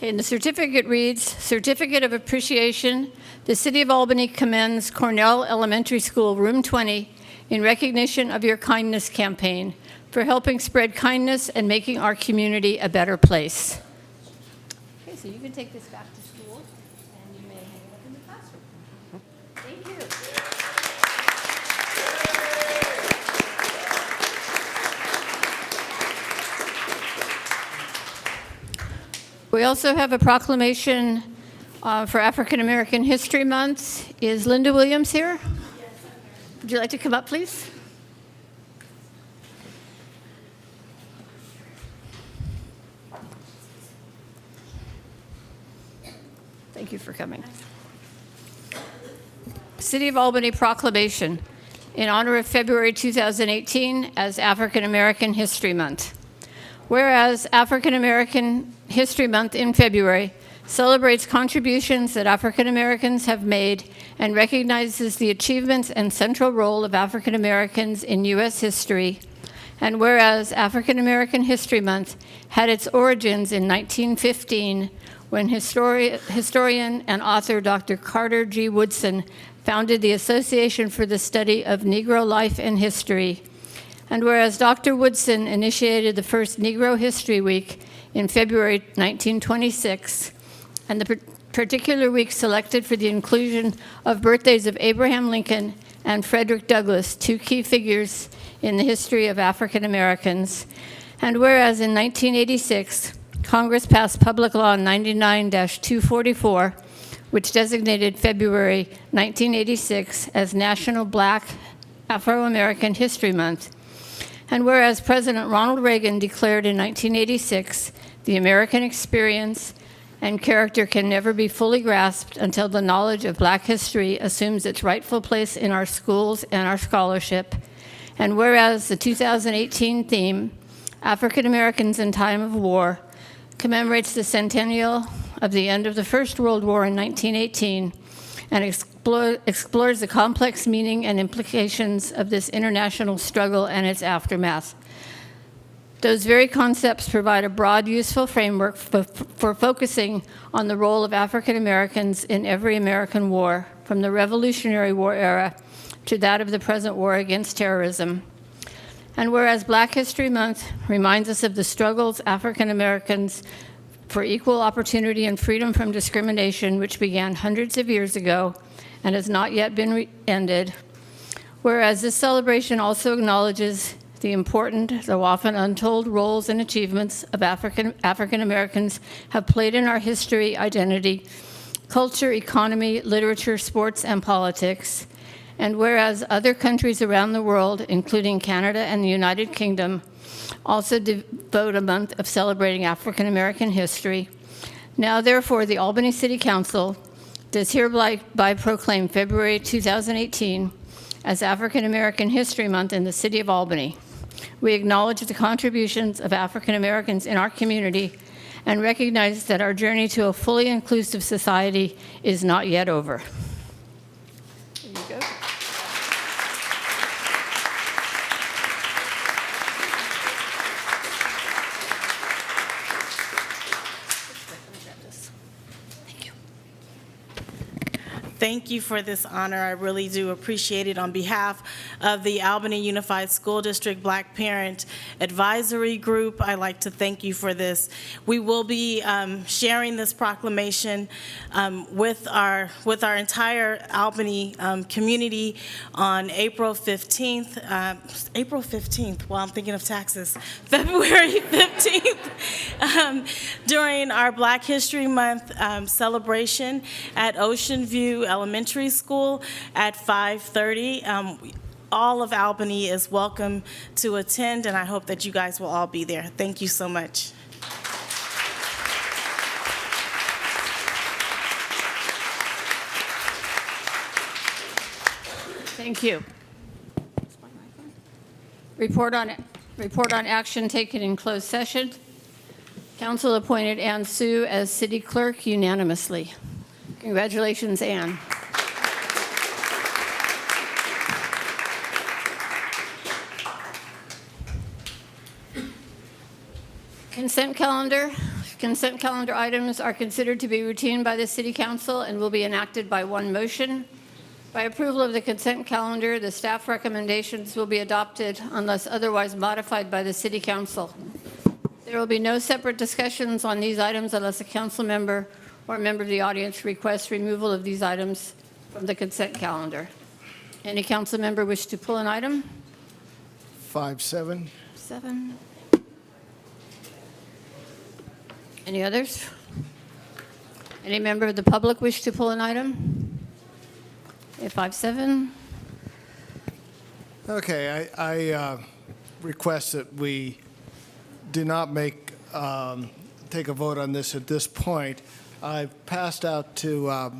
Okay, and the certificate reads, Certificate of Appreciation. The City of Albany commends Cornell Elementary School, Room 20, in recognition of your kindness campaign for helping spread kindness and making our community a better place. Okay, so you can take this back to school, and you may hang it up in the classroom. Thank you. We also have a proclamation for African American History Month. Is Linda Williams here? Yes. Would you like to come up, please? Thank you for coming. City of Albany Proclamation in honor of February 2018 as African American History Month. Whereas African American History Month in February celebrates contributions that African Americans have made and recognizes the achievements and central role of African Americans in U.S. history. And whereas African American History Month had its origins in 1915 when historian and author Dr. Carter G. Woodson founded the Association for the Study of Negro Life and History. And whereas Dr. Woodson initiated the first Negro History Week in February 1926, and the particular week selected for the inclusion of birthdays of Abraham Lincoln and Frederick Douglass, two key figures in the history of African Americans. And whereas in 1986, Congress passed Public Law 99-244, which designated February 1986 as National Black Afro-American History Month. And whereas President Ronald Reagan declared in 1986, the American experience and character can never be fully grasped until the knowledge of Black history assumes its rightful place in our schools and our scholarship. And whereas the 2018 theme, African Americans in Time of War, commemorates the centennial of the end of the First World War in 1918 and explores the complex meaning and implications of this international struggle and its aftermath. Those very concepts provide a broad, useful framework for focusing on the role of African Americans in every American war, from the Revolutionary War era to that of the present war against terrorism. And whereas Black History Month reminds us of the struggles African Americans for equal opportunity and freedom from discrimination, which began hundreds of years ago and has not yet been ended, whereas this celebration also acknowledges the important, though often untold, roles and achievements of African Americans have played in our history, identity, culture, economy, literature, sports, and politics. And whereas other countries around the world, including Canada and the United Kingdom, also devote a month of celebrating African American history, now therefore the Albany City Council does hereby proclaim February 2018 as African American History Month in the City of Albany. We acknowledge the contributions of African Americans in our community and recognize that our journey to a fully inclusive society is not yet over. There you go. Thank you for this honor. I really do appreciate it. On behalf of the Albany Unified School District Black Parent Advisory Group, I'd like to thank you for this. We will be sharing this proclamation with our entire Albany community on April 15th. April 15th, while I'm thinking of taxes, February 15th, during our Black History Month celebration at Ocean View Elementary School at 5:30. All of Albany is welcome to attend, and I hope that you guys will all be there. Thank you so much. Thank you. Report on action taken in closed session. Council appointed Ann Sue as city clerk unanimously. Congratulations, Ann. Consent calendar. consent calendar items are considered to be routine by the City Council and will be enacted by one motion. By approval of the consent calendar, the staff recommendations will be adopted unless otherwise modified by the City Council. There will be no separate discussions on these items unless a council member or a member of the audience requests removal of these items from the consent calendar. Any council member wish to pull an item? 5-7. 7. Any others? Any member of the public wish to pull an item? 5-7. Okay, I request that we do not take a vote on this at this point. I've passed out to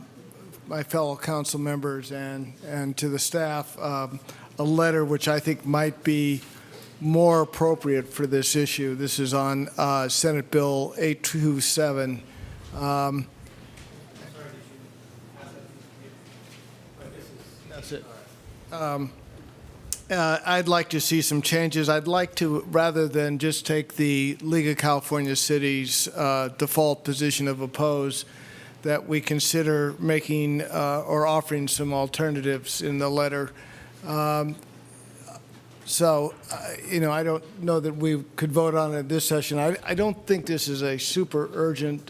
my fellow council members and to the staff a letter which I think might be more appropriate for this issue. This is on Senate Bill 827. That's it. I'd like to see some changes. I'd like to, rather than just take the League of California Cities default position of oppose, that we consider making or offering some alternatives in the letter. So, I don't know that we could vote on it this session. I don't think this is a super urgent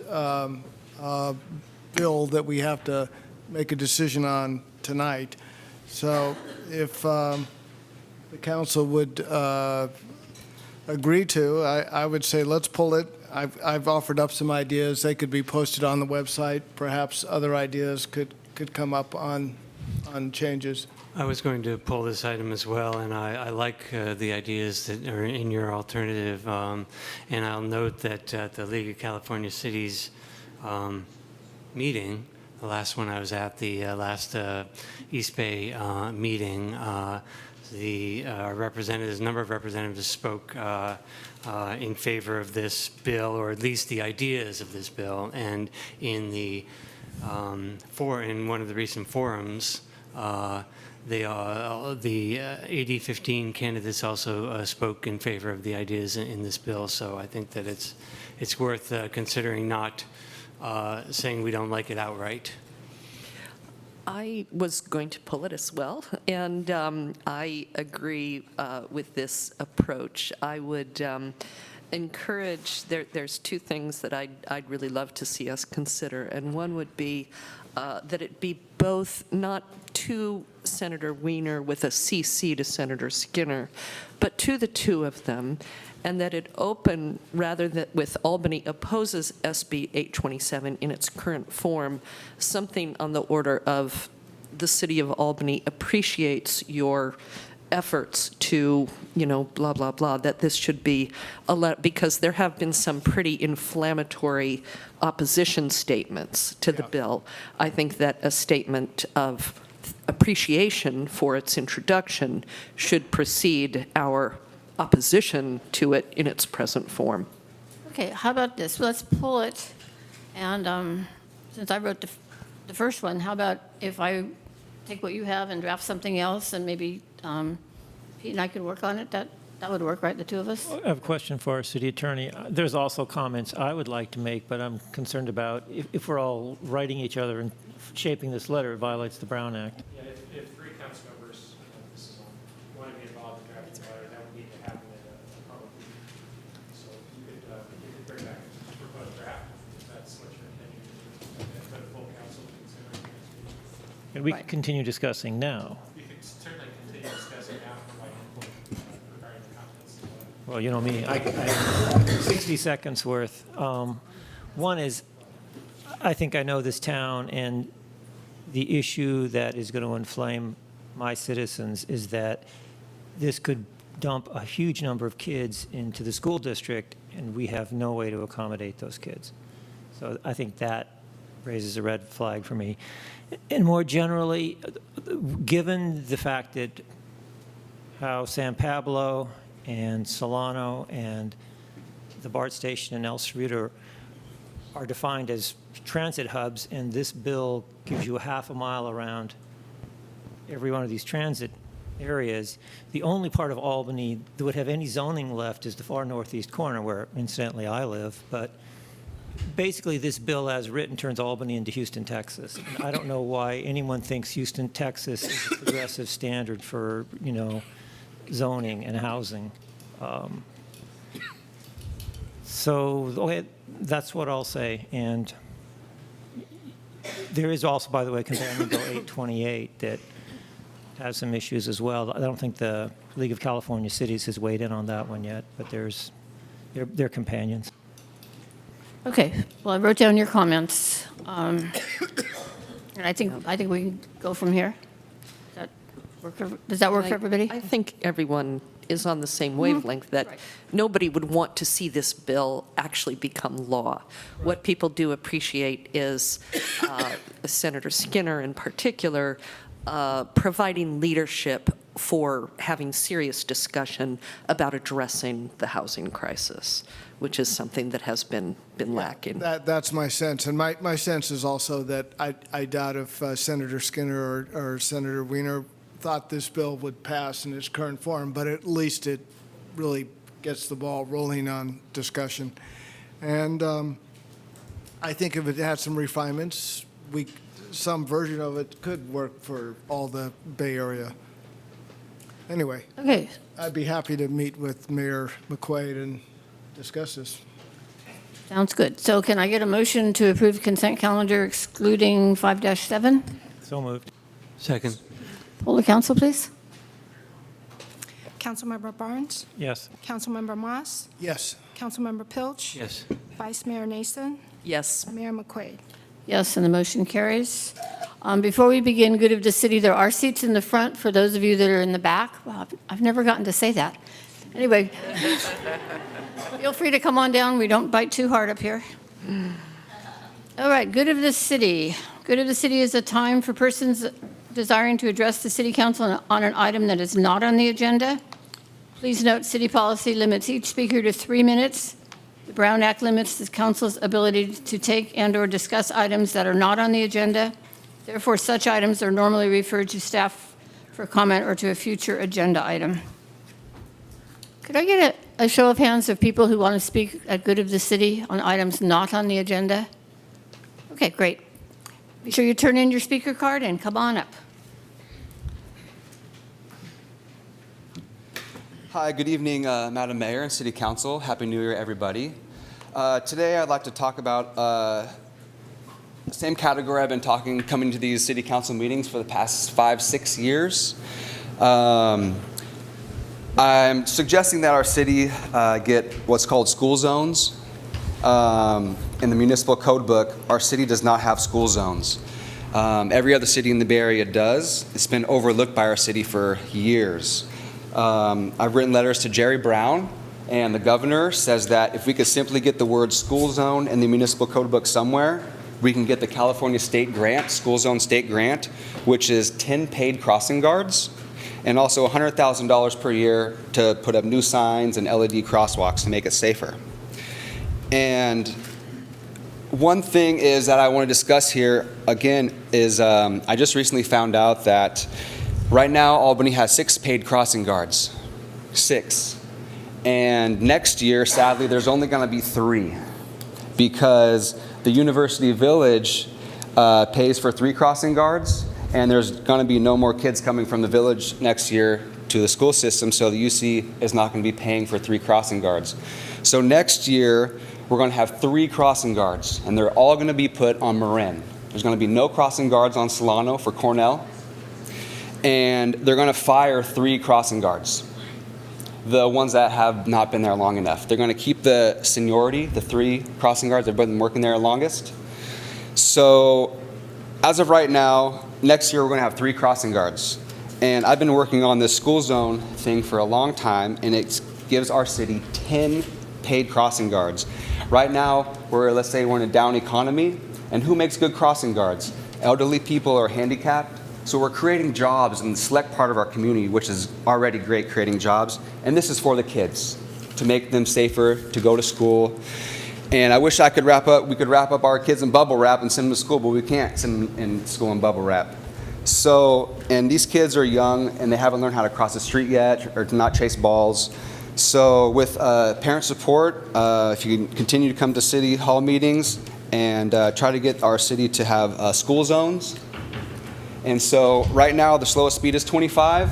bill that we have to make a decision on tonight. So if the council would agree to, I would say let's pull it. I've offered up some ideas. They could be posted on the website. Perhaps other ideas could come up on changes. I was going to pull this item as well, and I like the ideas that are in your alternative. And I'll note that at the League of California Cities meeting, the last one I was at, the last East Bay meeting, the representatives, a number of representatives spoke in favor of this bill, or at least the ideas of this bill. And in in one of the recent forums, the AD 15 candidates also spoke in favor of the ideas in this bill. So I think that it's worth considering, not saying we don't like it outright. I was going to pull it as well, and I agree with this approach. I would encourage, there's two things that I'd really love to see us consider, and one would be that it be both not to Senator Wiener with a CC to Senator Skinner, but to the two of them, and that it open, rather than with Albany opposes SB 827 in its current form, something on the order of the City of Albany appreciates your efforts to, blah, blah, blah, that this should be, because there have been some pretty inflammatory opposition statements to the bill. I think that a statement of appreciation for its introduction should precede our opposition to it in its present form. Okay, how about this? Let's pull it, and since I wrote the first one, how about if I take what you have and draft something else, and maybe Pete and I could work on it? That would work, right, the two of us? I have a question for our city attorney. There's also comments I would like to make, but I'm concerned about if we're all writing each other and shaping this letter, it violates the Brown Act. Yeah, if three council members, this is on, want to be involved in drafting the letter, that would need to happen at a public meeting. So you could bring back a proposed draft, if that's what you're intending to do, for the full council to consider next week. And we Right. can continue discussing now. You could certainly continue discussing now for my input regarding the contents of the letter. Well, you know me, I 60 seconds worth. One is, I think I know this town, and the issue that is going to inflame my citizens is that this could dump a huge number of kids into the school district, and we have no way to accommodate those kids. So I think that raises a red flag for me. And more generally, given the fact that how San Pablo and Solano and the BART station and El Cerrito are defined as transit hubs, and this bill gives you a half a mile around every one of these transit areas. The only part of Albany that would have any zoning left is the far northeast corner, where incidentally I live. But basically, this bill as written turns Albany into Houston, Texas. And I don't know why anyone thinks Houston, Texas is a progressive standard for, zoning and housing. So okay, that's what I'll say. And there is also, by the way, Companion Bill 828 that has some issues as well. I don't think the League of California Cities has weighed in on that one yet, but they're companions. Okay, well, I wrote down your comments. And I think we can go from here. Does that work for everybody? I think everyone is on the same wavelength that Right. nobody would want to see this bill actually become law. What people do appreciate is Senator Skinner in particular providing leadership for having serious discussion about addressing the housing crisis, which is something that has been lacking. That's my sense. And my sense is also that I doubt if Senator Skinner or Senator Wiener thought this bill would pass in its current form, but at least it really gets the ball rolling on discussion. And I think if it had some refinements, some version of it could work for all the Bay Area. Anyway, Okay, I'd be happy to meet with Mayor McQuaid and discuss this. sounds good. So can I get a motion to approve consent calendar excluding 5-7? So moved. Second. Poll the council, please. Councilmember Barnes, Yes. Councilmember Moss, Yes. Councilmember Pilch, Yes. Vice Mayor Nason, Yes. Mayor McQuaid. Yes, and the motion carries. Before we begin Good of the City, there are seats in the front for those of you that are in the back. Well, I've never gotten to say that. Anyway, feel free to come on down. We don't bite too hard up here. All right, Good of the City. Good of the City is a time for persons desiring to address the City Council on an item that is not on the agenda. Please note, city policy limits each speaker to 3 minutes. The Brown Act limits the council's ability to take and/or discuss items that are not on the agenda. Therefore, such items are normally referred to staff for comment or to a future agenda item. Could I get a show of hands of people who want to speak at Good of the City on items not on the agenda? Okay, great. Be sure you turn in your speaker card and come on up. Hi, good evening, Madam Mayor and City Council. Happy New Year, everybody. Today, I'd like to talk about the same category I've been coming to these City Council meetings for the past 5-6 years. I'm suggesting that our city get what's called school zones. In the municipal code book, our city does not have school zones. Every other city in the Bay Area does. It's been overlooked by our city for years. I've written letters to Jerry Brown, and the governor says that if we could simply get the word school zone in the municipal code book somewhere, we can get the California state grant, school zone state grant, which is 10 paid crossing guards, and also $100,000 per year to put up new signs and LED crosswalks to make it safer. And one thing is that I want to discuss here, again, is I just recently found out that right now, Albany has 6 paid crossing guards. 6. And next year, sadly, there's only going to be 3 because the University Village pays for 3 crossing guards, and there's going to be no more kids coming from the village next year to the school system, so the UC is not going to be paying for 3 crossing guards. So next year, we're going to have 3 crossing guards, and they're all going to be put on Marin. There's going to be no crossing guards on Solano for Cornell. And they're going to fire 3 crossing guards, the ones that have not been there long enough. They're going to keep the seniority, the 3 crossing guards that have been working there longest. So as of right now, next year we're going to have 3 crossing guards. And I've been working on this school zone thing for a long time, and it gives our city 10 paid crossing guards. Right now, let's say we're in a down economy, and who makes good crossing guards? Elderly people or handicapped. So we're creating jobs in the select part of our community, which is already great, creating jobs. And this is for the kids, to make them safer, to go to school. And I wish we could wrap up our kids in bubble wrap and send them to school, but we can't send them in school in bubble wrap. So, and these kids are young, and they haven't learned how to cross the street yet, or to not chase balls. So with parent support, if you can continue to come to city hall meetings and try to get our city to have school zones. And so right now, the slowest speed is 25.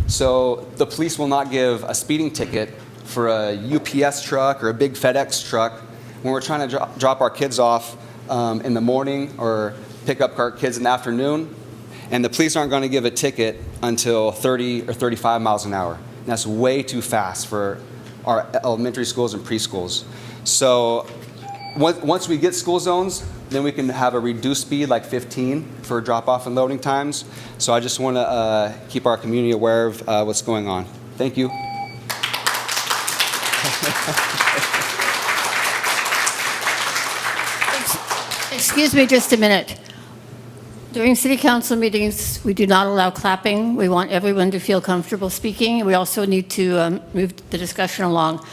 So the police will not give a speeding ticket for a UPS truck or a big FedEx truck when we're trying to drop our kids off in the morning or pick up our kids in the afternoon. And the police aren't going to give a ticket until 30 or 35 miles an hour. And that's way too fast for our elementary schools and preschools. So once we get school zones, then we can have a reduced speed like 15 for drop-off and loading times. So I just want to keep our community aware of what's going on. Thank you. Excuse me just a minute. During city council meetings, we do not allow clapping. We want everyone to feel comfortable speaking. We also need to move the discussion along.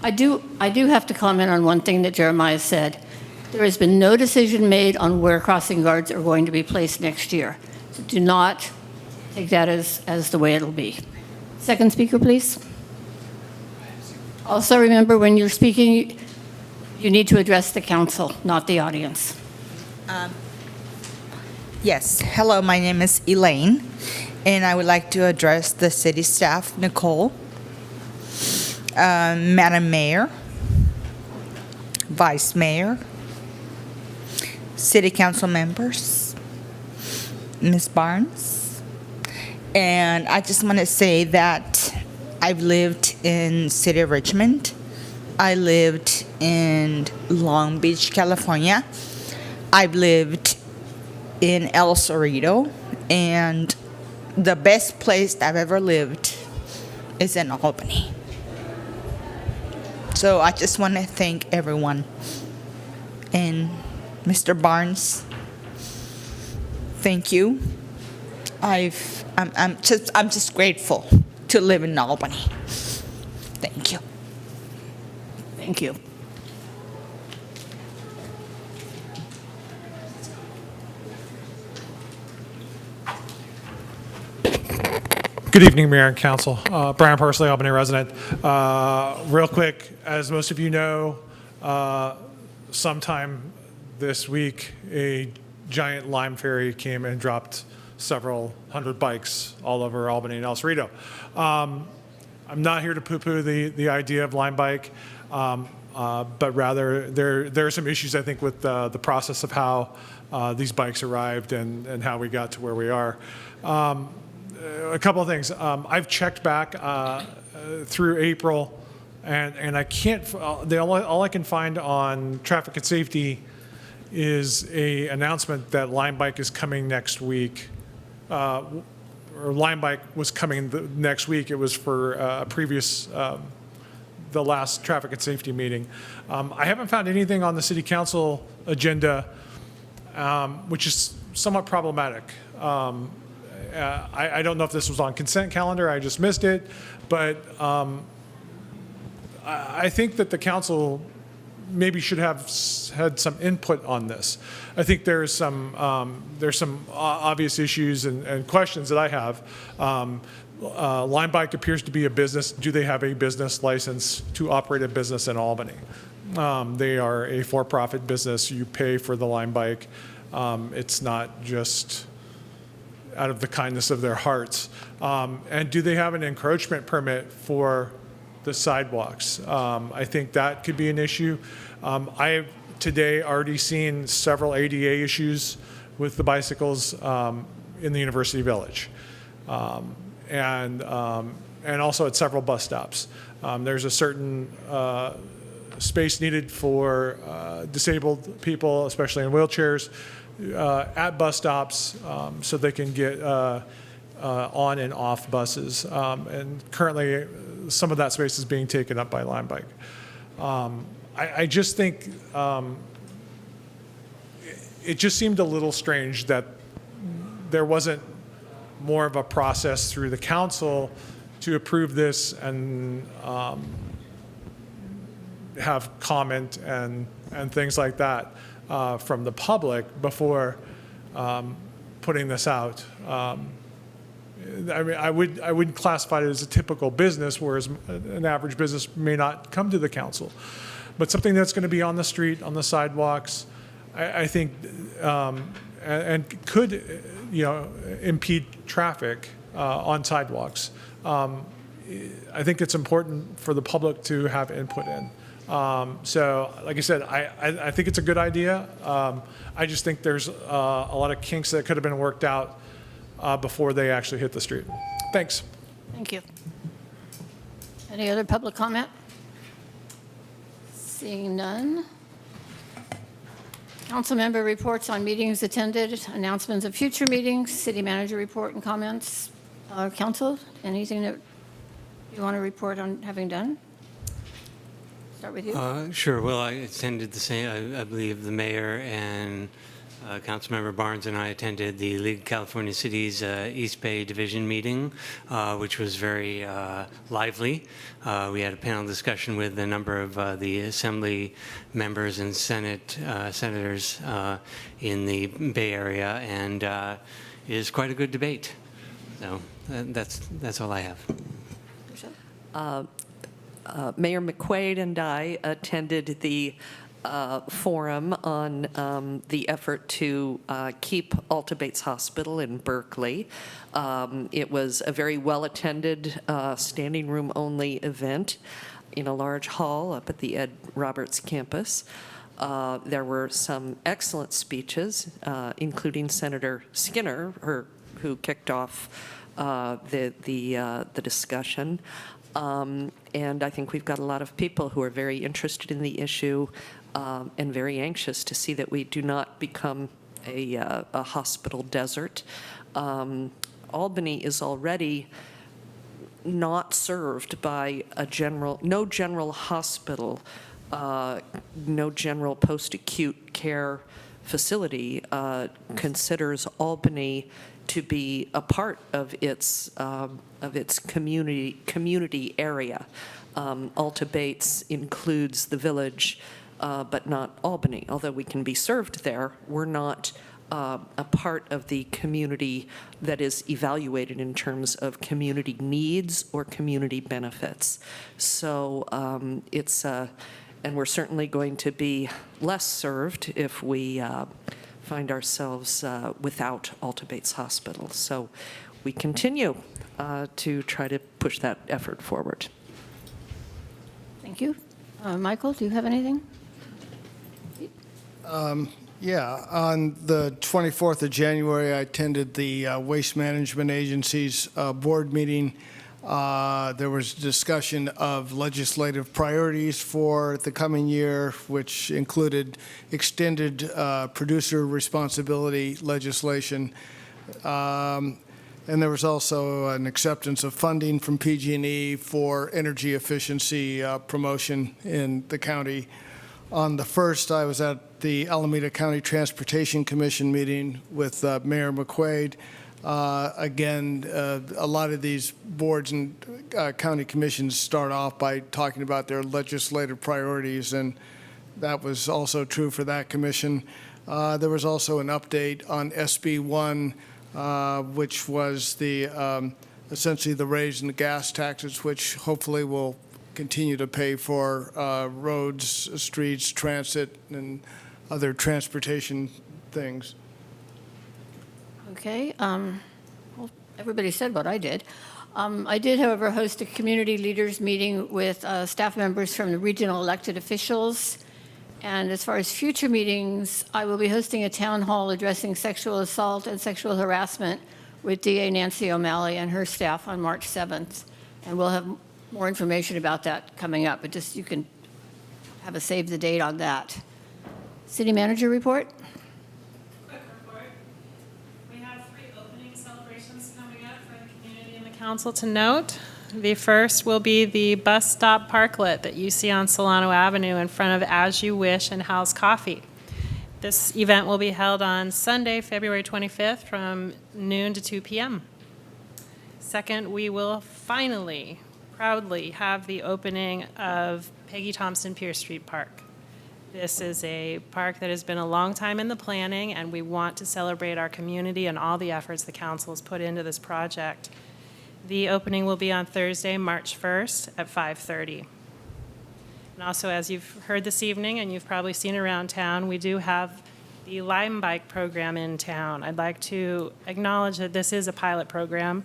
I do have to comment on one thing that Jeremiah said. There has been no decision made on where crossing guards are going to be placed next year. So do not take that as the way it'll be. Second speaker, please. Also remember, when you're speaking, you need to address the council, not the audience. Yes. Hello, my name is Elaine, and I would like to address the city staff, Nicole, Madam Mayor, Vice Mayor, City Council members, Ms. Barnes. And I just want to say that I've lived in City of Richmond. I lived in Long Beach, California. I've lived in El Cerrito, and the best place I've ever lived is in Albany. So I just want to thank everyone. And Mr. Barnes, thank you. I'm just grateful to live in Albany. Thank you. Thank you. Good evening, Mayor and Council. Brian Parsley, Albany resident. Real quick, as most of you know, sometime this week, a giant lime ferry came and dropped several hundred bikes all over Albany and El Cerrito. I'm not here to poo-poo the idea of lime bike, but rather there are some issues, I think, with the process of how these bikes arrived and how we got to where we are. A couple of things. I've checked back through April, and I can't. All I can find on traffic and safety is a announcement that Lime Bike is coming next week, or Lime Bike was coming next week. It was for the last traffic and safety meeting. I haven't found anything on the city council agenda, which is somewhat problematic. I don't know if this was on consent calendar, I just missed it, but I think that the council maybe should have had some input on this. I think there's some obvious issues and questions that I have. Lime Bike appears to be a business. Do they have a business license to operate a business in Albany? They are a for-profit business. You pay for the Lime Bike. It's not just out of the kindness of their hearts. And do they have an encroachment permit for the sidewalks? I think that could be an issue. I've today already seen several ADA issues with the bicycles in the University Village, and also at several bus stops. There's a certain space needed for disabled people, especially in wheelchairs, at bus stops so they can get on and off buses. And currently, some of that space is being taken up by Lime Bike. I just think it just seemed a little strange that there wasn't more of a process through the council to approve this and have comment and things like that from the public before putting this out. I mean, I wouldn't classify it as a typical business, whereas an average business may not come to the council. But something that's going to be on the street, on the sidewalks, I think, and could, impede traffic on sidewalks. I think it's important for the public to have input in. So, like I said, I think it's a good idea. I just think there's a lot of kinks that could have been worked out before they actually hit the street. Thanks. Thank you. Any other public comment? Seeing none. Council member reports on meetings attended, announcements of future meetings, city manager report and comments. Council, anything that you want to report on having done? Start with you. Sure. Well, I attended the same, I believe the mayor and Councilmember Barnes and I attended the League of California Cities East Bay Division meeting, which was very lively. We had a panel discussion with a number of the Assembly members and senators in the Bay Area, and it is quite a good debate. So that's all I have. Mayor McQuaid and I attended the forum on the effort to keep Alta Bates Hospital in Berkeley. It was a very well-attended standing room only event in a large hall up at the Ed Roberts campus. There were some excellent speeches, including Senator Skinner, who kicked off the discussion. And I think we've got a lot of people who are very interested in the issue and very anxious to see that we do not become a hospital desert. Albany is already not served by no general hospital, no general post-acute care facility considers Albany to be a part of its community area. Alta Bates includes the village, but not Albany. Although we can be served there, we're not a part of the community that is evaluated in terms of community needs or community benefits. So and we're certainly going to be less served if we find ourselves without Alta Bates Hospital. So we continue to try to push that effort forward. Thank you. Michael, do you have anything? Yeah, on the 24th of January, I attended the Waste Management Agency's board meeting. There was discussion of legislative priorities for the coming year, which included extended producer responsibility legislation. And there was also an acceptance of funding from PG&E for energy efficiency promotion in the county. On the 1st, I was at the Alameda County Transportation Commission meeting with Mayor McQuaid. Again, a lot of these boards and county commissions start off by talking about their legislative priorities, and that was also true for that commission. There was also an update on SB 1, which was the essentially the raise in the gas taxes, which hopefully will continue to pay for roads, streets, transit, and other transportation things. Okay. Well, everybody said what I did. I did, however, host a community leaders meeting with staff members from the regional elected officials. And as far as future meetings, I will be hosting a town hall addressing sexual assault and sexual harassment with DA Nancy O'Malley and her staff on March 7th. And we'll have more information about that coming up, but just you can have a save the date on that. City manager report? Quick report. We have 3 opening celebrations coming up for the community and the council to note. The first will be the bus stop parklet that you see on Solano Avenue in front of As You Wish and Hal's Coffee. This event will be held on Sunday, February 25th from noon to 2 p.m. Second, we will finally, proudly have the opening of Peggy Thompson Pierce Street Park. This is a park that has been a long time in the planning, and we want to celebrate our community and all the efforts the council has put into this project. The opening will be on Thursday, March 1st at 5:30. And also, as you've heard this evening, and you've probably seen around town, we do have the Lime Bike program in town. I'd like to acknowledge that this is a pilot program.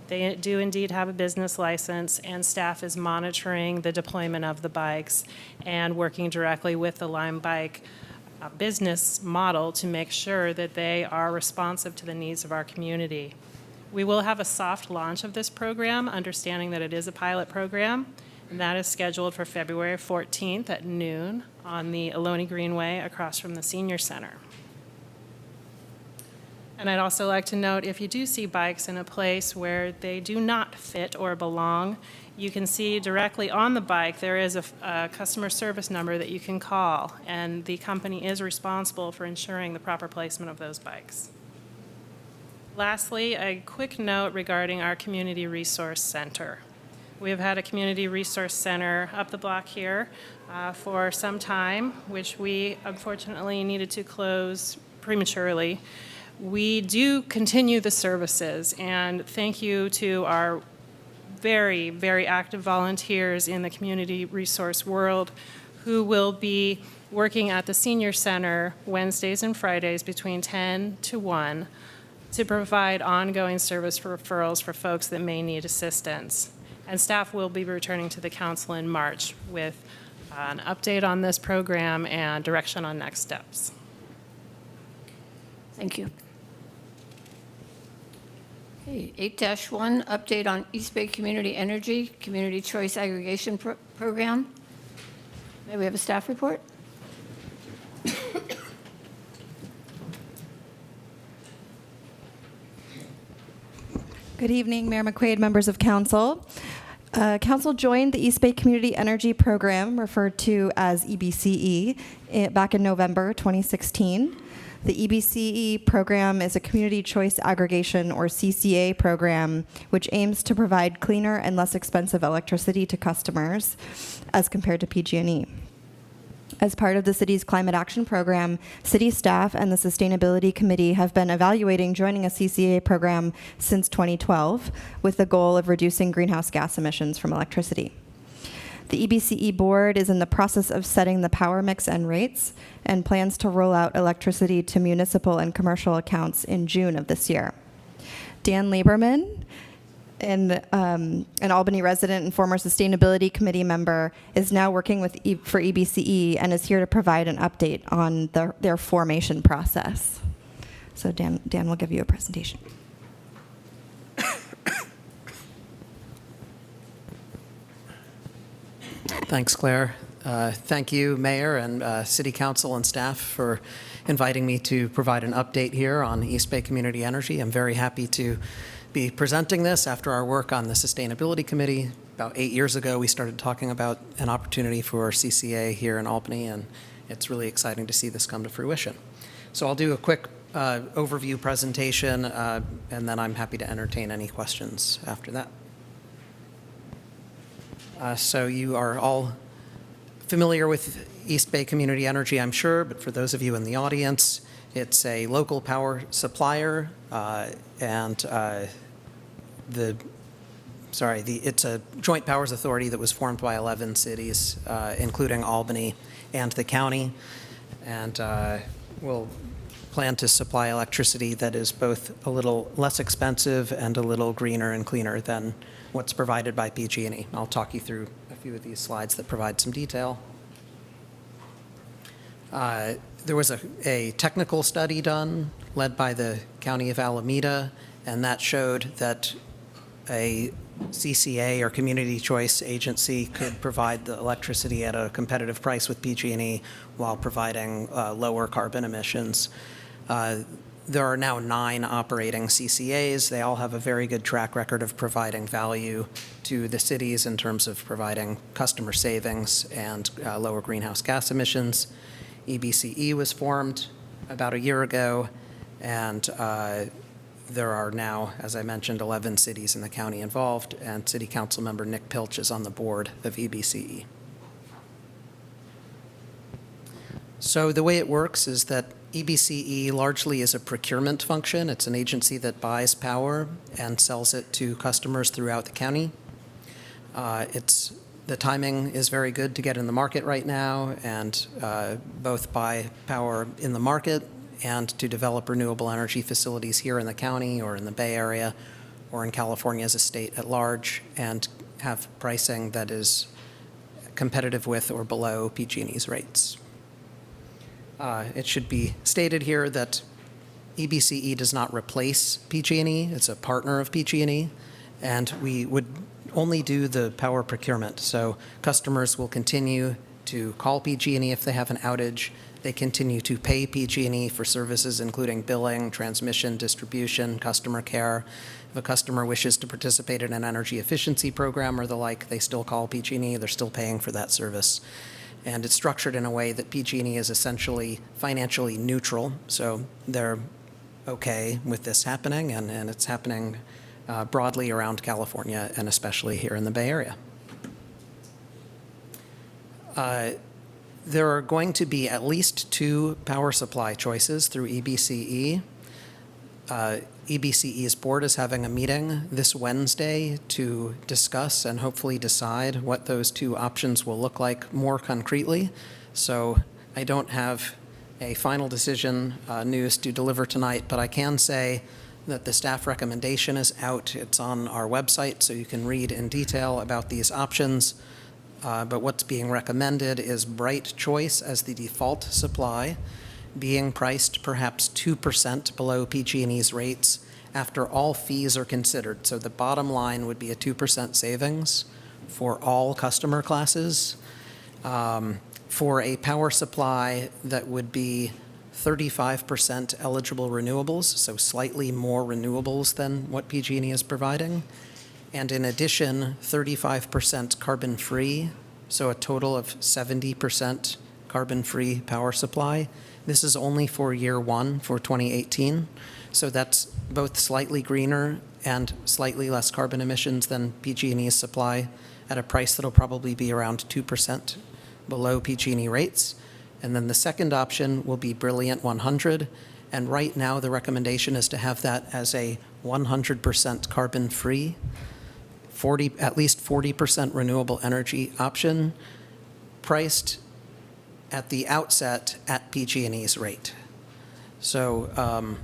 They do indeed have a business license, and staff is monitoring the deployment of the bikes and working directly with the Lime Bike business model to make sure that they are responsive to the needs of our community. We will have a soft launch of this program, understanding that it is a pilot program, and that is scheduled for February 14th at noon on the Ohlone Greenway across from the Senior Center. And I'd also like to note, if you do see bikes in a place where they do not fit or belong, you can see directly on the bike there is a customer service number that you can call, and the company is responsible for ensuring the proper placement of those bikes. Lastly, a quick note regarding our Community Resource Center. We have had a Community Resource Center up the block here for some time, which we unfortunately needed to close prematurely. We do continue the services, and thank you to our very, very active volunteers in the community resource world who will be working at the Senior Center Wednesdays and Fridays between 10 to 1 to provide ongoing service referrals for folks that may need assistance. And staff will be returning to the council in March with an update on this program and direction on next steps. Thank you. Okay, 8-1, update on East Bay Community Energy Community Choice Aggregation Program. May we have a staff report? Good evening, Mayor McQuaid, members of council. Council joined the East Bay Community Energy Program, referred to as EBCE, back in November 2016. The EBCE program is a community choice aggregation, or CCA program, which aims to provide cleaner and less expensive electricity to customers as compared to PG&E. As part of the city's climate action program, city staff and the Sustainability Committee have been evaluating joining a CCA program since 2012 with the goal of reducing greenhouse gas emissions from electricity. The EBCE board is in the process of setting the power mix and rates and plans to roll out electricity to municipal and commercial accounts in June of this year. Dan Lieberman, an Albany resident and former Sustainability Committee member, is now working for EBCE and is here to provide an update on their formation process. So Dan will give you a presentation. Thanks, Claire. Thank you, Mayor and City Council and staff, for inviting me to provide an update here on East Bay Community Energy. I'm very happy to be presenting this after our work on the Sustainability Committee. About 8 years ago, we started talking about an opportunity for CCA here in Albany, and it's really exciting to see this come to fruition. So I'll do a quick overview presentation, and then I'm happy to entertain any questions after that. So you are all familiar with East Bay Community Energy, I'm sure, but for those of you in the audience, it's a local power supplier, it's a joint powers authority that was formed by 11 cities, including Albany and the county, and will plan to supply electricity that is both a little less expensive and a little greener and cleaner than what's provided by PG&E. I'll talk you through a few of these slides that provide some detail. There was a technical study done led by the County of Alameda, and that showed that a CCA, or Community Choice Agency, could provide the electricity at a competitive price with PG&E while providing lower carbon emissions. There are now 9 operating CCAs. They all have a very good track record of providing value to the cities in terms of providing customer savings and lower greenhouse gas emissions. EBCE was formed about a year ago, and there are now, as I mentioned, 11 cities in the county involved, and City Council member Nick Pilch is on the board of EBCE. So the way it works is that EBCE largely is a procurement function. It's an agency that buys power and sells it to customers throughout the county. The timing is very good to get in the market right now and both buy power in the market and to develop renewable energy facilities here in the county or in the Bay Area or in California as a state at large and have pricing that is competitive with or below PG&E's rates. It should be stated here that EBCE does not replace PG&E. It's a partner of PG&E, and we would only do the power procurement. So customers will continue to call PG&E if they have an outage. They continue to pay PG&E for services including billing, transmission, distribution, customer care. If a customer wishes to participate in an energy efficiency program or the like, they still call PG&E. They're still paying for that service. And it's structured in a way that PG&E is essentially financially neutral. So they're okay with this happening, and it's happening broadly around California and especially here in the Bay Area. There are going to be at least 2 power supply choices through EBCE. EBCE's board is having a meeting this Wednesday to discuss and hopefully decide what those 2 options will look like more concretely. So I don't have a final decision news to deliver tonight, but I can say that the staff recommendation is out. It's on our website, so you can read in detail about these options. But what's being recommended is Bright Choice as the default supply, being priced perhaps 2% below PG&E's rates after all fees are considered. So the bottom line would be a 2% savings for all customer classes for a power supply that would be 35% eligible renewables, so slightly more renewables than what PG&E is providing. And in addition, 35% carbon-free, so a total of 70% carbon-free power supply. This is only for year 1 for 2018, so that's both slightly greener and slightly less carbon emissions than PG&E's supply at a price that'll probably be around 2% below PG&E rates. And then the second option will be Brilliant 100, and right now the recommendation is to have that as a 100% carbon-free, at least 40% renewable energy option, priced at the outset at PG&E's rate. So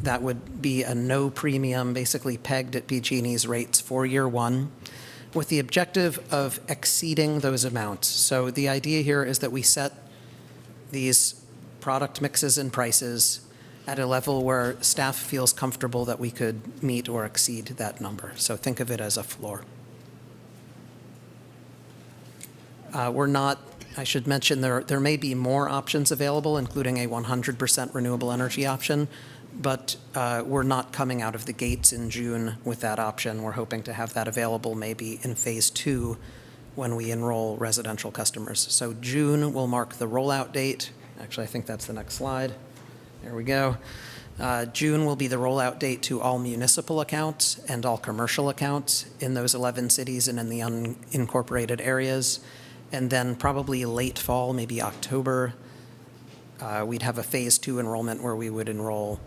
that would be a no premium, basically pegged at PG&E's rates for year 1, with the objective of exceeding those amounts. So the idea here is that we set these product mixes and prices at a level where staff feels comfortable that we could meet or exceed that number. So think of it as a floor. I should mention there may be more options available, including a 100% renewable energy option, but we're not coming out of the gates in June with that option. We're hoping to have that available maybe in phase 2 when we enroll residential customers. So June will mark the rollout date. Actually, I think that's the next slide. There we go. June will be the rollout date to all municipal accounts and all commercial accounts in those 11 cities and in the unincorporated areas. And then probably late fall, maybe October, we'd have a phase 2 enrollment where we would enroll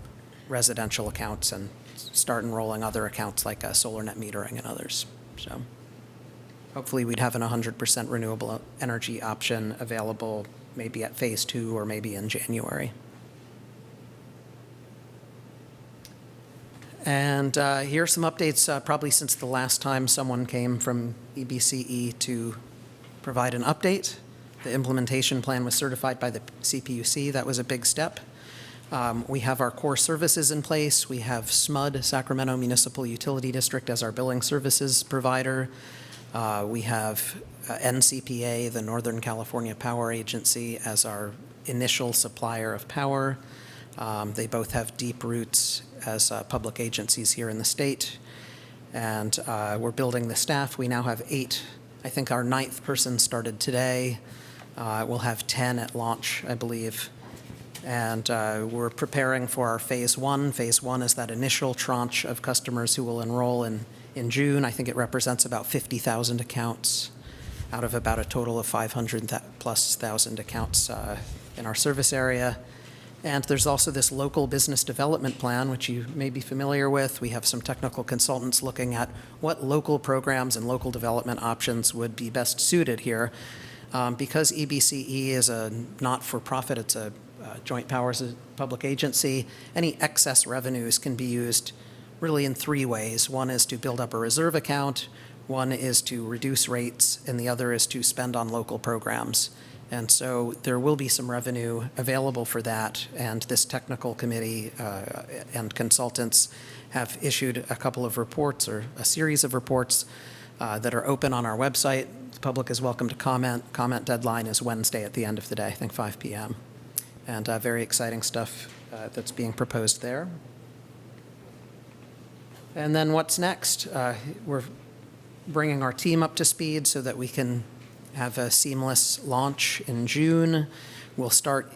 residential accounts and start enrolling other accounts like solar net metering and others. So hopefully we'd have an 100% renewable energy option available maybe at phase 2 or maybe in January. And here are some updates probably since the last time someone came from EBCE to provide an update. The implementation plan was certified by the CPUC. That was a big step. We have our core services in place. We have SMUD, Sacramento Municipal Utility District, as our billing services provider. We have NCPA, the Northern California Power Agency, as our initial supplier of power. They both have deep roots as public agencies here in the state. And we're building the staff. We now have 8. I think our 9th person started today. We'll have 10 at launch, I believe. And we're preparing for our phase 1. Phase 1 is that initial tranche of customers who will enroll in June. I think it represents about 50,000 accounts out of about a total of 500,000+ accounts in our service area. And there's also this local business development plan, which you may be familiar with. We have some technical consultants looking at what local programs and local development options would be best suited here. Because EBCE is a not-for-profit, it's a joint powers of public agency, any excess revenues can be used really in three ways. One is to build up a reserve account, one is to reduce rates, and the other is to spend on local programs. And so there will be some revenue available for that, and this technical committee and consultants have issued a couple of reports, or a series of reports that are open on our website. The public is welcome to comment. Comment deadline is Wednesday at the end of the day, I think 5 p.m. And very exciting stuff that's being proposed there. And then what's next? We're bringing our team up to speed so that we can have a seamless launch in June. We'll start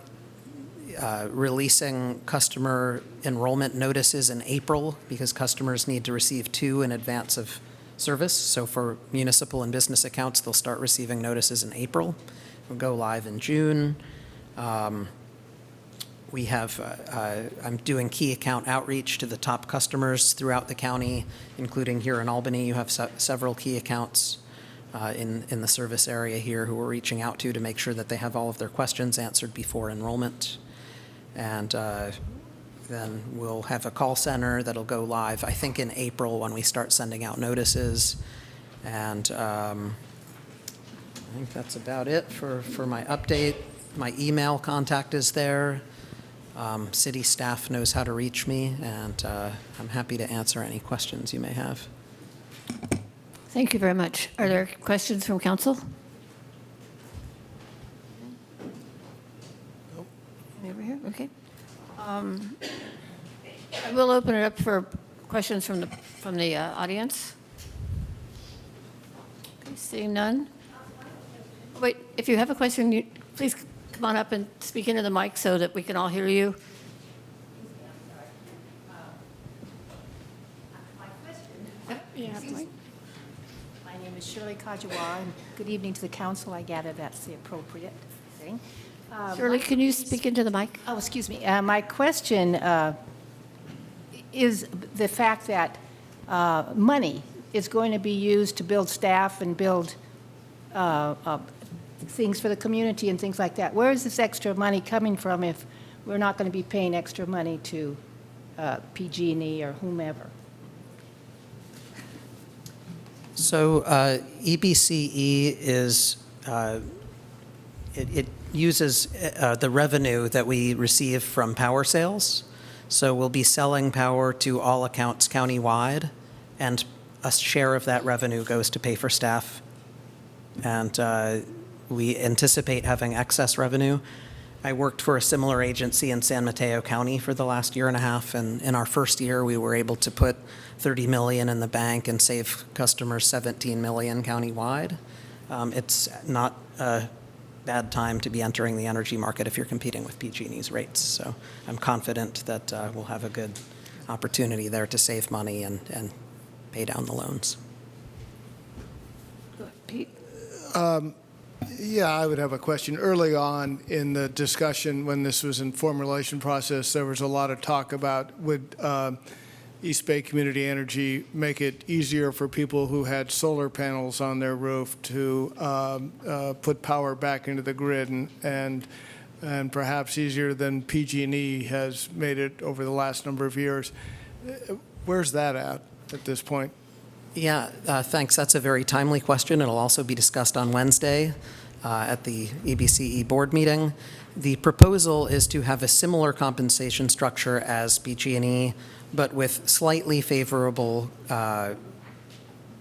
releasing customer enrollment notices in April because customers need to receive 2 in advance of service. So for municipal and business accounts, they'll start receiving notices in April. We'll go live in June. We have, I'm doing key account outreach to the top customers throughout the county, including here in Albany. You have several key accounts in the service area here who we're reaching out to make sure that they have all of their questions answered before enrollment. And then we'll have a call center that'll go live, I think, in April when we start sending out notices. And I think that's about it for my update. My email contact is there. City staff knows how to reach me, and I'm happy to answer any questions you may have. Thank you very much. Are there questions from council? Over here, okay. I will open it up for questions from the audience. Okay, seeing none. Wait, if you have a question, please come on up and speak into the mic so that we can all hear you. Yeah, My name is Shirley Kajawa, and good evening to the council. I gather that's the appropriate thing. Shirley, can you speak into the mic? Oh, excuse me. My question is the fact that money is going to be used to build staff and build things for the community and things like that. Where is this extra money coming from if we're not going to be paying extra money to PG&E or whomever? So EBCE is, it uses the revenue that we receive from power sales. So we'll be selling power to all accounts countywide, and a share of that revenue goes to pay for staff. And we anticipate having excess revenue. I worked for a similar agency in San Mateo County for the last year and a half, and in our first year, we were able to put $30 million in the bank and save customers $17 million countywide. It's not a bad time to be entering the energy market if you're competing with PG&E's rates. So I'm confident that we'll have a good opportunity there to save money and pay down the loans. Pete? Yeah, I would have a question. Early on in the discussion, when this was in formulation process, there was a lot of talk about would East Bay Community Energy make it easier for people who had solar panels on their roof to put power back into the grid, and perhaps easier than PG&E has made it over the last number of years. Where's that at this point? Yeah, thanks. That's a very timely question. It'll also be discussed on Wednesday at the EBCE board meeting. The proposal is to have a similar compensation structure as PG&E, but with slightly favorable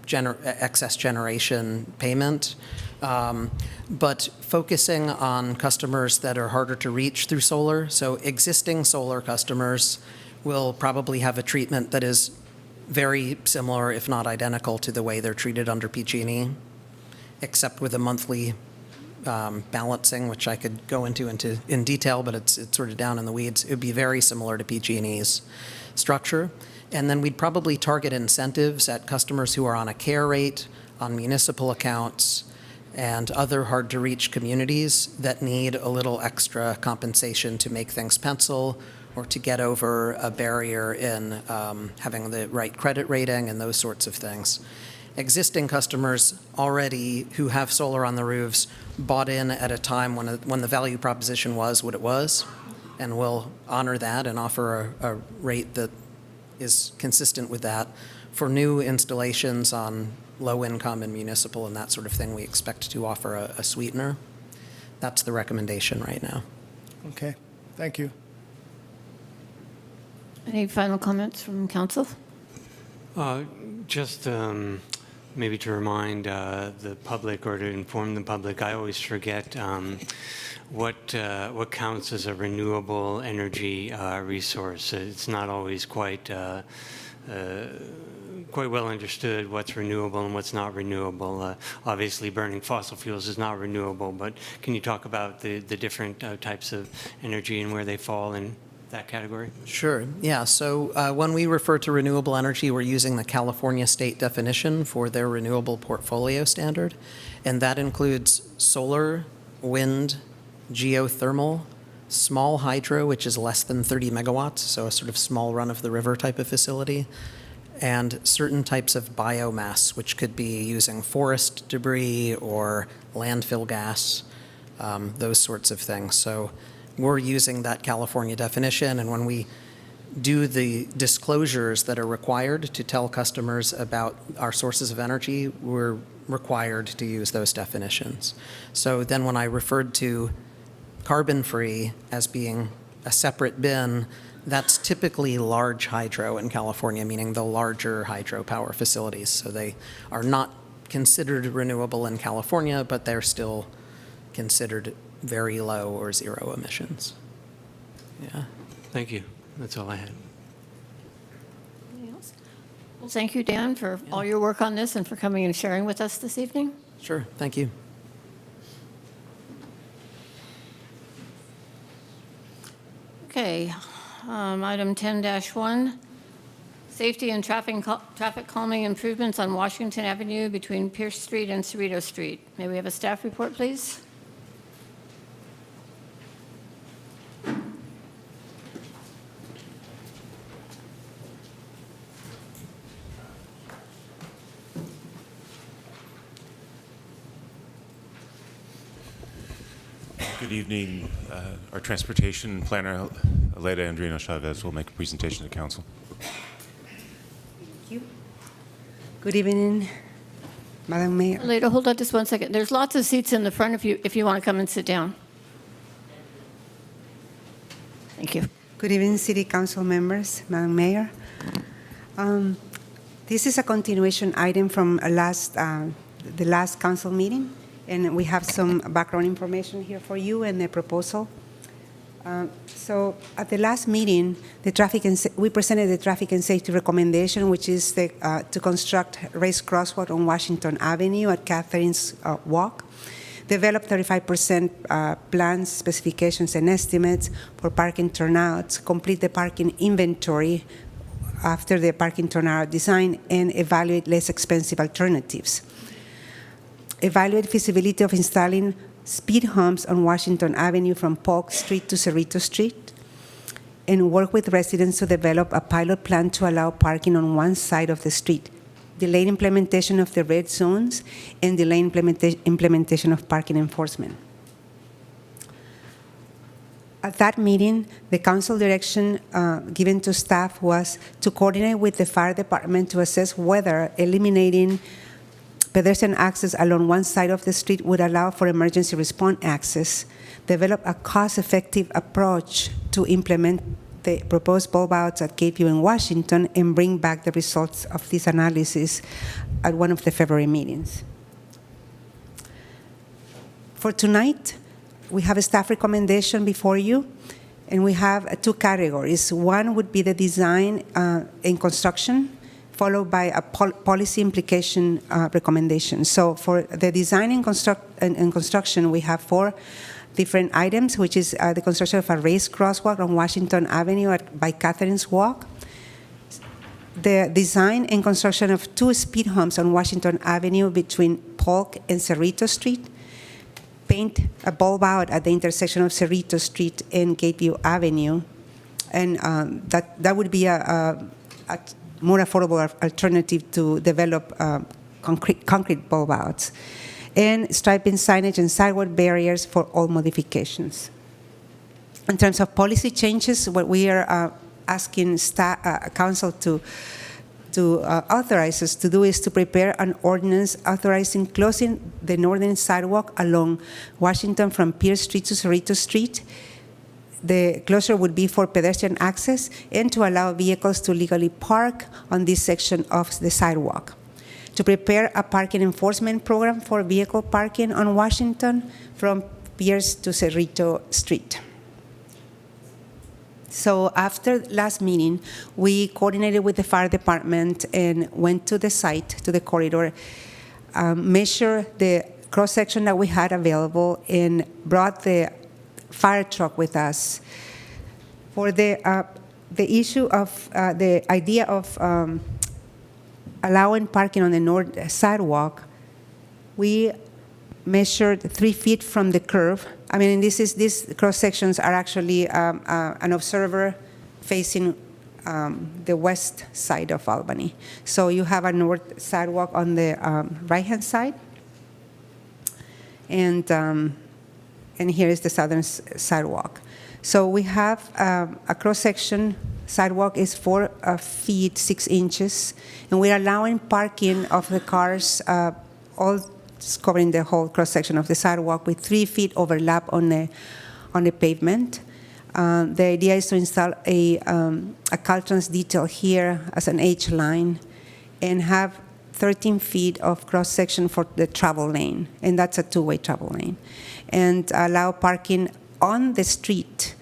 excess generation payment, but focusing on customers that are harder to reach through solar. So existing solar customers will probably have a treatment that is very similar, if not identical, to the way they're treated under PG&E, except with a monthly balancing, which I could go into in detail, but it's sort of down in the weeds. It would be very similar to PG&E's structure. And then we'd probably target incentives at customers who are on a care rate, on municipal accounts, and other hard-to-reach communities that need a little extra compensation to make things pencil or to get over a barrier in having the right credit rating and those sorts of things. Existing customers already who have solar on the roofs bought in at a time when the value proposition was what it was, and we'll honor that and offer a rate that is consistent with that. For new installations on low income and municipal and that sort of thing, we expect to offer a sweetener. That's the recommendation right now. Okay, thank you. Any final comments from council? Just maybe to remind the public or to inform the public, I always forget what counts as a renewable energy resource. It's not always quite well understood what's renewable and what's not renewable. Obviously, burning fossil fuels is not renewable, but can you talk about the different types of energy and where they fall in that category? Sure. Yeah. So when we refer to renewable energy, we're using the California state definition for their renewable portfolio standard, and that includes solar, wind, geothermal, small hydro, which is less than 30 megawatts, so a sort of small run-of-the-river type of facility, and certain types of biomass, which could be using forest debris or landfill gas, those sorts of things. So we're using that California definition, and when we do the disclosures that are required to tell customers about our sources of energy, we're required to use those definitions. So then when I referred to carbon-free as being a separate bin, that's typically large hydro in California, meaning the larger hydropower facilities. So they are not considered renewable in California, but they're still considered very low or zero emissions. Yeah. Thank you. That's all I had. Anything else? Well, thank you, Dan, for all your work on this and for coming and sharing with us this evening. Sure. Thank you. Okay, item 10-1, safety and traffic calming improvements on Washington Avenue between Pierce Street and Cerrito Street. May we have a staff report, please? Good evening. Our transportation planner, Aleda Andrino Chavez, will make a presentation to council. Thank you. Good evening, Madam Mayor. Aleda, hold on just one second. There's lots of seats in the front if you want to come and sit down. Thank you. Good evening, City Council members, Madam Mayor. This is a continuation item from the last council meeting, and we have some background information here for you and the proposal. So at the last meeting, we presented the traffic and safety recommendation, which is to construct raised crosswalk on Washington Avenue at Catherine's Walk, develop 35% plans, specifications, and estimates for parking turnouts, complete the parking inventory after the parking turnout design, and evaluate less expensive alternatives. Evaluate feasibility of installing speed humps on Washington Avenue from Polk Street to Cerrito Street, and work with residents to develop a pilot plan to allow parking on one side of the street, delay implementation of the red zones, and delay implementation of parking enforcement. At that meeting, the council direction given to staff was to coordinate with the fire department to assess whether eliminating pedestrian access along one side of the street would allow for emergency response access, develop a cost-effective approach to implement the proposed bulb outs at Gateview in Washington, and bring back the results of this analysis at one of the February meetings. For tonight, we have a staff recommendation before you, and we have two categories. One would be the design and construction, followed by a policy implication recommendation. So for the design and construction, we have 4 different items, which is the construction of a raised crosswalk on Washington Avenue by Catherine's Walk, the design and construction of 2 speed humps on Washington Avenue between Polk and Cerrito Street, paint a bulb out at the intersection of Cerrito Street and Gateview Avenue, and that would be a more affordable alternative to develop concrete bulb outs, and striping signage and sidewalk barriers for all modifications. In terms of policy changes, what we are asking council to authorize us to do is to prepare an ordinance authorizing closing the northern sidewalk along Washington from Pierce Street to Cerrito Street. The closure would be for pedestrian access and to allow vehicles to legally park on this section of the sidewalk. To prepare a parking enforcement program for vehicle parking on Washington from Pierce to Cerrito Street. So after last meeting, we coordinated with the fire department and went to the site, to the corridor, measured the cross-section that we had available, and brought the fire truck with us. For the issue of the idea of allowing parking on the north sidewalk, we measured 3 feet from the curb. I mean, these cross sections are actually an observer facing the west side of Albany. So you have a north sidewalk on the right-hand side, and here is the southern sidewalk. So we have a cross section. Sidewalk is 4 feet 6 inches, and we're allowing parking of the cars all covering the whole cross-section of the sidewalk with 3 feet overlap on the pavement. The idea is to install a Caltrans detail here as an H line and have 13 feet of cross-section for the travel lane, and that's a two-way travel lane, and allow parking on the street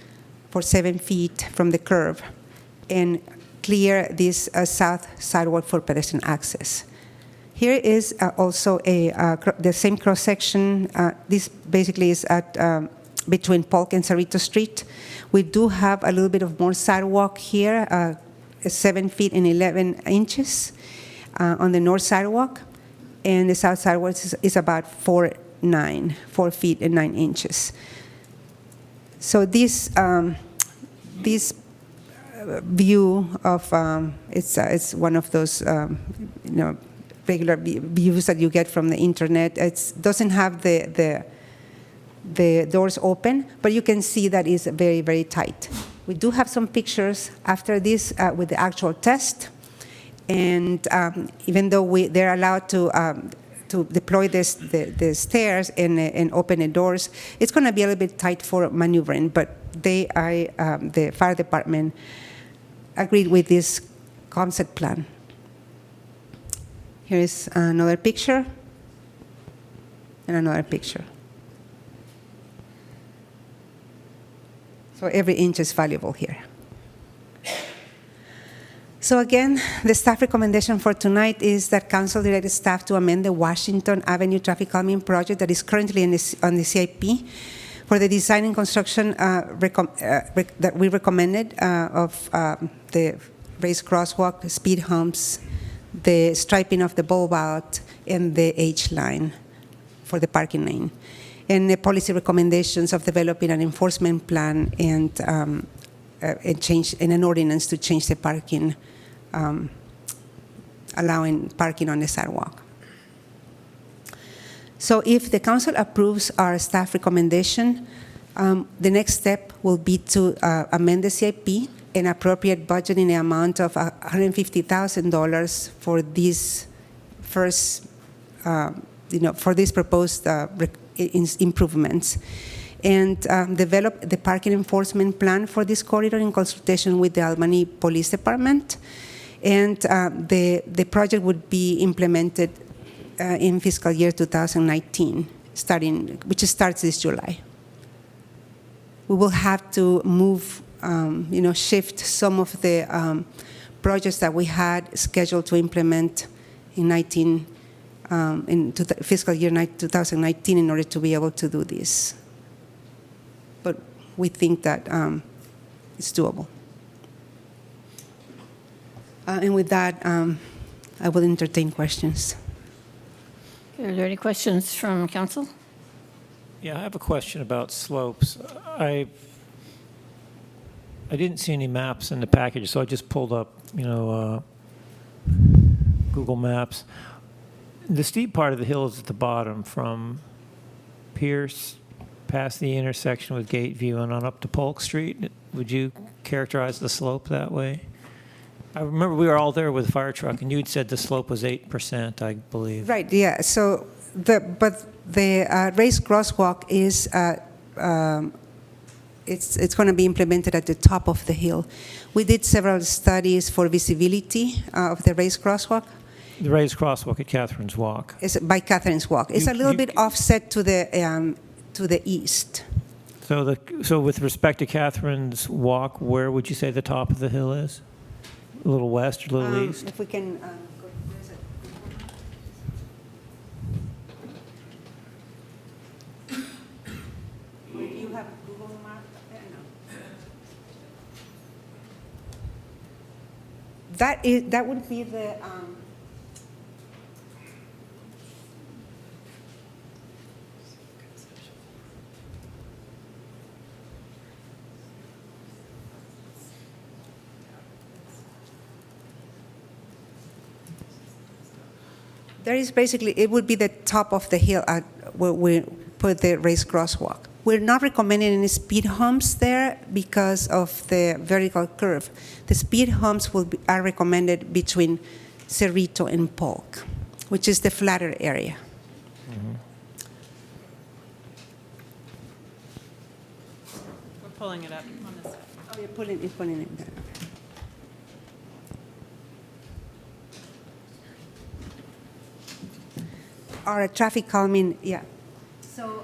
for 7 feet from the curb and clear this south sidewalk for pedestrian access. Here is also the same cross-section. This basically is at between Polk and Cerrito Street. We do have a little bit of more sidewalk here, 7 feet and 11 inches on the north sidewalk, and the south sidewalk is about 4 feet and 9 inches. So this view of it's one of those regular views that you get from the internet. It doesn't have the doors open, but you can see that it's very, very tight. We do have some pictures after this with the actual test, and even though they're allowed to deploy the stairs and open the doors, it's going to be a little bit tight for maneuvering, but the fire department agreed with this concept plan. Here is another picture and another picture. So every inch is valuable here. So again, the staff recommendation for tonight is that council direct staff to amend the Washington Avenue traffic calming project that is currently on the CIP for the design and construction that we recommended of the raised crosswalk, speed humps, the striping of the bulb out, and the H line for the parking lane, and the policy recommendations of developing an enforcement plan and an ordinance to change the parking, allowing parking on the sidewalk. So if the council approves our staff recommendation, the next step will be to amend the CIP and appropriate budget in the amount of $150,000 for these first, for these proposed improvements, and develop the parking enforcement plan for this corridor in consultation with the Albany Police Department. And the project would be implemented in fiscal year 2019, which starts this July. We will have to move, shift some of the projects that we had scheduled to implement in fiscal year 2019 in order to be able to do this. But we think that it's doable. And with that, I will entertain questions. Are there any questions from council? Yeah, I have a question about slopes. I didn't see any maps in the package, so I just pulled up, Google Maps. The steep part of the hill is at the bottom, from Pierce past the intersection with Gateview and on up to Polk Street. Would you characterize the slope that way? I remember we were all there with the fire truck, and you'd said the slope was 8%, I believe. Right, yeah. So, the raised crosswalk is, it's going to be implemented at the top of the hill. We did several studies for visibility of the raised crosswalk. The raised crosswalk at Catherine's Walk. It's by Catherine's Walk. It's a little bit offset to the east. So with respect to Catherine's Walk, where would you say the top of the hill is? A little west or a little east? If we can go, where do you have Google Maps? No. That would be the. There is basically, it would be the top of the hill where we put the raised crosswalk. We're not recommending any speed humps there because of the vertical curve. The speed humps are recommended between Cerrito and Polk, which is the flatter area. Mm-hmm. We're pulling it up on this side. Oh, you're pulling it there. Or a traffic calming, yeah. So,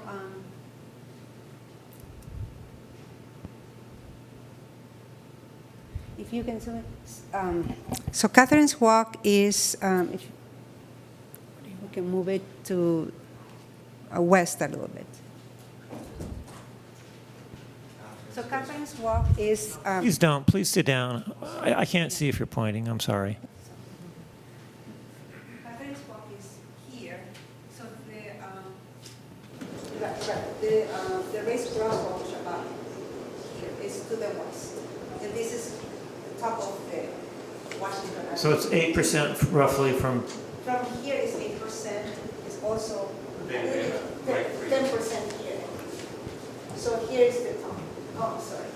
if you can zoom it. So Catherine's Walk is, if we can move it to west a little bit. So Catherine's Walk is. Please don't. Please sit down. I can't see if you're pointing. I'm sorry. Catherine's Walk is here. So the raised crosswalk is about here. It's to the west. And this is the top of the Washington. So it's 8% roughly from. From here is 8%. It's also 10% here. So here is the top. Oh, sorry.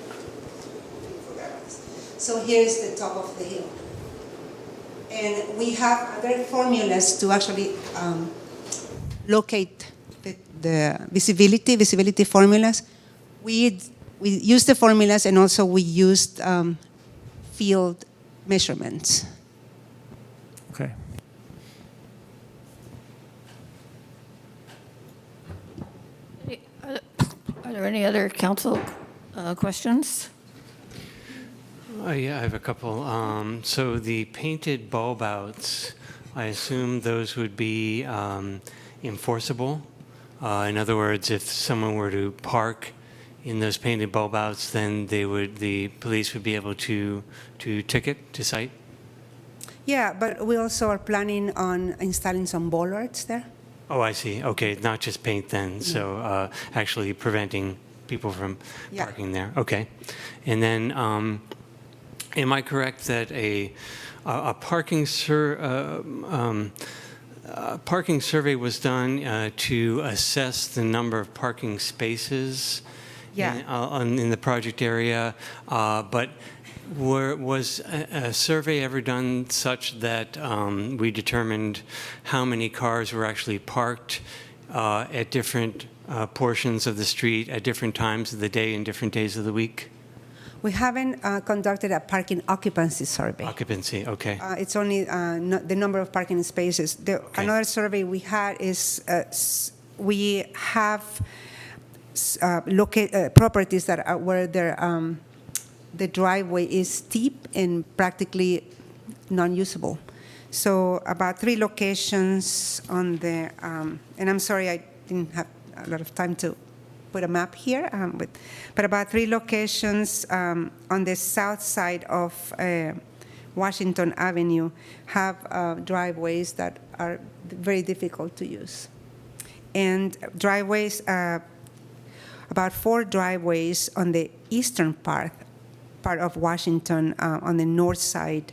So here is the top of the hill. And we have other formulas to actually locate the visibility formulas. We used the formulas, and also we used field measurements. Okay. Are there any other council questions? Yeah, I have a couple. So the painted bulb outs, I assume those would be enforceable. In other words, if someone were to park in those painted bulb outs, then the police would be able to ticket, to cite? Yeah, but we also are planning on installing some bollards there. Oh, I see. Okay, not just paint then. So actually preventing people from parking there. Okay. And then am I correct that a parking survey was done to assess the number of parking spaces in the project area, but was a survey ever done such that we determined how many cars were actually parked at different portions of the street at different times of the day and different days of the week? We haven't conducted a parking occupancy survey. Occupancy, okay. It's only the number of parking spaces. Another survey we had is we have properties that are where the driveway is steep and practically non-usable. So about 3 locations on the, and I'm sorry I didn't have a lot of time to put a map here, but about 3 locations on the south side of Washington Avenue have driveways that are very difficult to use. And driveways, about 4 driveways on the eastern part of Washington on the north side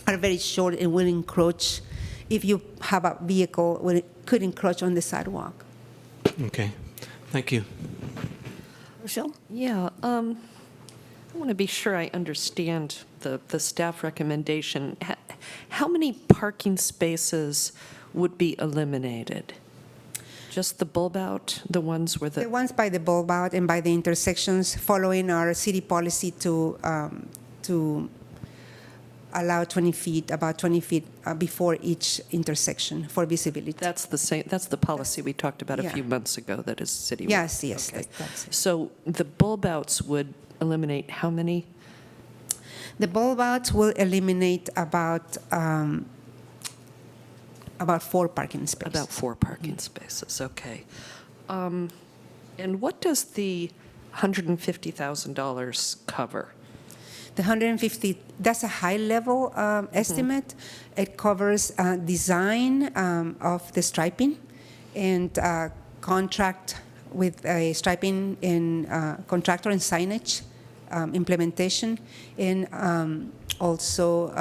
are very short and will encroach. If you have a vehicle, it could encroach on the sidewalk. Okay, thank you. Rochelle? Yeah, I want to be sure I understand the staff recommendation. How many parking spaces would be eliminated? Just the bulb out, the ones where The ones by the bulb out and by the intersections, following our city policy to allow 20 feet, about 20 feet before each intersection for visibility. That's the same. That's the policy we talked about a Yeah. few months ago. That is citywide. Yes, Okay. that's it. So the bulb outs would eliminate how many? The bulb outs will eliminate about 4 parking spaces. About 4 parking spaces. Okay. And what does the $150,000 cover? The 150, that's a high-level estimate. It covers design of the striping and contract with a striping in contractor and signage implementation, and also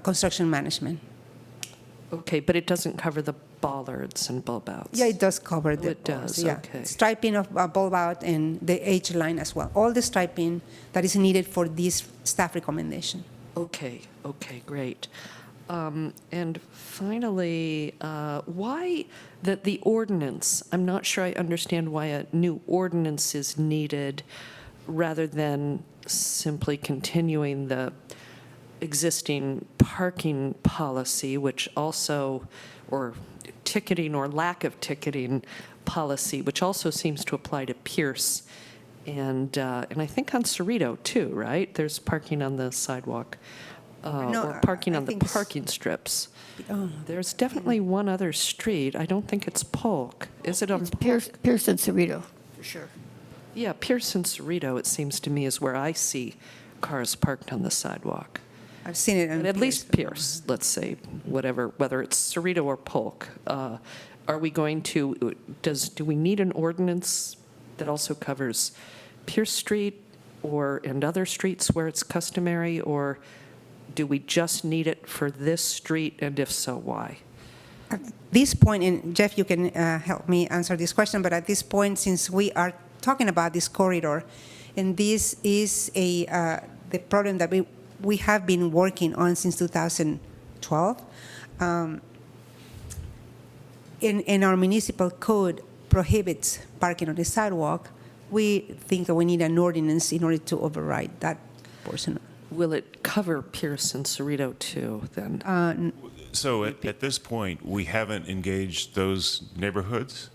construction management. Okay, but it doesn't cover the bollards and bulb outs? Yeah, it does cover the It does, bollards, yeah. okay. Striping of bulb out and the H line as well. All the striping that is needed for this staff recommendation. Okay, great. And finally, why the ordinance? I'm not sure I understand why a new ordinance is needed rather than simply continuing the existing parking policy, which also, or ticketing or lack of ticketing policy, which also seems to apply to Pierce and I think on Cerrito too, right? There's parking on the sidewalk. Or parking on the parking strips. There's definitely one other street. I don't think it's Polk. Is it on Pierce and Cerrito, for sure. Yeah, Pierce and Cerrito, it seems to me, is where I see cars parked on the sidewalk. I've seen it on But at least Pierce, let's say, whether it's Cerrito or Polk. Are we going to, do we need an ordinance that also covers Pierce Street and other streets where it's customary, or do we just need it for this street, and if so, why? At this point, and Jeff, you can help me answer this question, but at this point, since we are talking about this corridor, and this is the problem that we have been working on since 2012, in our municipal code prohibits parking on the sidewalk, we think that we need an ordinance in order to override that portion. Will it cover Pierce and Cerrito too, then? So at this point, we haven't engaged those neighborhoods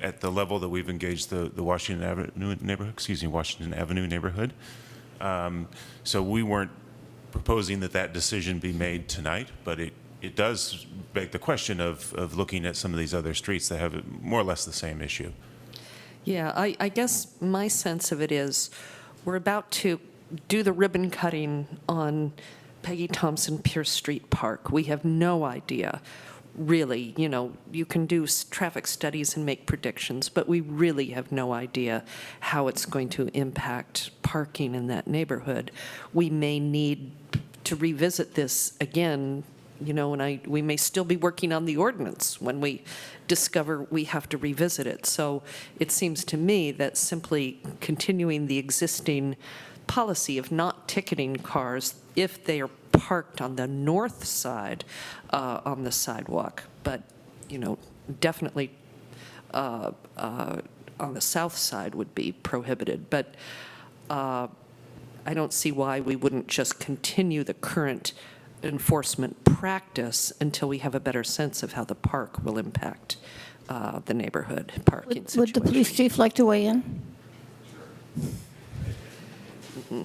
at the level that we've engaged the Washington Avenue neighborhood, Washington Avenue neighborhood. So we weren't proposing that decision be made tonight, but it does beg the question of looking at some of these other streets that have more or less the same issue. Yeah, I guess my sense of it is we're about to do the ribbon cutting on Peggy Thompson Pierce Street Park. We have no idea, really. You can do traffic studies and make predictions, but we really have no idea how it's going to impact parking in that neighborhood. We may need to revisit this again, and we may still be working on the ordinance when we discover we have to revisit it. So it seems to me that simply continuing the existing policy of not ticketing cars if they are parked on the north side on the sidewalk, but definitely on the south side would be prohibited. But I don't see why we wouldn't just continue the current enforcement practice until we have a better sense of how the park will impact the neighborhood parking situation. Would the police chief like to weigh in? Mm-hmm.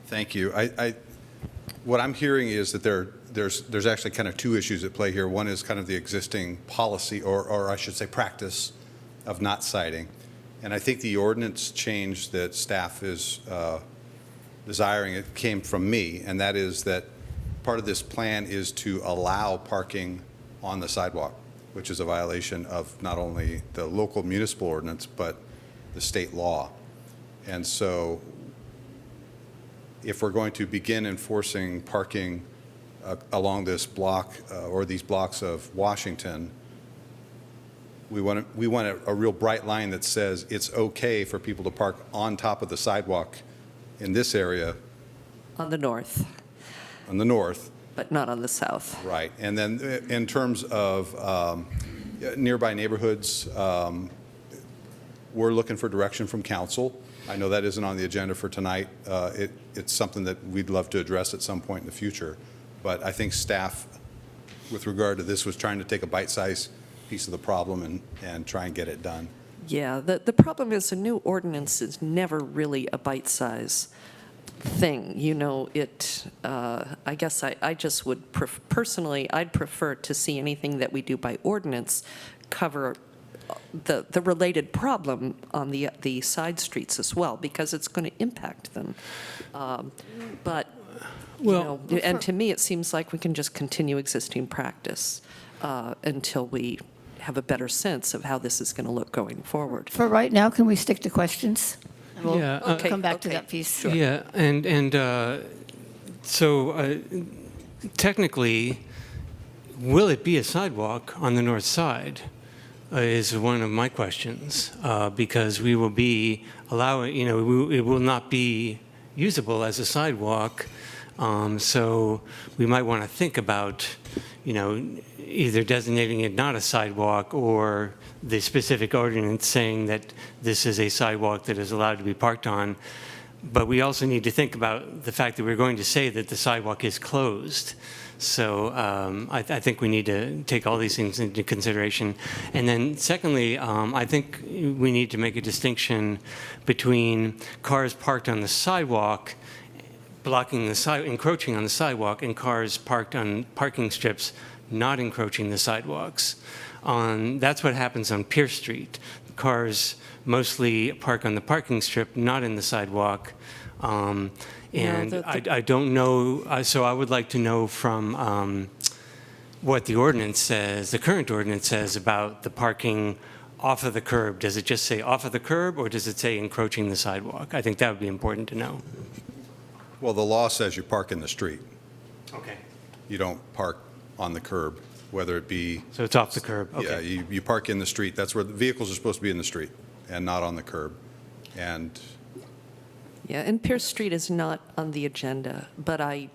Thank you. what I'm hearing is that there's actually kind of two issues at play here. One is kind of the existing policy, or I should say practice, of not citing. And I think the ordinance change that staff is desiring, it came from me, and that is that part of this plan is to allow parking on the sidewalk, which is a violation of not only the local municipal ordinance, but the state law. And so if we're going to begin enforcing parking along this block or these blocks of Washington, we want a real bright line that says it's okay for people to park on top of the sidewalk in this area. On the north. On the north. But not on the south. Right. And then in terms of nearby neighborhoods, we're looking for direction from council. I know that isn't on the agenda for tonight. It's something that we'd love to address at some point in the future. But I think staff, with regard to this, was trying to take a bite-sized piece of the problem and try and get it done. Yeah, the problem is a new ordinance is never really a bite-size thing. You know, I guess I just would, personally, I'd prefer to see anything that we do by ordinance cover the related problem on the side streets as well, because it's going to impact them. But, Well, you know, and to me, it seems like we can just continue existing practice until we have a better sense of how this is going to look going forward. For right now, can we stick to questions? And we'll Yeah, come back to that piece. Yeah, and so technically, will it be a sidewalk on the north side is one of my questions, because we will be allowing, it will not be usable as a sidewalk, so we might want to think about, either designating it not a sidewalk or the specific ordinance saying that this is a sidewalk that is allowed to be parked on. But we also need to think about the fact that we're going to say that the sidewalk is closed. So I think we need to take all these things into consideration. And then secondly, I think we need to make a distinction between cars parked on the sidewalk, encroaching on the sidewalk, and cars parked on parking strips not encroaching the sidewalks. That's what happens on Pierce Street. Cars mostly park on the parking strip, not in the sidewalk. I don't know, so I would like to know from what the ordinance says, the current ordinance says about the parking off of the curb. Does it just say off of the curb, or does it say encroaching the sidewalk? I think that would be important to know. Well, the law says you park in the street. Okay. You don't park on the curb, whether it be... So it's off the curb, okay. Yeah, you park in the street. That's where the vehicles are supposed to be, in the street and not on the curb. And... Yeah, and Pierce Street is not on the agenda, but it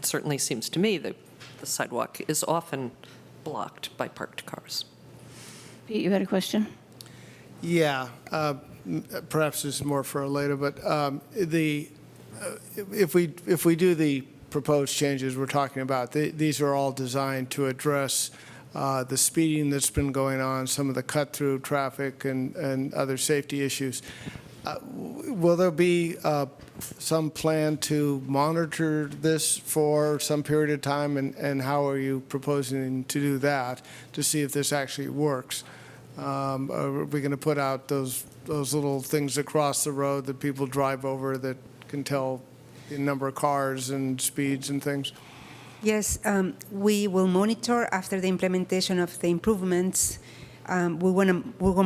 certainly seems to me that the sidewalk is often blocked by parked cars. Pete, you had a question? Yeah, perhaps this is more for later, but if we do the proposed changes we're talking about, these are all designed to address the speeding that's been going on, some of the cut-through traffic and other safety issues. Will there be some plan to monitor this for some period of time, and how are you proposing to do that to see if this actually works? Are we going to put out those little things across the road that people drive over that can tell the number of cars and speeds and things? Yes, we will monitor after the implementation of the improvements. We'll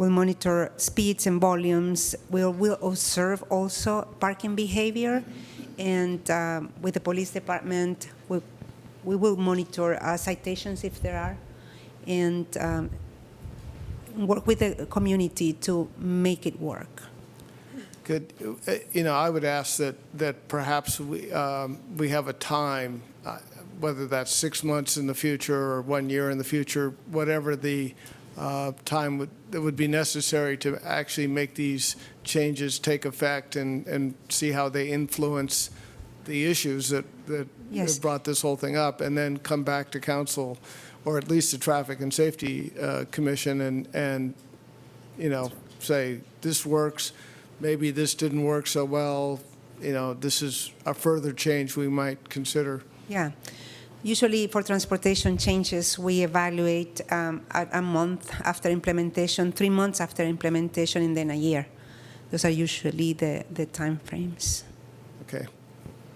monitor speeds and volumes. We'll observe also parking behavior, and with the police department, we will monitor citations if there are, and work with the community to make it work. Good. I would ask that perhaps we have a time, whether that's 6 months in the future or 1 year in the future, whatever the time that would be necessary to actually make these changes take effect and see how they influence the issues that Yes. have brought this whole thing up, and then come back to council, or at least the Traffic and Safety Commission, and say, this works, maybe this didn't work so well, this is a further change we might consider. Yeah. Usually for transportation changes, we evaluate a month after implementation, 3 months after implementation, and then a year. Those are usually the time frames. Okay,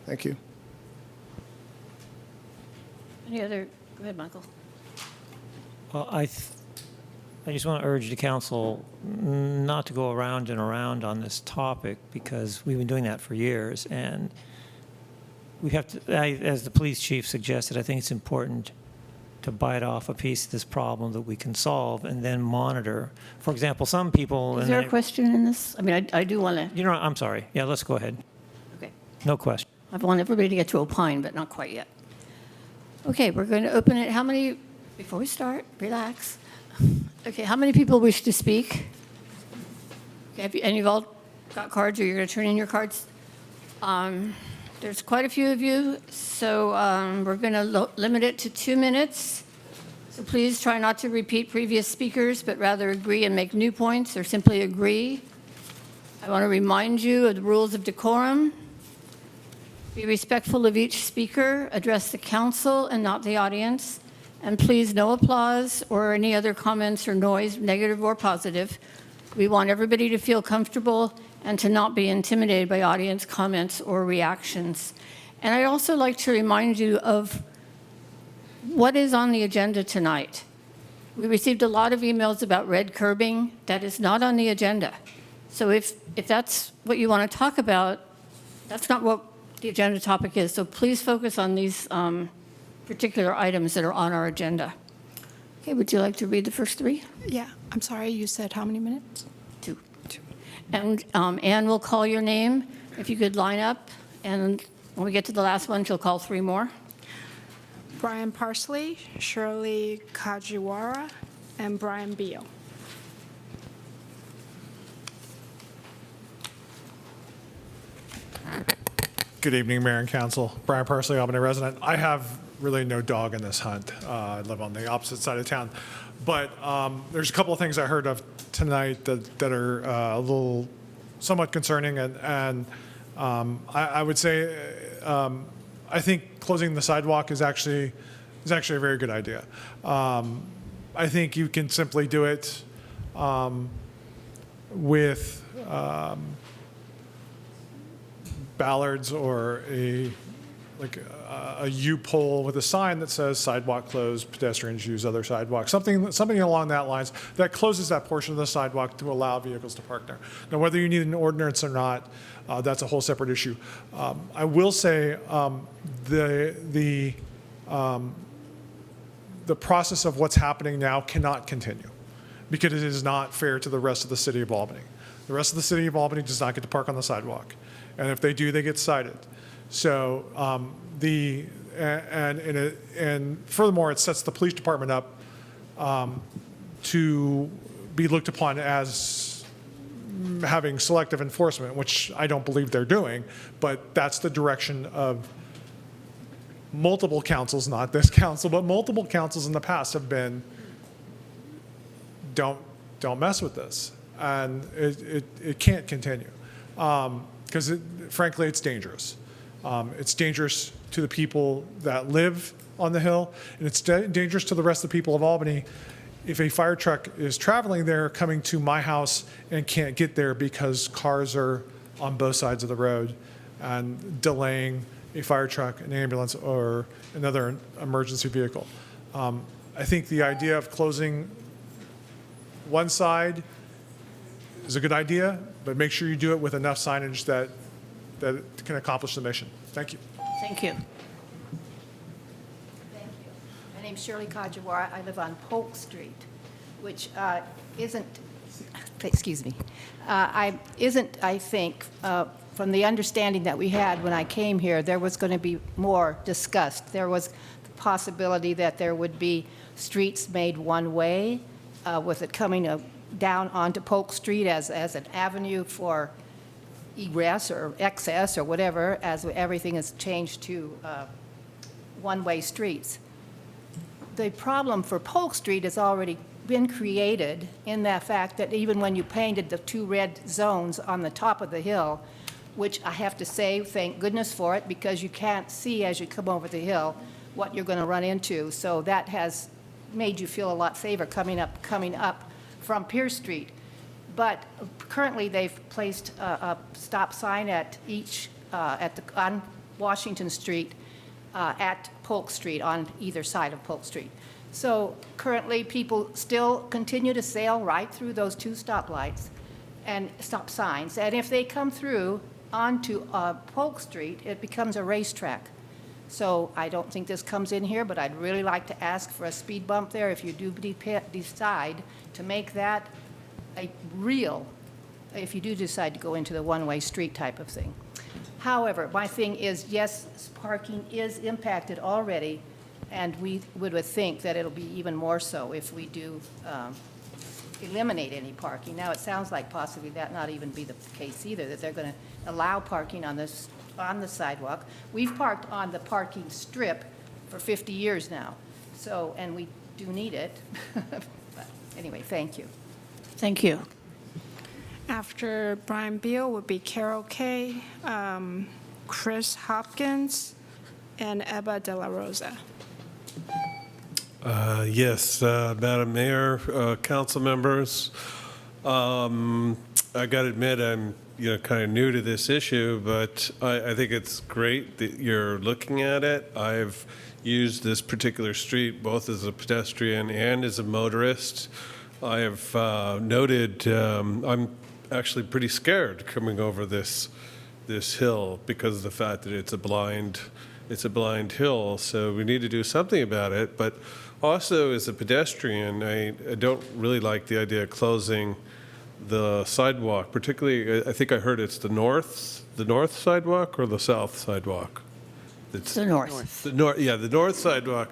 thank you. Any other, go ahead, Michael. Well, I just want to urge the council not to go around and around on this topic, because we've been doing that for years, and we have to, as the police chief suggested, I think it's important to bite off a piece of this problem that we can solve and then monitor. For example, some people... Is there a question in this? I mean, I do want to... I'm sorry. Yeah, let's go ahead. Okay. No question. I want everybody to get to opine, but not quite yet. Okay, we're going to open it. How many, before we start, relax. Okay, how many people wish to speak? Okay, and you've all got cards, or you're going to turn in your cards? There's quite a few of you, so we're going to limit it to 2 minutes. So please try not to repeat previous speakers, but rather agree and make new points, or simply agree. I want to remind you of the rules of decorum. Be respectful of each speaker, address the council and not the audience, and please no applause or any other comments or noise, negative or positive. We want everybody to feel comfortable and to not be intimidated by audience comments or reactions. And I'd also like to remind you of what is on the agenda tonight. We received a lot of emails about red curbing. That is not on the agenda. So if that's what you want to talk about, that's not what the agenda topic is. So please focus on these particular items that are on our agenda. Okay, would you like to read the first three? Yeah, I'm sorry, you said how many minutes? Two. And Ann will call your name. If you could line up, and when we get to the last one, she'll call three more. Brian Parsley, Shirley Kajiwara, and Brian Beal. Good evening, Mayor and Council. Brian Parsley, Albany resident. I have really no dog in this hunt. I live on the opposite side of town. But there's a couple of things I heard of tonight that are a little somewhat concerning. And I would say I think closing the sidewalk is actually a very good idea. I think you can simply do it with ballards or a U-pole with a sign that says sidewalk closed, pedestrians use other sidewalks, something along that lines that closes that portion of the sidewalk to allow vehicles to park there. Now, whether you need an ordinance or not, that's a whole separate issue. I will say the process of what's happening now cannot continue, because it is not fair to the rest of the city of Albany. The rest of the city of Albany does not get to park on the sidewalk. And if they do, they get cited. So and furthermore, it sets the police department up to be looked upon as having selective enforcement, which I don't believe they're doing, but that's the direction of multiple councils, not this council, but multiple councils in the past have been, don't mess with this. And it can't continue. Because frankly, it's dangerous. It's dangerous to the people that live on the hill, and it's dangerous to the rest of the people of Albany if a fire truck is traveling there, coming to my house, and can't get there because cars are on both sides of the road and delaying a fire truck, an ambulance, or another emergency vehicle. I think the idea of closing one side is a good idea, but make sure you do it with enough signage that can accomplish the mission. Thank you. Thank you. Thank you. My name's Shirley Kajiwara. I live on Polk Street, which isn't, excuse me, I think, from the understanding that we had when I came here, there was going to be more discussed. There was the possibility that there would be streets made one way, with it coming down onto Polk Street as an avenue for egress or excess or whatever, as everything is changed to one-way streets. The problem for Polk Street has already been created in that fact that even when you painted the two red zones on the top of the hill, which I have to say, thank goodness for it, because you can't see as you come over the hill what you're going to run into. So that has made you feel a lot safer coming up from Pierce Street. But currently, they've placed a stop sign at each, on Washington Street, at Polk Street, on either side of Polk Street. So currently, people still continue to sail right through those two stoplights and stop signs. And if they come through onto Polk Street, it becomes a racetrack. So I don't think this comes in here, but I'd really like to ask for a speed bump there if you do decide to make that a real, if you do decide to go into the one-way street type of thing. However, my thing is, yes, parking is impacted already, and we would think that it'll be even more so if we do eliminate any parking. Now, it sounds like possibly that not even be the case either, that they're going to allow parking on this, on the sidewalk. We've parked on the parking strip for 50 years now, so, and we do need it. But anyway, thank you. Thank you. After Brian Beal would be Carol Kay, Chris Hopkins, and Eba De La Rosa. Yes, Madam Mayor, council members, I got to admit I'm kind of new to this issue, but I think it's great that you're looking at it. I've used this particular street both as a pedestrian and as a motorist. I have noted I'm actually pretty scared coming over this hill because of the fact that it's a blind hill. So we need to do something about it. But also, as a pedestrian, I don't really like the idea of closing the sidewalk. Particularly, I think I heard it's the north sidewalk or the south sidewalk. It's the north. The north sidewalk.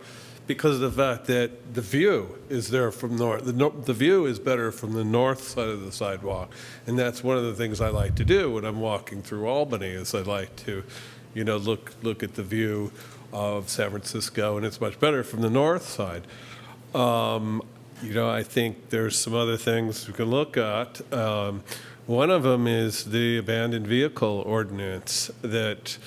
Because of the fact that the view is there from north. The view is better from the north side of the sidewalk. And that's one of the things I like to do when I'm walking through Albany is I like to, look at the view of San Francisco, and it's much better from the north side. I think there's some other things we can look at. One of them is the abandoned vehicle ordinance that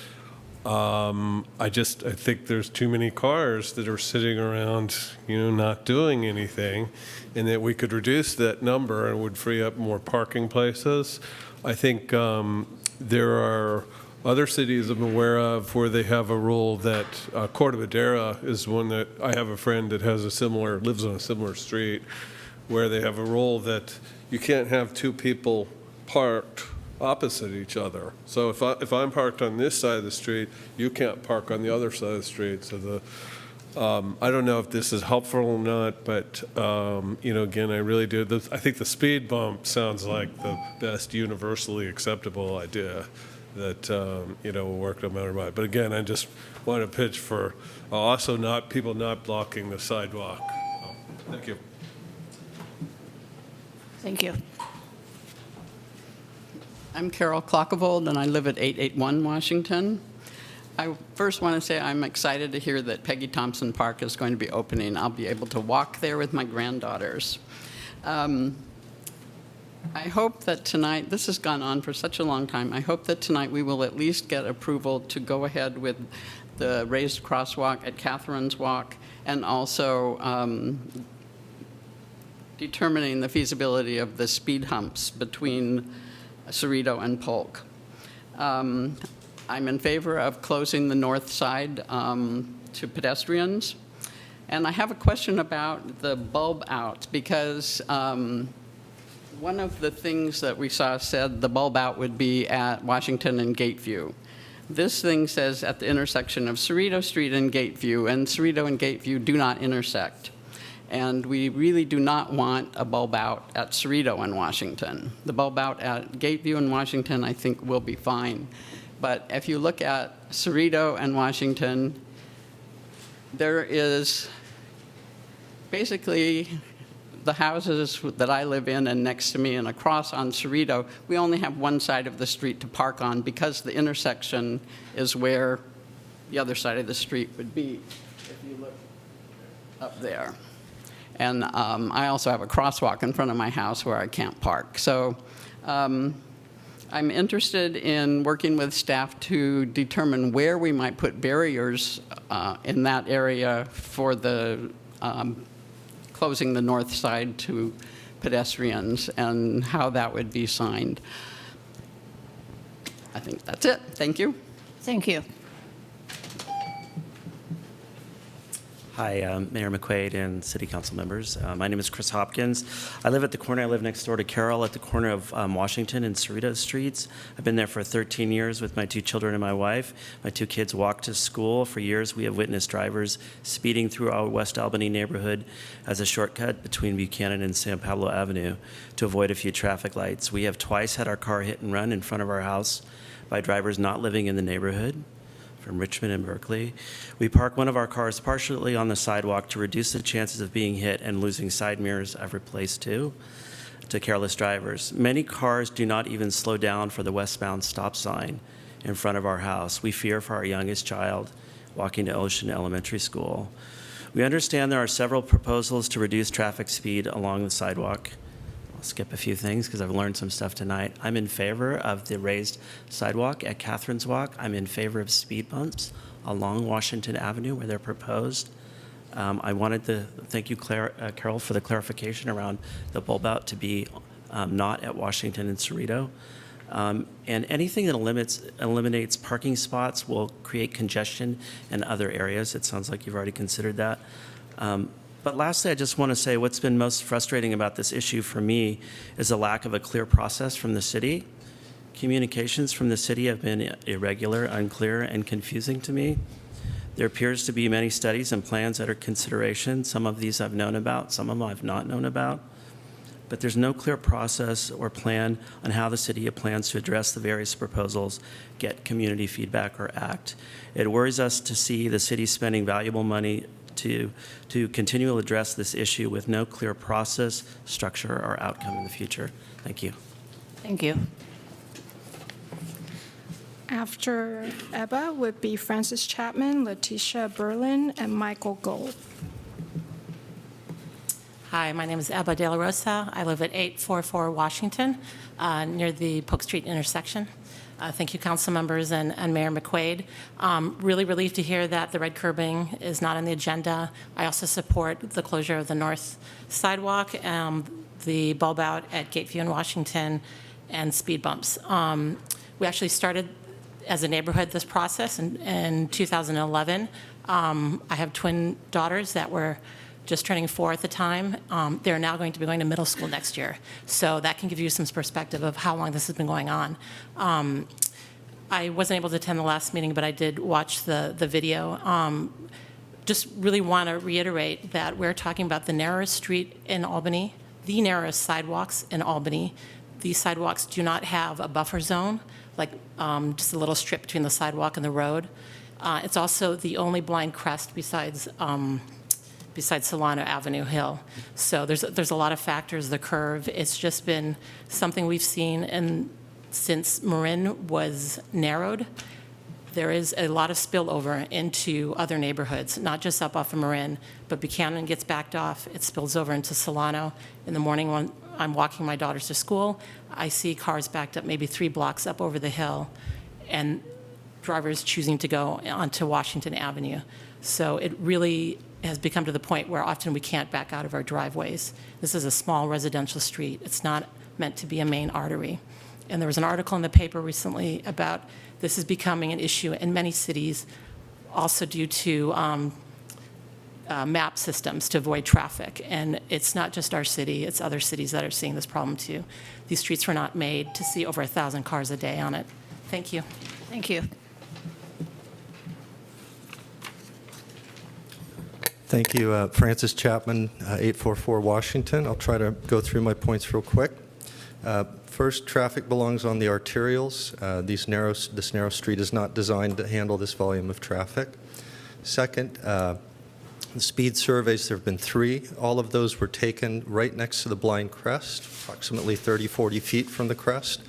I think there's too many cars that are sitting around, not doing anything, and that we could reduce that number and would free up more parking places. I think there are other cities I'm aware of where they have a rule that Corte Madera is one that I have a friend that lives on a similar street, where they have a rule that you can't have two people parked opposite each other. So if I'm parked on this side of the street, you can't park on the other side of the street. So I don't know if this is helpful or not, but again, I really do. I think the speed bump sounds like the best universally acceptable idea that will work no matter what. But again, I just want to pitch for also people not blocking the sidewalk. Thank you. Thank you. I'm Carol Clockevold, and I live at 881 Washington. I first want to say I'm excited to hear that Peggy Thompson Park is going to be opening. I'll be able to walk there with my granddaughters. I hope that tonight, this has gone on for such a long time, I hope that tonight we will at least get approval to go ahead with the raised crosswalk at Catherine's Walk, and also determining the feasibility of the speed humps between Cerrito and Polk. I'm in favor of closing the north side to pedestrians. And I have a question about the bulb out, because one of the things that we saw said the bulb out would be at Washington and Gateview. This thing says at the intersection of Cerrito Street and Gateview, and Cerrito and Gateview do not intersect. And we really do not want a bulb out at Cerrito and Washington. The bulb out at Gateview and Washington, I think, will be fine. But if you look at Cerrito and Washington, there is basically the houses that I live in and next to me and across on Cerrito, we only have one side of the street to park on because the intersection is where the other side of the street would be if you look up there. And I also have a crosswalk in front of my house where I can't park. So I'm interested in working with staff to determine where we might put barriers in that area for the closing the north side to pedestrians and how that would be signed. I think that's it. Thank you. Thank you. Hi, Mayor McQuaid and City Council members. My name is Chris Hopkins. I live next door to Carroll at the corner of Washington and Cerrito Streets. I've been there for 13 years with my 2 children and my wife. My 2 kids walk to school. For years, we have witnessed drivers speeding through our West Albany neighborhood as a shortcut between Buchanan and San Pablo Avenue to avoid a few traffic lights. We have twice had our car hit and run in front of our house by drivers not living in the neighborhood from Richmond and Berkeley. We park one of our cars partially on the sidewalk to reduce the chances of being hit and losing side mirrors I've replaced to careless drivers. Many cars do not even slow down for the westbound stop sign in front of our house. We fear for our youngest child walking to Ocean Elementary School. We understand there are several proposals to reduce traffic speed along the sidewalk. I'll skip a few things because I've learned some stuff tonight. I'm in favor of the raised sidewalk at Catherine's Walk. I'm in favor of speed bumps along Washington Avenue where they're proposed. I wanted to thank you, Carol, for the clarification around the bulb out to be not at Washington and Cerrito. And anything that eliminates parking spots will create congestion in other areas. It sounds like you've already considered that. But lastly, I just want to say what's been most frustrating about this issue for me is the lack of a clear process from the city. Communications from the city have been irregular, unclear, and confusing to me. There appears to be many studies and plans that are consideration. Some of these I've known about, some of them I've not known about. But there's no clear process or plan on how the city plans to address the various proposals, get community feedback, or act. It worries us to see the city spending valuable money to continually address this issue with no clear process, structure, or outcome in the future. Thank you. Thank you. After Ebba would be Francis Chapman, Letitia Berlin, and Michael Gold. Hi, my name is Ebba De La Rosa. I live at 844 Washington, near the Polk Street intersection. Thank you, council members and Mayor McQuaid. Really relieved to hear that the red curbing is not on the agenda. I also support the closure of the north sidewalk, the bulb out at Gateview in Washington, and speed bumps. We actually started as a neighborhood this process in 2011. I have twin daughters that were just turning 4 at the time. They're now going to be going to middle school next year. So that can give you some perspective of how long this has been going on. I wasn't able to attend the last meeting, but I did watch the video. Just really want to reiterate that we're talking about the narrowest street in Albany, the narrowest sidewalks in Albany. These sidewalks do not have a buffer zone, like just a little strip between the sidewalk and the road. It's also the only blind crest besides Solano Avenue Hill. So there's a lot of factors, the curve. It's just been something we've seen, and since Marin was narrowed, there is a lot of spillover into other neighborhoods, not just up off of Marin, but Buchanan gets backed off, it spills over into Solano. In the morning when I'm walking my daughters to school, I see cars backed up maybe 3 blocks up over the hill, and drivers choosing to go onto Washington Avenue. So it really has become to the point where often we can't back out of our driveways. This is a small residential street. It's not meant to be a main artery. And there was an article in the paper recently about this is becoming an issue in many cities, also due to map systems to avoid traffic. And it's not just our city, it's other cities that are seeing this problem too. These streets were not made to see over 1,000 cars a day on it. Thank you. Thank you. Thank you, Francis Chapman, 844 Washington. I'll try to go through my points real quick. First, traffic belongs on the arterials. This narrow street is not designed to handle this volume of traffic. Second, the speed surveys, there have been 3. All of those were taken right next to the blind crest, approximately 30, 40 feet from the crest.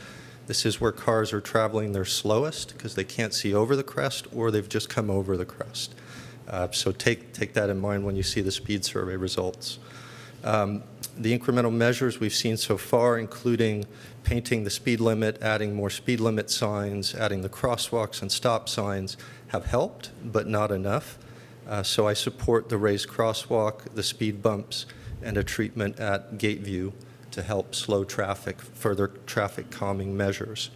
This is where cars are traveling their slowest because they can't see over the crest or they've just come over the crest. So take that in mind when you see the speed survey results. The incremental measures we've seen so far, including painting the speed limit, adding more speed limit signs, adding the crosswalks and stop signs, have helped, but not enough. So I support the raised crosswalk, the speed bumps, and a treatment at Gate View to help slow traffic, further traffic calming measures.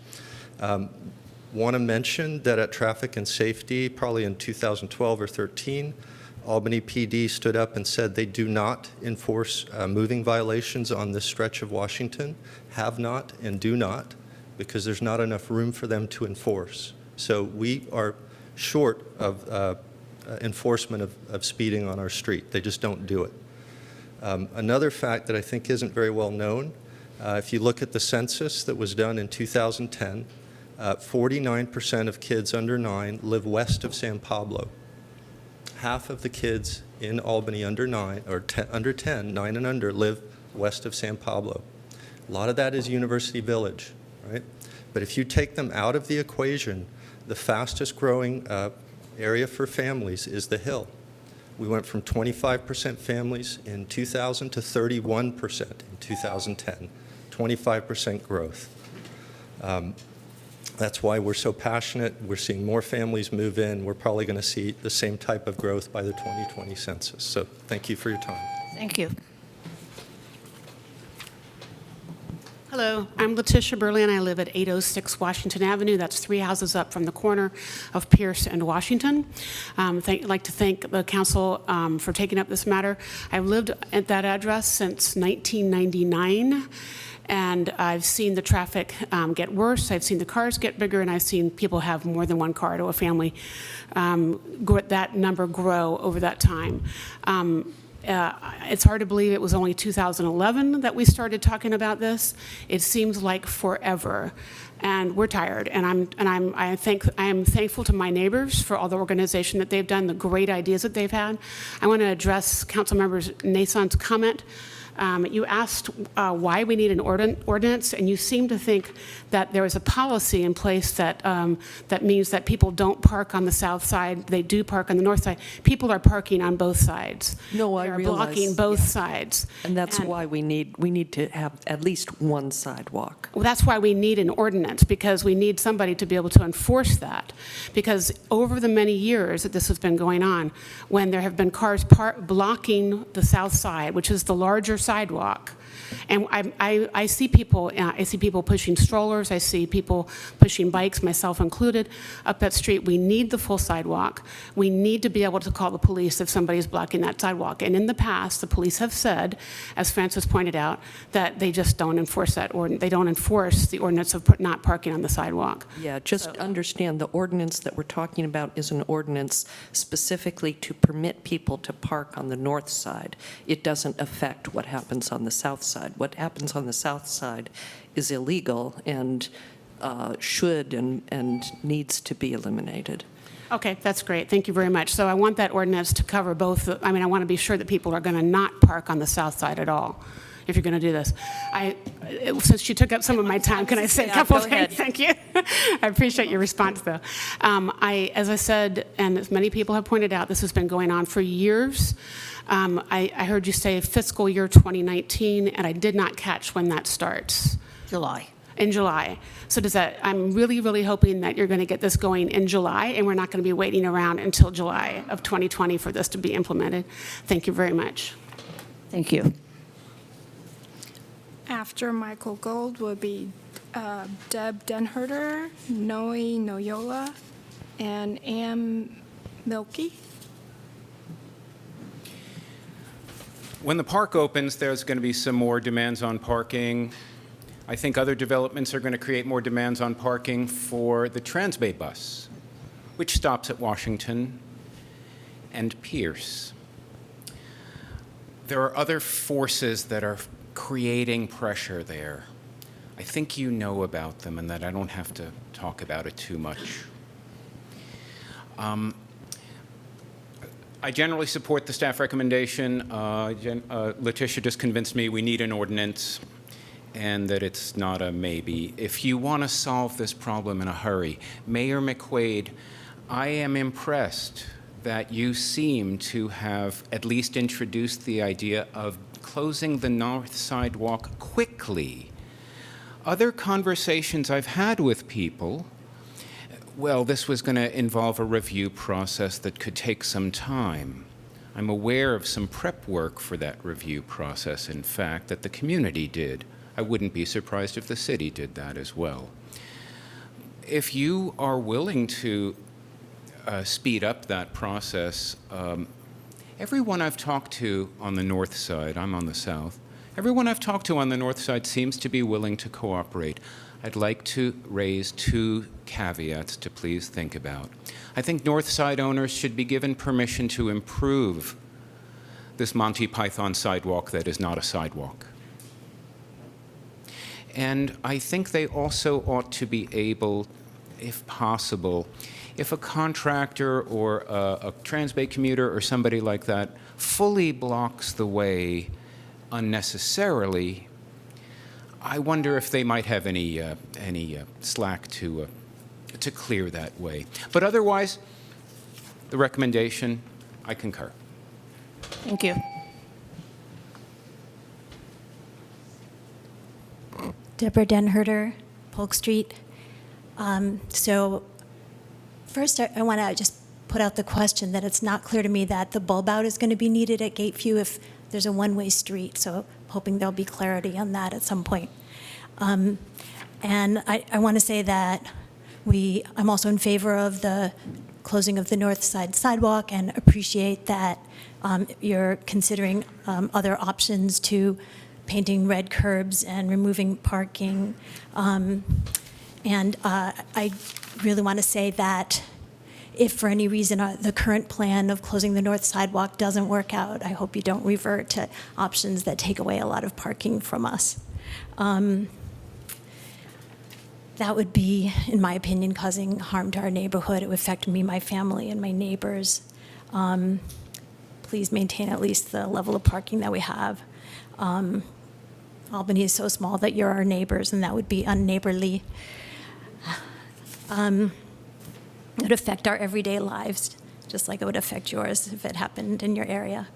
Want to mention that at Traffic and Safety, probably in 2012 or 13, Albany PD stood up and said they do not enforce moving violations on this stretch of Washington, have not and do not, because there's not enough room for them to enforce. So we are short of enforcement of speeding on our street. They just don't do it. Another fact that I think isn't very well known, if you look at the census that was done in 2010, 49% of kids under 9 live west of San Pablo. Half of the kids in Albany under 9, or under 10, 9 and under, live west of San Pablo. A lot of that is University Village, right? But if you take them out of the equation, the fastest growing area for families is the Hill. We went from 25% families in 2000 to 31% in 2010, 25% growth. That's why we're so passionate. We're seeing more families move in. We're probably going to see the same type of growth by the 2020 census. So thank you for your time. Thank you. Hello, I'm Letitia Burley, and I live at 806 Washington Avenue. That's 3 houses up from the corner of Pierce and Washington. I'd like to thank the council for taking up this matter. I've lived at that address since 1999. And I've seen the traffic get worse, I've seen the cars get bigger, and I've seen people have more than one car to a family. That number grow over that time. It's hard to believe it was only 2011 that we started talking about this. It seems like forever. And we're tired, and I am thankful to my neighbors for all the organization that they've done, the great ideas that they've had. I want to address Councilmember Nason's comment. You asked why we need an ordinance, and you seem to think that there is a policy in place that that means that people don't park on the south side, they do park on the north side. People are parking on both sides. No, I realize. Blocking both sides. And that's why we need to have at least one sidewalk. Well, that's why we need an ordinance, because we need somebody to be able to enforce that. Because over the many years that this has been going on, when there have been cars blocking the south side, which is the larger sidewalk, and I see people pushing strollers, I see people pushing bikes, myself included, up that street. We need the full sidewalk. We need to be able to call the police if somebody's blocking that sidewalk. And in the past, the police have said, as Francis pointed out, that they just don't enforce that ordinance. They don't enforce the ordinance of not parking on the sidewalk. Yeah, just understand the ordinance that we're talking about is an ordinance specifically to permit people to park on the north side. It doesn't affect what happens on the south side. What happens on the south side is illegal and should and needs to be eliminated. Okay, that's great. Thank you very much. So I want that ordinance to cover both. I mean, I want to be sure that people are going to not park on the south side at all if you're going to do this. Since you took up some of my time, can I say a couple of things? Thank you. I appreciate your response, though. As I said, and as many people have pointed out, this has been going on for years. I heard you say fiscal year 2019, and I did not catch when that starts. July. In July. So does that, I'm really, really hoping that you're going to get this going in July, and we're not going to be waiting around until July of 2020 for this to be implemented. Thank you very much. Thank you. After Michael Gold will be Deb Denherter, Noe Noyola, and Ann Milkey. When the park opens, there's going to be some more demands on parking. I think other developments are going to create more demands on parking for the Transbay bus, which stops at Washington and Pierce. There are other forces that are creating pressure there. I think you know about them and that I don't have to talk about it too much. I generally support the staff recommendation. Letitia just convinced me we need an ordinance and that it's not a maybe. If you want to solve this problem in a hurry, Mayor McQuaid, I am impressed that you seem to have at least introduced the idea of closing the north sidewalk quickly. Other conversations I've had with people, well, this was going to involve a review process that could take some time. I'm aware of some prep work for that review process, in fact, that the community did. I wouldn't be surprised if the city did that as well. If you are willing to speed up that process, everyone I've talked to on the north side, I'm on the south, everyone I've talked to on the north side seems to be willing to cooperate. I'd like to raise 2 caveats to please think about. I think north side owners should be given permission to improve this Monty Python sidewalk that is not a sidewalk. And I think they also ought to be able, if possible, if a contractor or a Transbay commuter or somebody like that fully blocks the way unnecessarily, I wonder if they might have any slack to clear that way. But otherwise, the recommendation, I concur. Thank you. Deborah Denherter, Polk Street. So first, I want to just put out the question that it's not clear to me that the bulb out is going to be needed at Gateview if there's a one-way street. So hoping there'll be clarity on that at some point. And I want to say that I'm also in favor of the closing of the north side sidewalk and appreciate that you're considering other options to painting red curbs and removing parking. And I really want to say that if for any reason the current plan of closing the north sidewalk doesn't work out, I hope you don't revert to options that take away a lot of parking from us. That would be, in my opinion, causing harm to our neighborhood. It would affect me, my family, and my neighbors. Please maintain at least the level of parking that we have. Albany is so small that you're our neighbors, and that would be unneighborly. It would affect our everyday lives, just like it would affect yours if it happened in your area.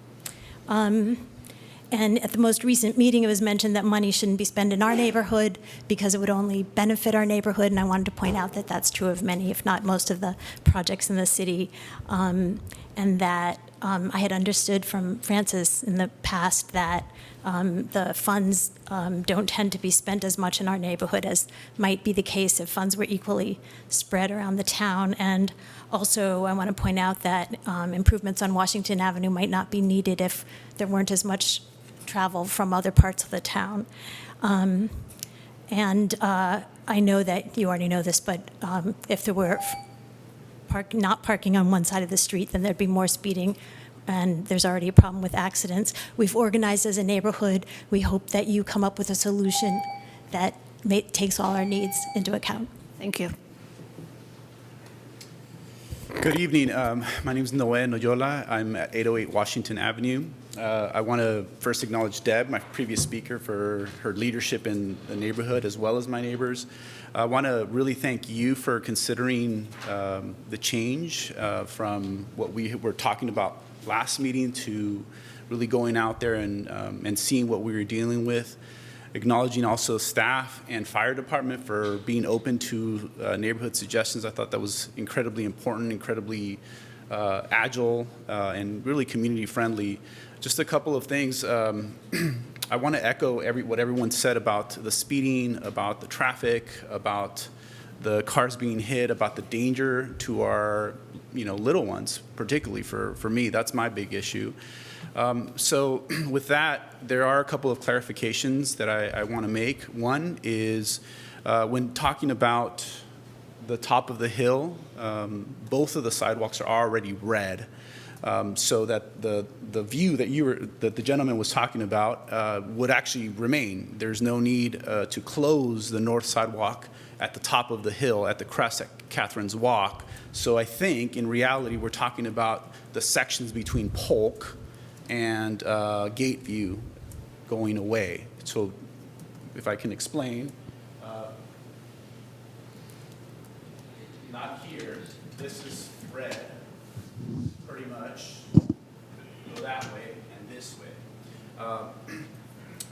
And at the most recent meeting, it was mentioned that money shouldn't be spent in our neighborhood because it would only benefit our neighborhood, and I wanted to point out that that's true of many, if not most of the projects in the city, and that I had understood from Francis in the past that the funds don't tend to be spent as much in our neighborhood as might be the case if funds were equally spread around the town. And also, I want to point out that improvements on Washington Avenue might not be needed if there weren't as much travel from other parts of the town. I know that you already know this, but if there were not parking on one side of the street, then there'd be more speeding, and there's already a problem with accidents. We've organized as a neighborhood. We hope that you come up with a solution that takes all our needs into account. Thank you. Good evening. My name is Noe Noyola. I'm at 808 Washington Avenue. I want to first acknowledge Deb, my previous speaker, for her leadership in the neighborhood as well as my neighbors. I want to really thank you for considering the change from what we were talking about last meeting to really going out there and seeing what we were dealing with. Acknowledging also staff and fire department for being open to neighborhood suggestions. I thought that was incredibly important, incredibly agile, and really community friendly. Just a couple of things. I want to echo what everyone said about the speeding, about the traffic, about the cars being hit, about the danger to our little ones, particularly for me. That's my big issue. So with that, there are a couple of clarifications that I want to make. One is when talking about the top of the hill, both of the sidewalks are already red, so that the view that the gentleman was talking about would actually remain. There's no need to close the north sidewalk at the top of the hill at the crest at Catherine's Walk. So I think in reality we're talking about the sections between Polk and Gateview going away. So if I can explain, not here, this is red, pretty much, go that way and this way.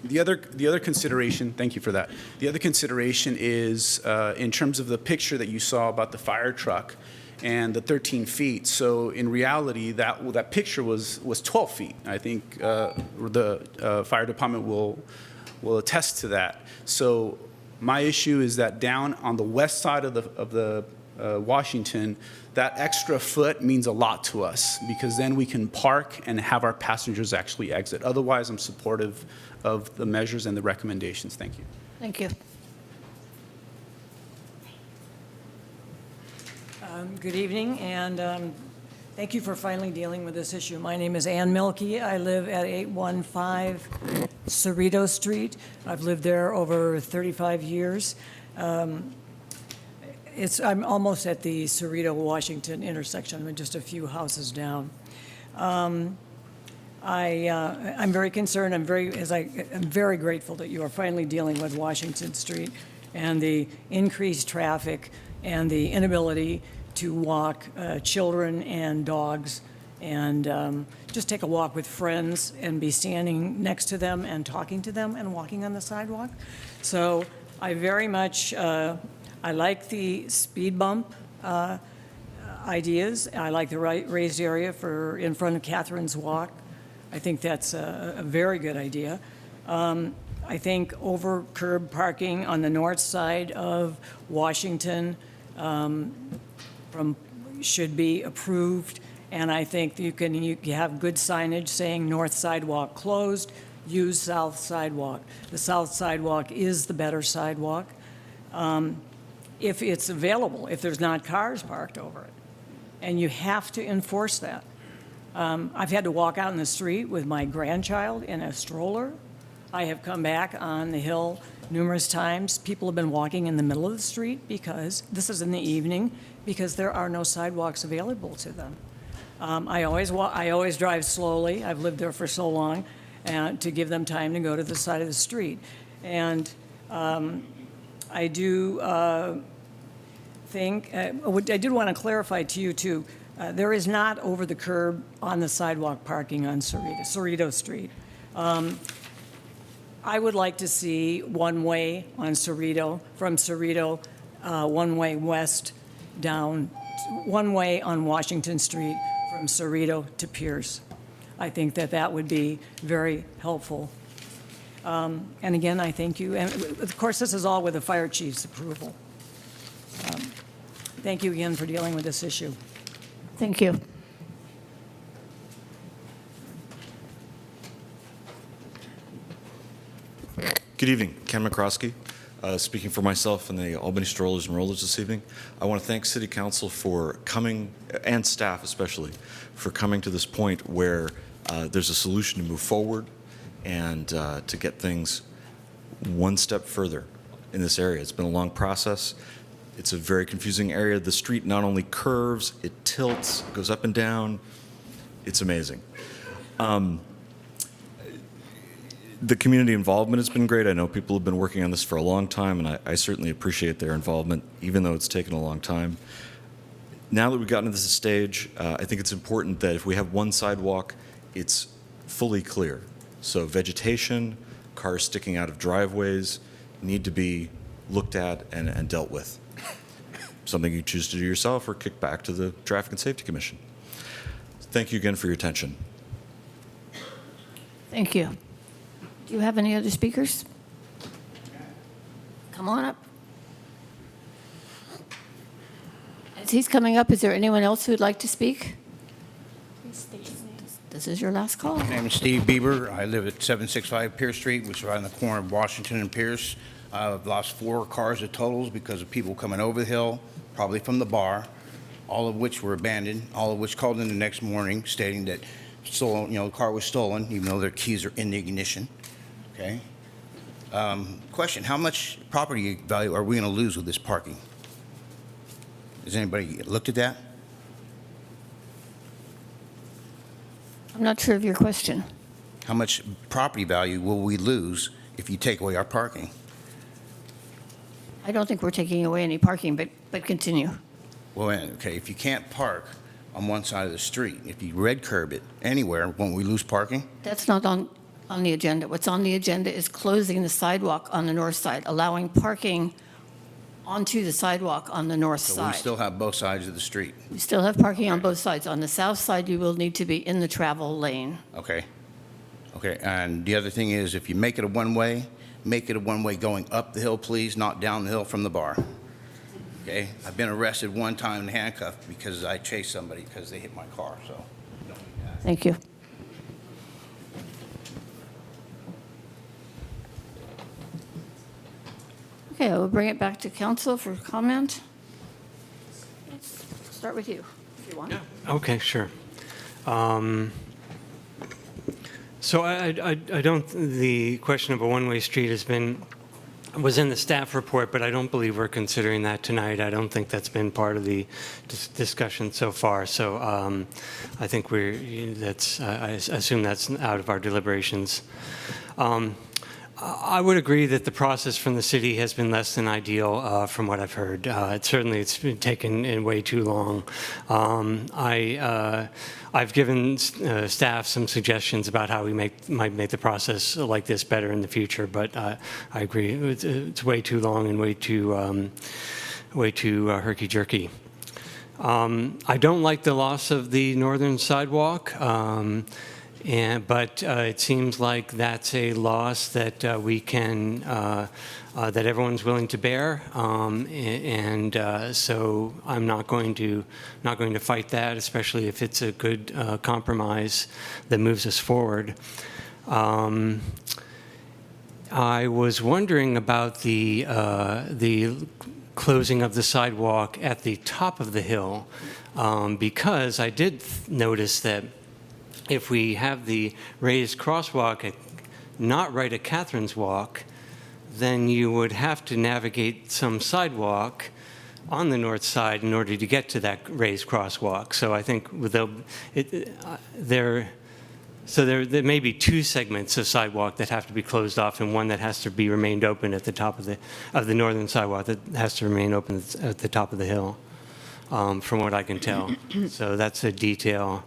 The other consideration, thank you for that. The other consideration is in terms of the picture that you saw about the fire truck and the 13 feet. So in reality, that picture was 12 feet. I think the fire department will attest to that. So my issue is that down on the west side of the Washington, that extra foot means a lot to us because then we can park and have our passengers actually exit. Otherwise, I'm supportive of the measures and the recommendations. Thank you. Thank you. Good evening, and thank you for finally dealing with this issue. My name is Ann Milkey. I live at 815 Cerrito Street. I've lived there over 35 years. I'm almost at the Cerrito-Washington intersection. I'm just a few houses down. I'm very concerned. I'm very grateful that you are finally dealing with Washington Street and the increased traffic and the inability to walk children and dogs and just take a walk with friends and be standing next to them and talking to them and walking on the sidewalk. So I very much, I like the speed bump ideas. I like the raised area for in front of Catherine's Walk. I think that's a very good idea. I think over curb parking on the north side of Washington should be approved, and I think you have good signage saying north sidewalk closed, use south sidewalk. The south sidewalk is the better sidewalk. If it's available, if there's not cars parked over it. And you have to enforce that. I've had to walk out in the street with my grandchild in a stroller. I have come back on the hill numerous times. People have been walking in the middle of the street because, this is in the evening, because there are no sidewalks available to them. I always drive slowly. I've lived there for so long, to give them time to go to the side of the street. And I do think, I did want to clarify to you too, there is not over the curb on the sidewalk parking on Cerrito Street. I would like to see one way on Cerrito, from Cerrito, one way west down, one way on Washington Street from Cerrito to Pierce. I think that would be very helpful. And again, I thank you. And of course, this is all with the fire chief's approval. Thank you again for dealing with this issue. Thank you. Good evening, Ken McCroskey, speaking for myself and the Albany Strollers and Rollers this evening. I want to thank City Council for coming, and staff especially, for coming to this point where there's a solution to move forward and to get things one step further in this area. It's been a long process. It's a very confusing area. The street not only curves, it tilts, it goes up and down. It's amazing. The community involvement has been great. I know people have been working on this for a long time, and I certainly appreciate their involvement, even though it's taken a long time. Now that we've gotten to this stage, I think it's important that if we have one sidewalk, it's fully clear. So vegetation, cars sticking out of driveways need to be looked at and dealt with. Something you choose to do yourself or kick back to the Traffic and Safety Commission. Thank you again for your attention. Thank you. Do you have any other speakers? Come on up. As he's coming up, is there anyone else who would like to speak? This is your last call. My name is Steve Bieber. I live at 765 Pierce Street, which is right on the corner of Washington and Pierce. I've lost 4 cars at totals because of people coming over the hill, probably from the bar, all of which were abandoned, all of which called in the next morning stating that the car was stolen, even though their keys are in the ignition. Okay. Question, how much property value are we going to lose with this parking? Has anybody looked at that? I'm not sure of your question. How much property value will we lose if you take away our parking? I don't think we're taking away any parking, but continue. Well, okay, if you can't park on one side of the street, if you red curb it anywhere, won't we lose parking? That's not on on the agenda. What's on the agenda is closing the sidewalk on the north side, allowing parking onto the sidewalk on the north So side. we still have both sides of the street. You still have parking on both sides. On the south side, you will need to be in the travel lane. Okay. Okay, and the other thing is, if you make it a one-way, make it a one-way going up the hill, please, not down the hill from the bar. Okay? I've been arrested one time and handcuffed because I chased somebody because they hit my car, so. don't do that. Thank you. Okay, I will bring it back to council for comment. Start with you, if you want. Okay, sure. So I don't, the question of a one-way street was in the staff report, but I don't believe we're considering that tonight. I don't think that's been part of the discussion so far. So I think I assume that's out of our deliberations. I would agree that the process from the city has been less than ideal from what I've heard. It's been taken in way too long. I've given staff some suggestions about how we might make the process like this better in the future, but I agree it's way too long and way too herky-jerky. I don't like the loss of the northern sidewalk. But it seems like that's a loss that we can, that everyone's willing to bear, so I'm not going to fight that, especially if it's a good compromise that moves us forward. I was wondering about the closing of the sidewalk at the top of the hill, because I did notice that if we have the raised crosswalk not right at Catherine's Walk, then you would have to navigate some sidewalk on the north side in order to get to that raised crosswalk. So I think there may be two segments of sidewalk that have to be closed off, and one that has to be remained open at the top of the northern sidewalk that has to remain open at the top of the hill, from what I can tell. So that's a detail.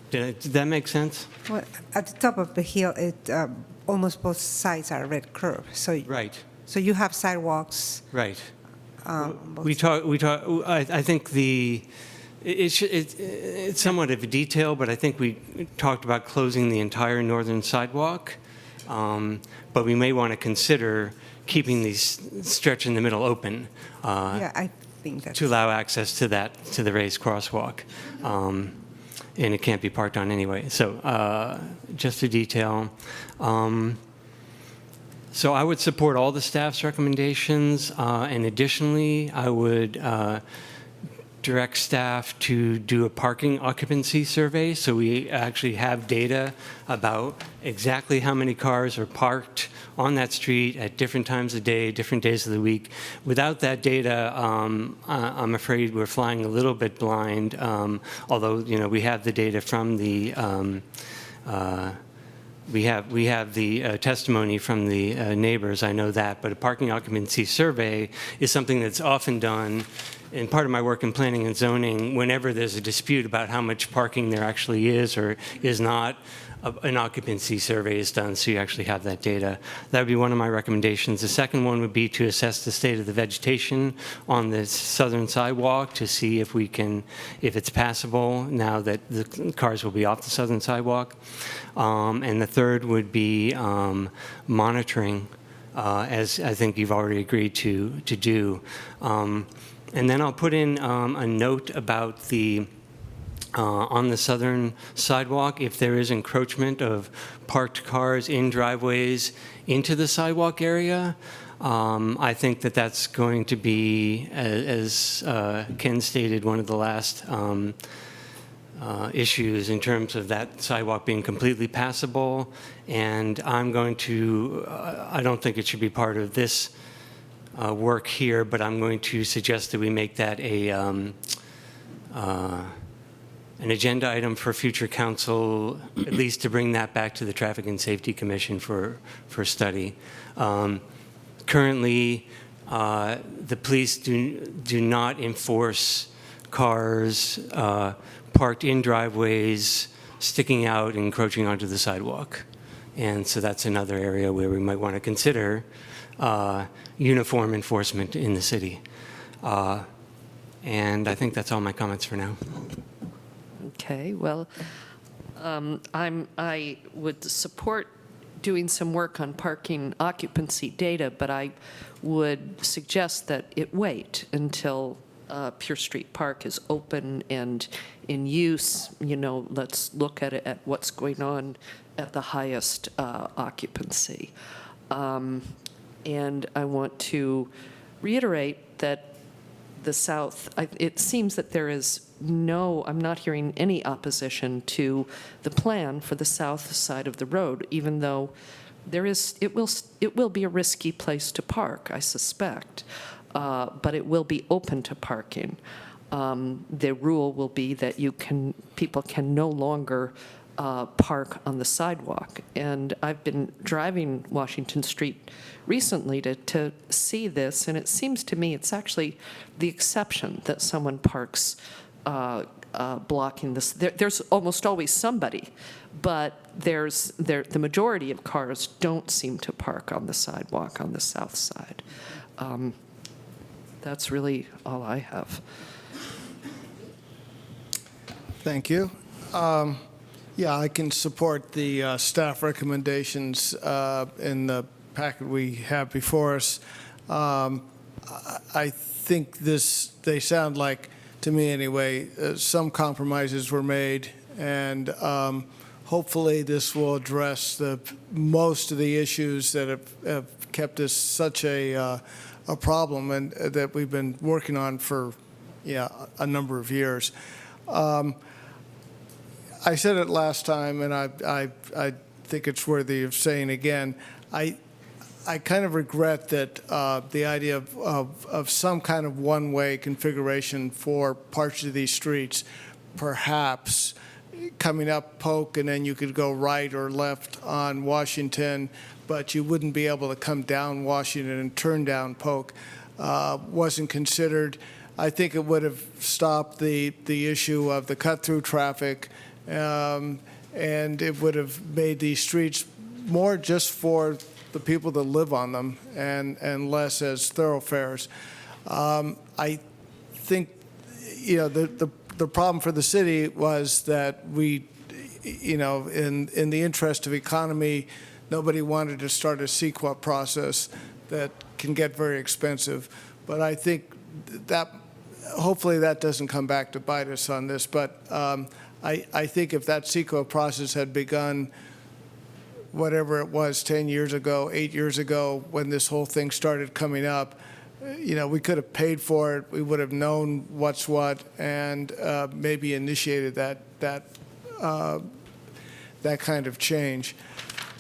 Did that make sense? Well, at the top of the hill, almost both sides are red curb. So right. So you have sidewalks. Right. We talk. I think it's somewhat of a detail, but I think we talked about closing the entire northern sidewalk. But we may want to consider keeping these stretch in the middle open. Yeah, I think that's to allow access to the raised crosswalk. And it can't be parked on anyway. So just a detail. So I would support all the staff's recommendations, and additionally, I would direct staff to do a parking occupancy survey so we actually have data about exactly how many cars are parked on that street at different times of day, different days of the week. Without that data, I'm afraid we're flying a little bit blind, although we have the data from the we have the testimony from the neighbors, I know that, but a parking occupancy survey is something that's often done in part of my work in planning and zoning. Whenever there's a dispute about how much parking there actually is or is not, an occupancy survey is done, so you actually have that data. That would be one of my recommendations. The second one would be to assess the state of the vegetation on the southern sidewalk to see if it's passable now that the cars will be off the southern sidewalk. And the third would be monitoring, as I think you've already agreed to do. And then I'll put in a note about on the southern sidewalk, if there is encroachment of parked cars in driveways into the sidewalk area, I think that's going to be, as Ken stated, one of the last issues in terms of that sidewalk being completely passable. And I don't think it should be part of this work here, but I'm going to suggest that we make that an agenda item for future council, at least to bring that back to the Traffic and Safety Commission for study. Currently, the police do not enforce cars parked in driveways, sticking out and encroaching onto the sidewalk. And so that's another area where we might want to consider uniform enforcement in the city. And I think that's all my comments for now. Okay, well, I would support doing some work on parking occupancy data, but I would suggest that it wait until Pure Street Park is open and in use. You know, let's look at it at what's going on at the highest occupancy. And I want to reiterate that the South, it seems that there is I'm not hearing any opposition to the plan for the south side of the road, even though it will be a risky place to park, I suspect, but it will be open to parking. The rule will be that people can no longer park on the sidewalk. And I've been driving Washington Street recently to see this, and it seems to me it's actually the exception that someone parks blocking this. There's almost always somebody, but the majority of cars don't seem to park on the sidewalk on the south side. That's really all I have. Thank you. Yeah, I can support the staff recommendations in the packet we have before us. I think they sound like, to me anyway, some compromises were made, and hopefully this will address most of the issues that have kept us such a problem, and that we've been working on for a number of years. I said it last time, and I think it's worthy of saying again. I kind of regret that the idea of some kind of one-way configuration for parts of these streets, perhaps coming up Polk, and then you could go right or left on Washington, but you wouldn't be able to come down Washington and turn down Polk, wasn't considered. I think it would have stopped the issue of the cut-through traffic, and it would have made these streets more just for the people that live on them and less as thoroughfares. I think, the problem for the city was that we, in the interest of economy, nobody wanted to start a CEQA process that can get very expensive. But I think that hopefully that doesn't come back to bite us on this. But I think if that CEQA process had begun, whatever it was, 10 years ago, 8 years ago, when this whole thing started coming up, we could have paid for it. We would have known what's what, and maybe initiated that kind of change.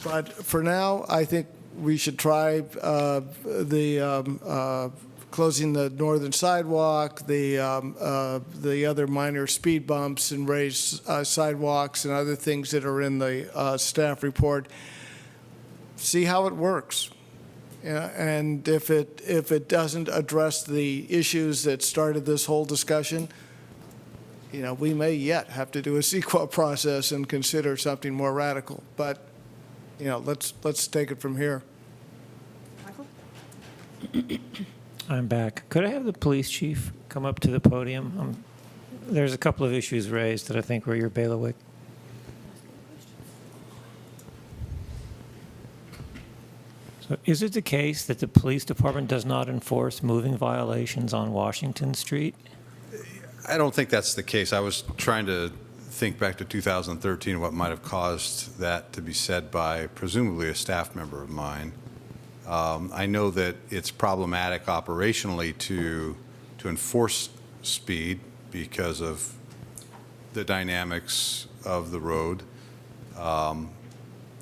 But for now, I think we should try closing the northern sidewalk, the other minor speed bumps and raised sidewalks and other things that are in the staff report. See how it works. And if it doesn't address the issues that started this whole discussion, we may yet have to do a CEQA process and consider something more radical. But, let's take it from here. I'm back. Could I have the police chief come up to the podium? There's a couple of issues raised that I think were your bailiwick. So is it the case that the police department does not enforce moving violations on Washington Street? I don't think that's the case. I was trying to think back to 2013, what might have caused that to be said by presumably a staff member of mine. I know that it's problematic operationally to enforce speed because of the dynamics of the road.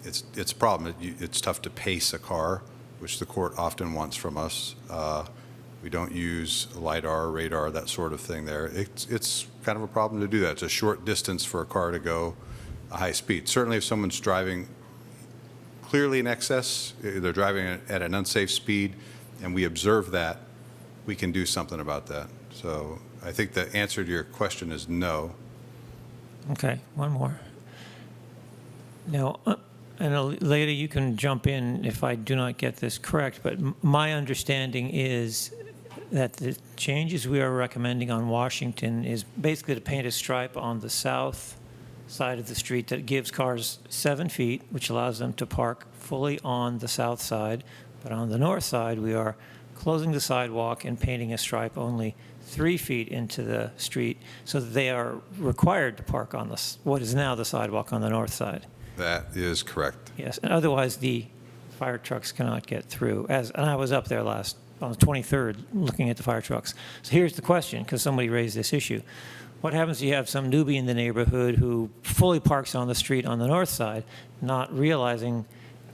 It's a problem. It's tough to pace a car, which the court often wants from us. We don't use LiDAR, radar, that sort of thing there. It's kind of a problem to do that. It's a short distance for a car to go a high speed. Certainly if someone's driving clearly in excess, they're driving at an unsafe speed, and we observe that, we can do something about that. So I think the answer to your question is no. Okay, one more. Now, And later you can jump in if I do not get this correct, but my understanding is that the changes we are recommending on Washington is basically to paint a stripe on the south side of the street that gives cars 7 feet, which allows them to park fully on the south side. But on the north side, we are closing the sidewalk and painting a stripe only 3 feet into the street so that they are required to park on what is now the sidewalk on the north side. That is correct. Yes, and otherwise the fire trucks cannot get through. And I was up there on the 23rd looking at the fire trucks. So here's the question, because somebody raised this issue. What happens if you have some newbie in the neighborhood who fully parks on the street on the north side, not realizing,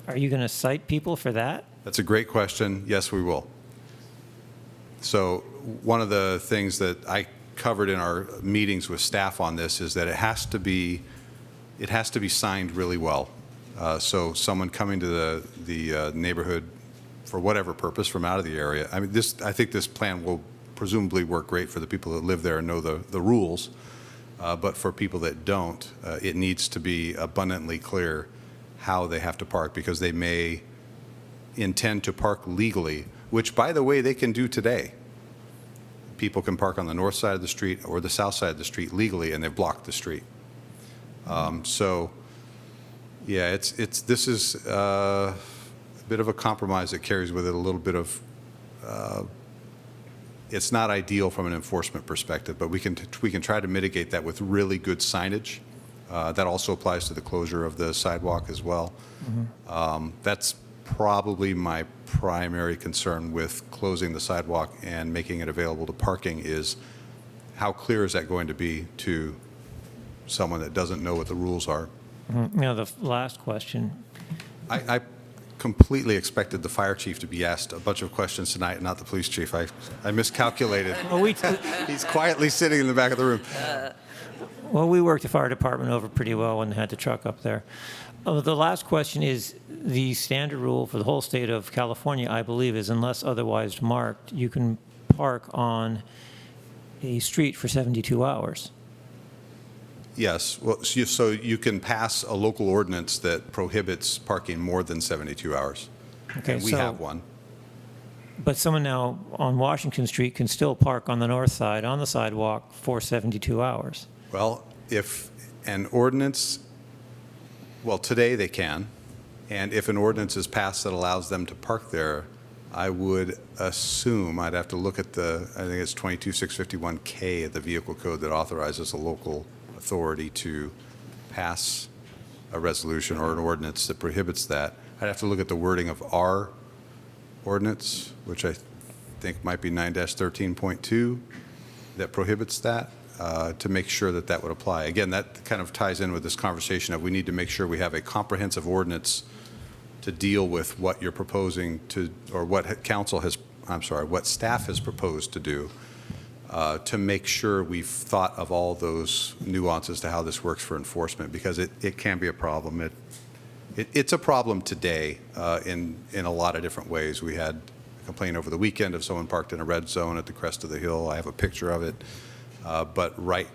are you going to cite people for that? That's a great question. Yes, we will. So one of the things that I covered in our meetings with staff on this is that it has to be signed really well. So someone coming to the neighborhood for whatever purpose from out of the area. I mean, I think this plan will presumably work great for the people that live there and know the rules. But for people that don't, it needs to be abundantly clear how they have to park, because they may intend to park legally, which, by the way, they can do today. People can park on the north side of the street or the south side of the street legally, and they've blocked the street. So, yeah, this is a bit of a compromise that carries with it a little bit of. It's not ideal from an enforcement perspective, but we can try to mitigate that with really good signage. That also applies to the closure of the sidewalk as well. Mm-hmm. That's probably my primary concern with closing the sidewalk and making it available to parking is how clear is that going to be to someone that doesn't know what the rules are. Mm-hmm. Now, the last question. I completely expected the fire chief to be asked a bunch of questions tonight, not the police chief. I miscalculated. Well, he's quietly sitting in the back of the room. Well, we worked the fire department over pretty well when they had the truck up there. The last question is, the standard rule for the whole state of California, I believe, is unless otherwise marked, you can park on a street for 72 hours. Yes. Well, so you can pass a local ordinance that prohibits parking more than 72 hours. Okay, and we have one. But someone now on Washington Street can still park on the north side on the sidewalk for 72 hours. Well, if an ordinance, well, today they can, and if an ordinance is passed that allows them to park there, I would assume, I'd have to look at I think it's 22651K of the vehicle code that authorizes a local authority to pass a resolution or an ordinance that prohibits that. I'd have to look at the wording of our ordinance, which I think might be 9-13.2, that prohibits that, to make sure that that would apply. Again, that kind of ties in with this conversation of we need to make sure we have a comprehensive ordinance to deal with what you're proposing to, or what what staff has proposed to do, to make sure we've thought of all those nuances to how this works for enforcement, because it can be a problem. It's a problem today in a lot of different ways. We had a complaint over the weekend of someone parked in a red zone at the crest of the hill. I have a picture of it. But right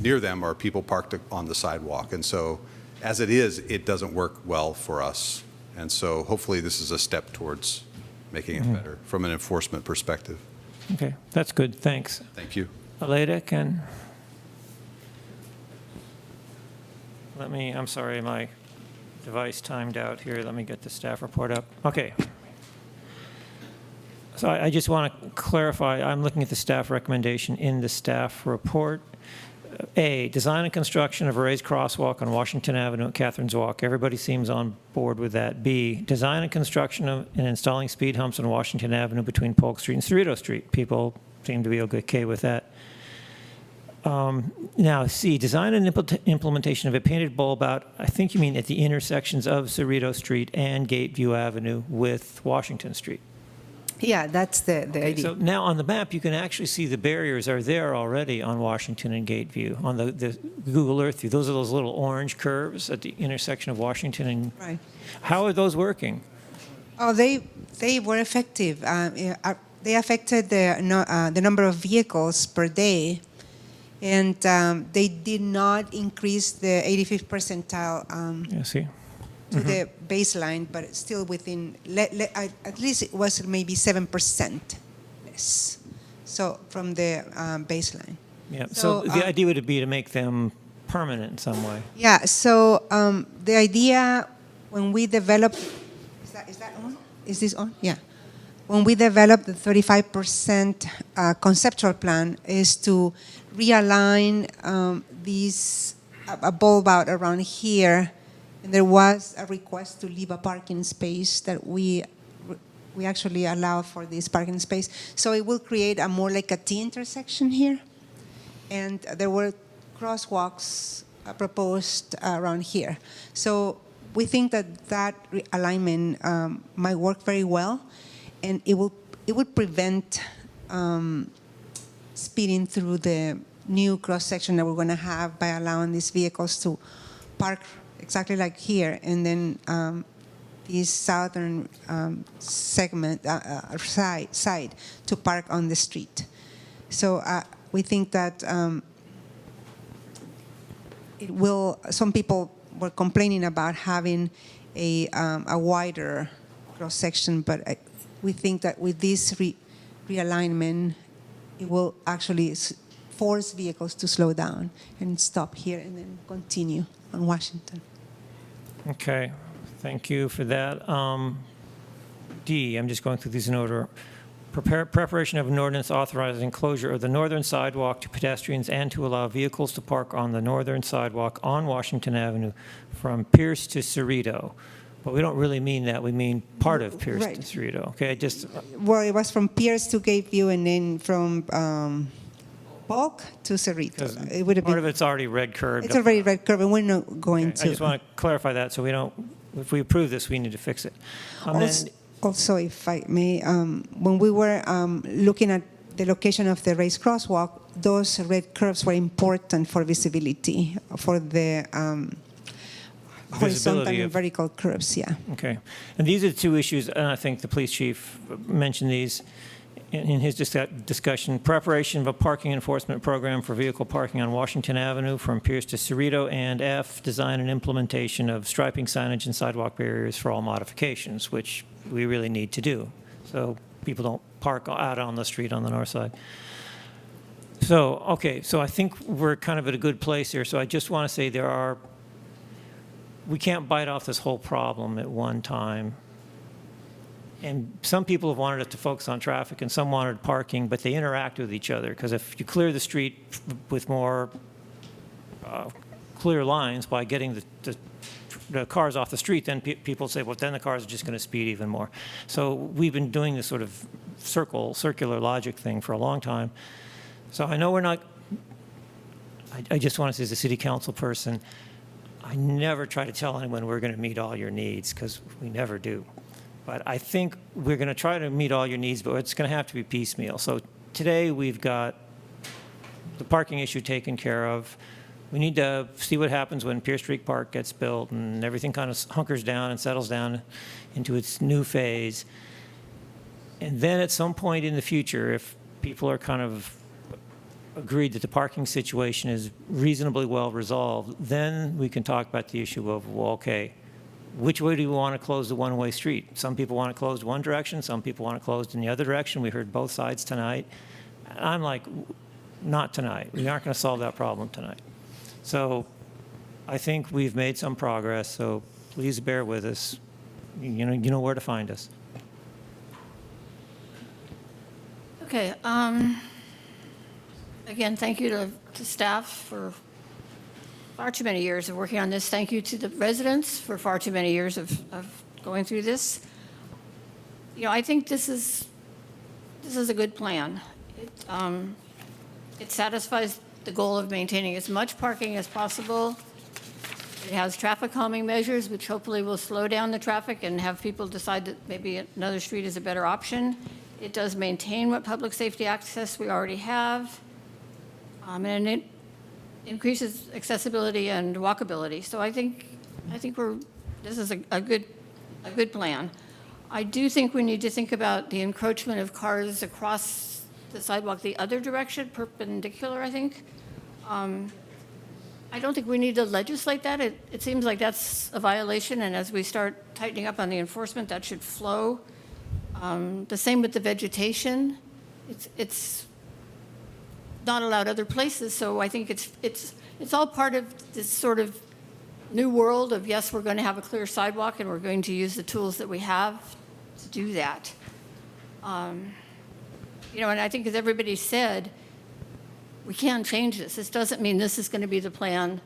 near them are people parked on the sidewalk. And so as it is, it doesn't work well for us. And so hopefully this is a step towards making it better from an enforcement perspective. Okay, that's good. Thanks. Thank you. Aleda, I'm sorry, my device timed out here. Let me get the staff report up. Okay. So I just want to clarify, I'm looking at the staff recommendation in the staff report. A, design and construction of a raised crosswalk on Washington Avenue at Catherine's Walk. Everybody seems on board with that. B, design and construction of and installing speed humps on Washington Avenue between Polk Street and Cerritos Street. People seem to be okay with that. Now, C, design and implementation of a painted bulb out, I think you mean at the intersections of Cerritos Street and Gateview Avenue with Washington Street. Yeah, that's the idea. So now on the map, you can actually see the barriers are there already on Washington and Gateview, on the Google Earth view. Those are those little orange curves at the intersection of Washington and... Right. How are those working? Oh, they were effective. They affected the number of vehicles per day, and they did not increase the 85th percentile. Yeah, see? to the baseline, but it's still within, at least it was maybe 7% less. So from the baseline. Yeah, so the idea would be to make them permanent in some way. Yeah, so the idea when we developed, is that on? Is this on? Yeah. When we developed the 35% conceptual plan is to realign a bulb out around here. And there was a request to leave a parking space that we actually allowed for this parking space. So it will create a more like a T intersection here. And there were crosswalks proposed around here. So we think that alignment might work very well, and it would prevent speeding through the new cross section that we're going to have by allowing these vehicles to park exactly like here, and then this southern segment side to park on the street. So we think that it will. Some people were complaining about having a wider cross section, but we think that with this realignment, it will actually force vehicles to slow down and stop here and then continue on Washington. Okay, thank you for that. D, I'm just going through these in order. Preparation of an ordinance authorizing closure of the northern sidewalk to pedestrians and to allow vehicles to park on the northern sidewalk on Washington Avenue from Pierce to Cerrito. But we don't really mean that. We mean part of Pierce to Cerrito. Okay, Well, it was from Pierce to Gateview and then from Polk to Cerrito. It would have part been, of it's already red curved. it's already red curve, and we're not going to. I just want to clarify that so we don't, if we approve this, we need to fix it. Also, if I may, when we were looking at the location of the raised crosswalk, those red curves were important for visibility, for the horizontal and vertical curves, yeah. Okay. And these are the two issues, and I think the police chief mentioned these in his discussion. Preparation of a parking enforcement program for vehicle parking on Washington Avenue from Pierce to Cerrito, and F, design and implementation of striping signage and sidewalk barriers for all modifications, which we really need to do, so people don't park out on the street on the north side. So, okay, so I think we're kind of at a good place here. So I just want to say we can't bite off this whole problem at one time. And some people have wanted us to focus on traffic, and some wanted parking, but they interact with each other. Because if you clear the street with more clear lines by getting the cars off the street, then people say, well, then the cars are just going to speed even more. So we've been doing this sort of circular logic thing for a long time. So I know we're not, I just want to say as a city council person, I never try to tell anyone we're going to meet all your needs, because we never do. But I think we're going to try to meet all your needs, but it's going to have to be piecemeal. So today we've got the parking issue taken care of. We need to see what happens when Pierce Street Park gets built and everything kind of hunkers down and settles down into its new phase. And then at some point in the future, if people are kind of agreed that the parking situation is reasonably well resolved, then we can talk about the issue of, well, okay, which way do we want to close the one-way street? Some people want it closed one direction, some people want it closed in the other direction. We heard both sides tonight. I'm like, not tonight. We aren't going to solve that problem tonight. So I think we've made some progress, so please bear with us. You know where to find us. Okay. Again, thank you to staff for far too many years of working on this. Thank you to the residents for far too many years of going through this. You know, I think this is a good plan. It satisfies the goal of maintaining as much parking as possible. It has traffic calming measures, which hopefully will slow down the traffic and have people decide that maybe another street is a better option. It does maintain what public safety access we already have. And it increases accessibility and walkability. So I think this is a good plan. I do think we need to think about the encroachment of cars across the sidewalk the other direction, perpendicular, I think. I don't think we need to legislate that. It seems like that's a violation, and as we start tightening up on the enforcement, that should flow. The same with the vegetation. It's not allowed other places, so I think it's all part of this sort of new world of, yes, we're going to have a clear sidewalk, and we're going to use the tools that we have to do that. You know, and I think as everybody said, we can change this. This doesn't mean this is going to be the plan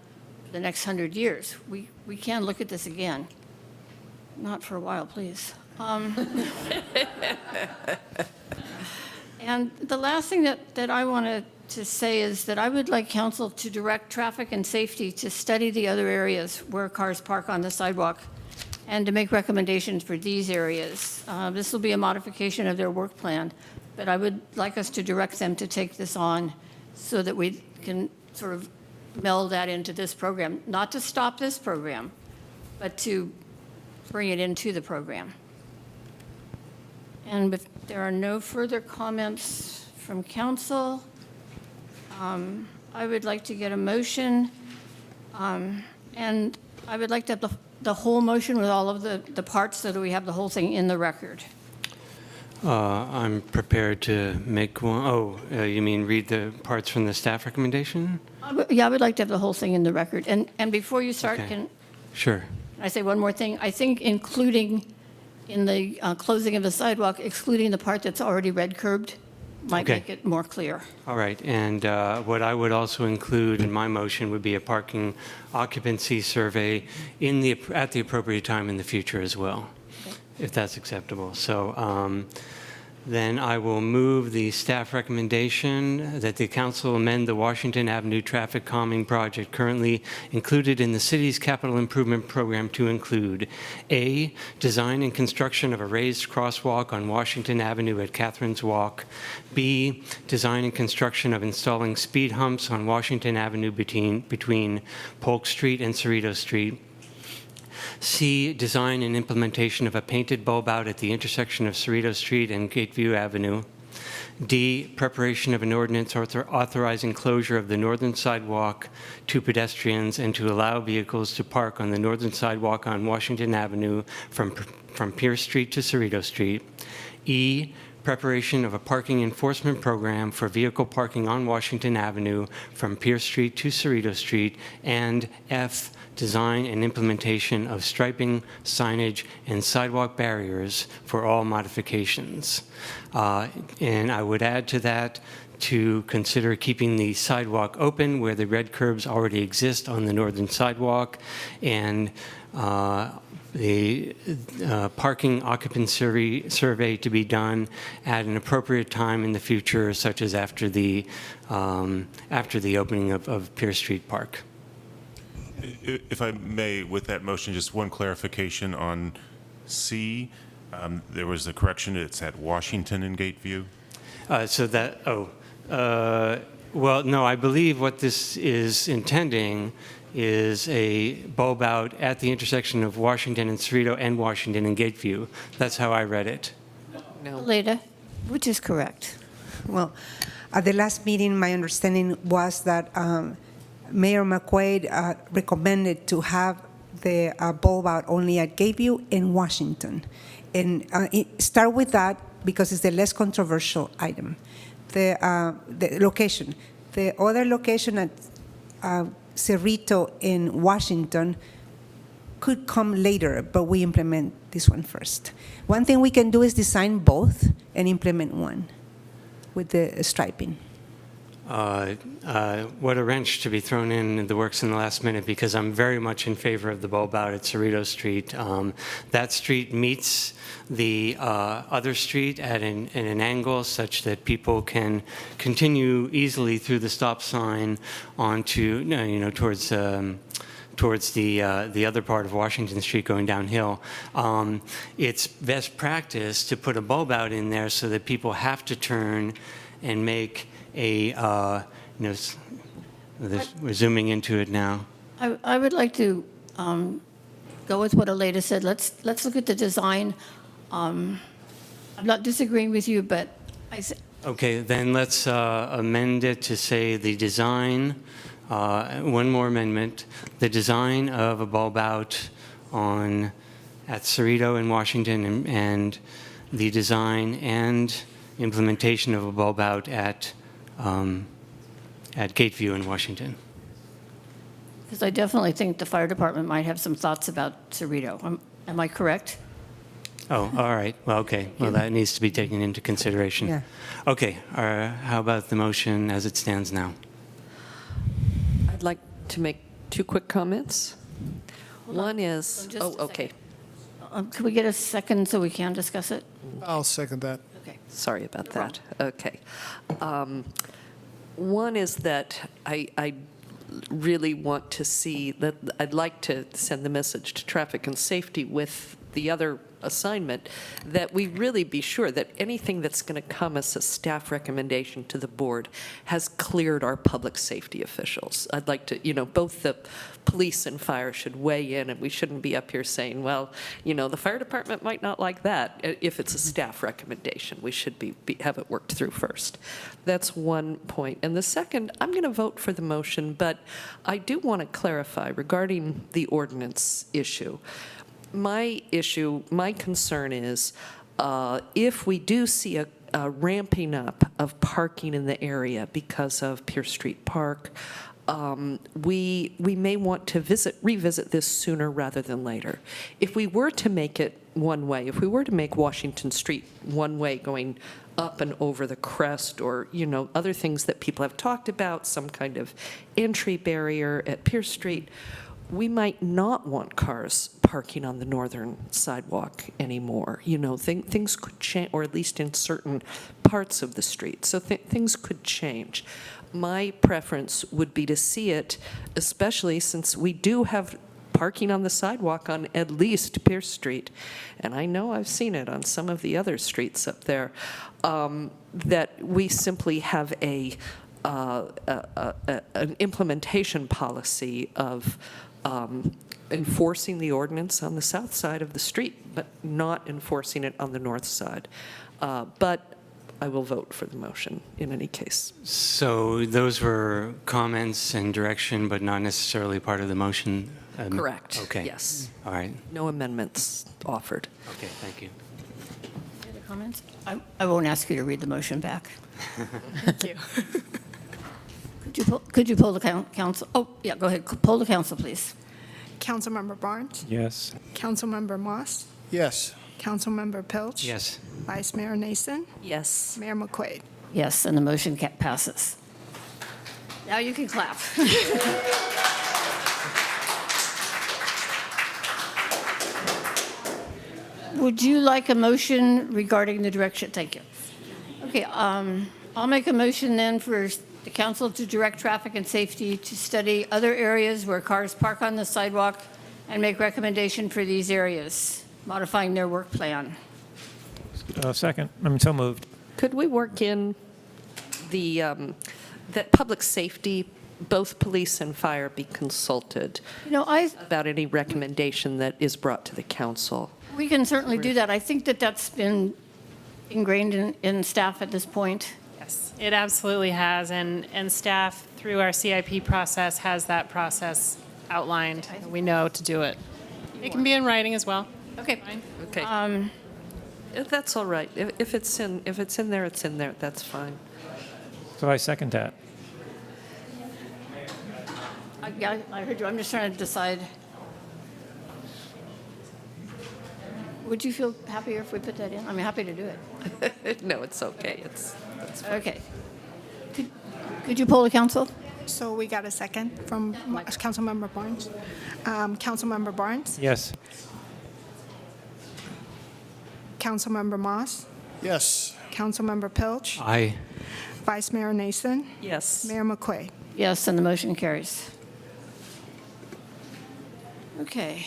for the next 100 years. We can look at this again. Not for a while, please. And the last thing that I wanted to say is that I would like council to direct traffic and safety to study the other areas where cars park on the sidewalk and to make recommendations for these areas. This will be a modification of their work plan, but I would like us to direct them to take this on so that we can sort of meld that into this program, not to stop this program, but to bring it into the program. And if there are no further comments from council, I would like to get a motion, and I would like to have the whole motion with all of the parts so that we have the whole thing in the record. I'm prepared to make one. Oh, you mean read the parts from the staff recommendation? Yeah, I would like to have the whole thing in the record. And before you start, Okay. can Sure. I say one more thing? I think including in the closing of the sidewalk, excluding the part that's already red curbed might Okay. make it more clear. All right, and what I would also include in my motion would be a parking occupancy survey at the appropriate time in the future as well, if that's acceptable. So then I will move the staff recommendation that the council amend the Washington Avenue traffic calming project currently included in the city's capital improvement program to include A, design and construction of a raised crosswalk on Washington Avenue at Catherine's Walk, B, design and construction of installing speed humps on Washington Avenue between Polk Street and Cerritos Street, C, design and implementation of a painted bulb out at the intersection of Cerritos Street and Gateview Avenue. D, preparation of an ordinance authorizing closure of the northern sidewalk to pedestrians and to allow vehicles to park on the northern sidewalk on Washington Avenue from Pierce Street to Cerritos Street. E, preparation of a parking enforcement program for vehicle parking on Washington Avenue from Pierce Street to Cerritos Street. And F, design and implementation of striping, signage, and sidewalk barriers for all modifications. And I would add to that to consider keeping the sidewalk open where the red curbs already exist on the northern sidewalk, and the parking occupancy survey to be done at an appropriate time in the future, such as after the opening of Pierce Street Park. If I may, with that motion, just one clarification on C. There was a correction. It's at Washington and Gateview. Well, no, I believe what this is intending is a bulb out at the intersection of Washington and Cerritos and Washington and Gateview. That's how I read it. No. Later, which is correct. Well, at the last meeting, my understanding was that Mayor McQuaid recommended to have the bulb out only at Gateview and Washington. And start with that because it's the less controversial item. The location. The other location at Cerrito in Washington could come later, but we implement this one first. One thing we can do is design both and implement one with the striping. What a wrench to be thrown in the works in the last minute, because I'm very much in favor of the bulb out at Cerritos Street. That street meets the other street at an angle such that people can continue easily through the stop sign onto, towards the other part of Washington Street going downhill. It's best practice to put a bulb out in there so that people have to turn and make we're zooming into it now. I would like to go with what Aleda said. Let's look at the design. I'm not disagreeing with you, but Okay, then let's amend it to say the design one more amendment. The design of a bulb out at Cerrito in Washington and the design and implementation of a bulb out at Gateview in Washington. Because I definitely think the fire department might have some thoughts about Cerrito. Am I correct? Oh, all right. Well, okay. Well, that needs to be taken into consideration. Yeah. Okay. How about the motion as it stands now? I'd like to make two quick comments. One is, just a okay. Could we get a second so we can discuss it? I'll second that. Okay. Sorry about that. Okay. One is that I really want to see that I'd like to send the message to traffic and safety with the other assignment that we really be sure that anything that's going to come as a staff recommendation to the board has cleared our public safety officials. I'd like to, both the police and fire should weigh in, and we shouldn't be up here saying, well, the fire department might not like that. If it's a staff recommendation, we should have it worked through first. That's one point. And the second, I'm going to vote for the motion, but I do want to clarify regarding the ordinance issue. My concern is if we do see a ramping up of parking in the area because of Pierce Street Park, we may want to revisit this sooner rather than later. If we were to make it one way, if we were to make Washington Street one way going up and over the crest, or other things that people have talked about, some kind of entry barrier at Pierce Street, we might not want cars parking on the northern sidewalk anymore. Things could change, or at least in certain parts of the street. So things could change. My preference would be to see it, especially since we do have parking on the sidewalk on at least Pierce Street, and I know I've seen it on some of the other streets up there, that we simply have an implementation policy of enforcing the ordinance on the south side of the street, but not enforcing it on the north side. But I will vote for the motion in any case. So those were comments and direction, but not necessarily part of the motion? Correct. Okay. Yes. All right. No amendments offered. Okay, thank you. Any other comments? I won't ask you to read the motion back. Thank you. Could you poll the council? Oh, yeah, go ahead. Poll the council, please. Councilmember Barnes? Yes. Councilmember Moss? Yes. Councilmember Pilch? Yes. Vice Mayor Nason? Yes. Mayor McQuaid? Yes, and the motion passes. Now you can clap. Would you like a motion regarding the direction? Thank you. Okay, I'll make a motion then for the council to direct traffic and safety to study other areas where cars park on the sidewalk and make recommendation for these areas, modifying their work plan. Second. I'm so moved. Could we work in that public safety, both police and fire, be consulted about any recommendation that is brought to the council? We can certainly do that. I think that that's been ingrained in staff at this point. Yes, it absolutely has, and staff, through our CIP process, has that process outlined. We know to do it. It can be in writing as well. Okay. Okay. If that's all right. If it's in there, it's in there. That's fine. So I second that. Yeah, I heard you. I'm just trying to decide. Would you feel happier if we put that in? I'm happy to do it. No, it's okay. That's fine. Okay. Could you poll the council? So we got a second from Councilmember Barnes. Councilmember Barnes? Yes. Councilmember Moss? Yes. Councilmember Pilch? Aye. Vice Mayor Nason? Yes. Mayor McQuaid? Yes, and the motion carries. Okay.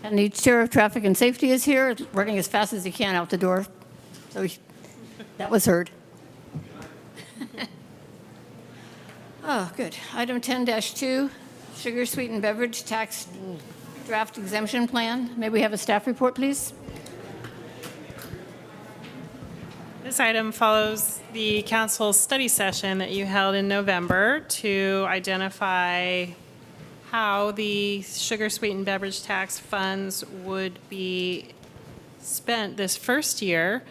And the Chair of Traffic and Safety is here, running as fast as he can out the door. So that was heard. Oh, good. Item 10-2, Sugar Sweetened Beverage Tax Draft Exemption Plan. May we have a staff report, please? This item follows the council study session that you held in November to identify how the sugar-sweetened beverage tax funds would be spent this first year.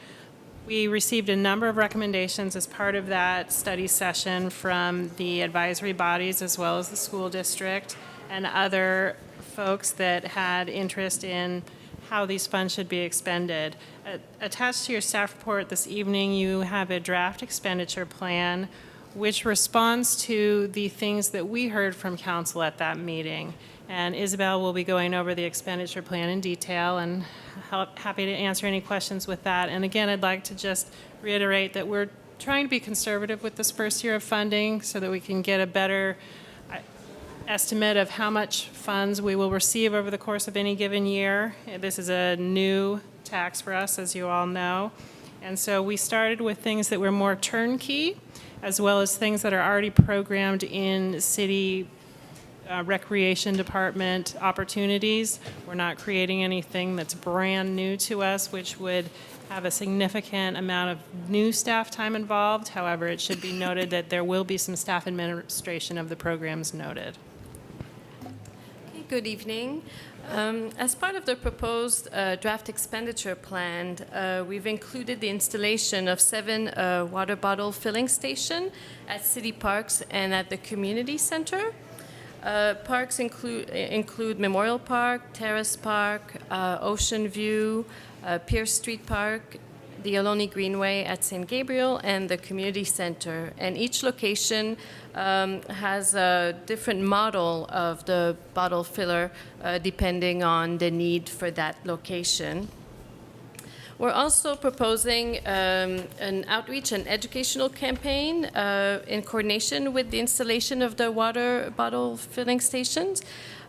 We received a number of recommendations as part of that study session from the advisory bodies as well as the school district and other folks that had interest in how these funds should be expended. Attached to your staff report this evening, you have a draft expenditure plan which responds to the things that we heard from council at that meeting. And Isabel will be going over the expenditure plan in detail and happy to answer any questions with that. And again, I'd like to just reiterate that we're trying to be conservative with this first year of funding so that we can get a better estimate of how much funds we will receive over the course of any given year. This is a new tax for us, as you all know. And so we started with things that were more turnkey, as well as things that are already programmed in city recreation department opportunities. We're not creating anything that's brand new to us, which would have a significant amount of new staff time involved. However, it should be noted that there will be some staff administration of the programs noted. Okay, good evening. As part of the proposed draft expenditure plan, we've included the installation of 7 water bottle filling stations at city parks and at the community center. Parks include Memorial Park, Terrace Park, Ocean View, Pierce Street Park, the Ohlone Greenway at St. Gabriel, and the community center. And each location has a different model of the bottle filler depending on the need for that location. We're also proposing an outreach and educational campaign in coordination with the installation of the water bottle filling stations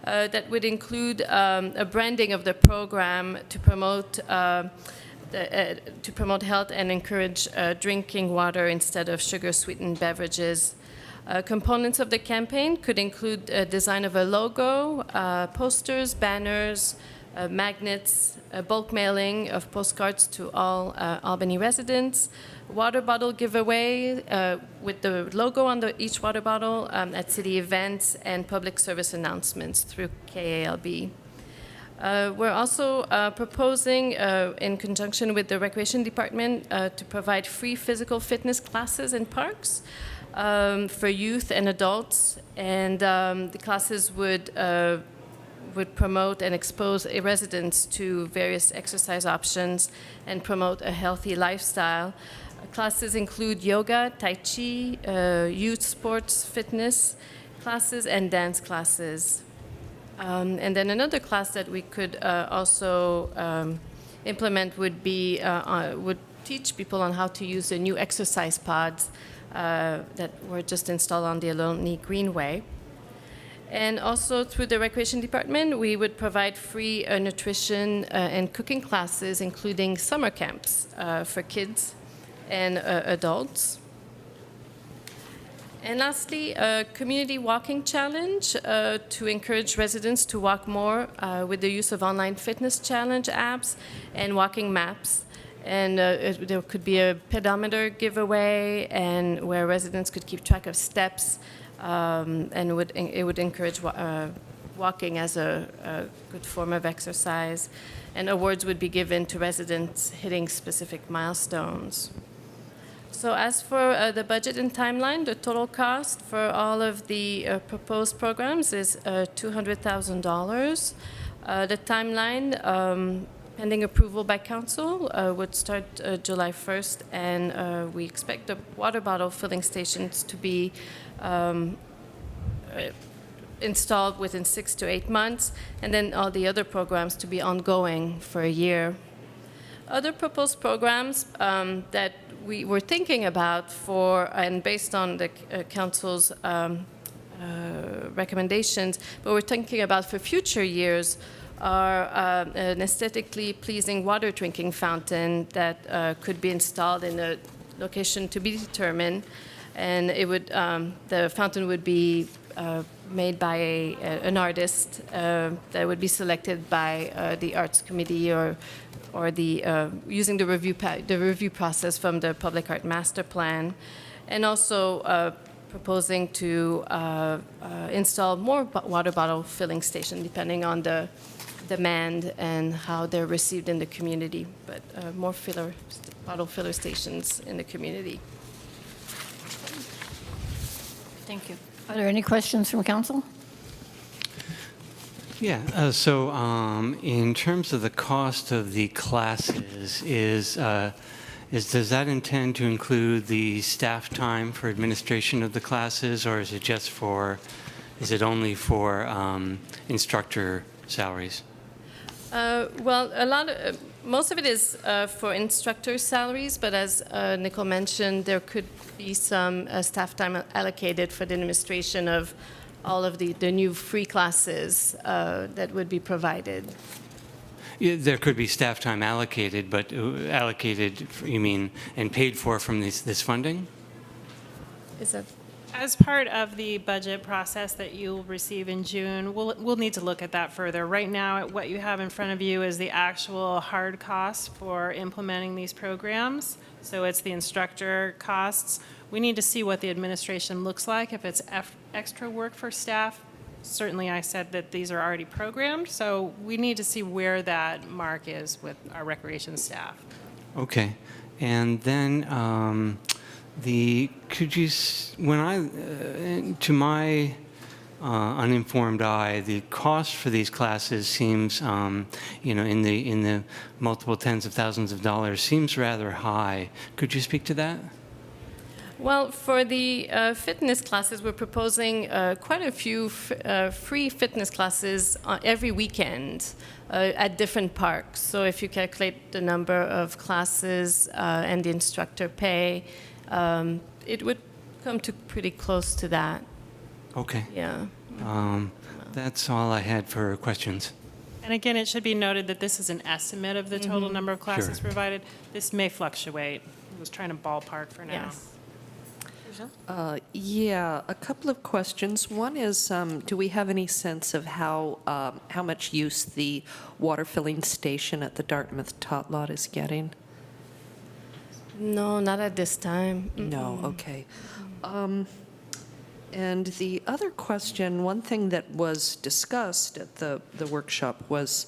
that would include a branding of the program to promote health and encourage drinking water instead of sugar-sweetened beverages. Components of the campaign could include design of a logo, posters, banners, magnets, bulk mailing of postcards to all Albany residents, water bottle giveaway with the logo on each water bottle at city events, and public service announcements through KALB. We're also proposing, in conjunction with the Recreation Department, to provide free physical fitness classes in parks for youth and adults, and the classes would promote and expose residents to various exercise options and promote a healthy lifestyle. Classes include yoga, tai chi, youth sports, fitness classes, and dance classes. And then another class that we could also implement would teach people on how to use the new exercise pods that were just installed on the Ohlone Greenway. And also through the Recreation Department, we would provide free nutrition and cooking classes, including summer camps for kids and adults. And lastly, a community walking challenge to encourage residents to walk more with the use of online fitness challenge apps and walking maps. And there could be a pedometer giveaway, and where residents could keep track of steps. And it would encourage walking as a good form of exercise. And awards would be given to residents hitting specific milestones. So as for the budget and timeline, the total cost for all of the proposed programs is $200,000. The timeline, pending approval by council, would start July 1st, and we expect the water bottle filling stations to be installed within 6 to 8 months, and then all the other programs to be ongoing for a year. Other proposed programs that we were thinking about and based on the council's recommendations, but we're thinking about for future years are an aesthetically pleasing water drinking fountain that could be installed in a location to be determined. And it would, the fountain would be made by an artist that would be selected by the arts committee or using the review process from the public art master plan, and also proposing to install more water bottle filling stations depending on the demand and how they're received in the community, but more bottle filler stations in the community. Thank you. Are there any questions from council? Yeah, so in terms of the cost of the classes, does that intend to include the staff time for administration of the classes, or is it only for instructor salaries? Well, most of it is for instructor salaries, but as Nicole mentioned, there could be some staff time allocated for the administration of all of the new free classes that would be provided. Yeah, there could be staff time allocated, but allocated, you mean, and paid for from this funding? Is that? As part of the budget process that you'll receive in June, we'll need to look at that further. Right now, what you have in front of you is the actual hard costs for implementing these programs. So it's the instructor costs. We need to see what the administration looks like, if it's extra work for staff. Certainly, I said that these are already programmed, so we need to see where that mark is with our recreation staff. Okay, and then to my uninformed eye, the cost for these classes seems, in the multiple tens of thousands of dollars, seems rather high. Could you speak to that? Well, for the fitness classes, we're proposing quite a few free fitness classes every weekend at different parks. So if you calculate the number of classes and the instructor pay, it would come to pretty close to that. Okay. Yeah. That's all I had for questions. And again, it should be noted that this is an estimate of the total number of classes Sure. provided. This may fluctuate. I was trying to ballpark for now. Yes. Yeah, a couple of questions. One is, do we have any sense of how much use the water filling station at the Dartmouth Tot Lot is getting? No, not at this time. No, okay. And the other question, one thing that was discussed at the workshop was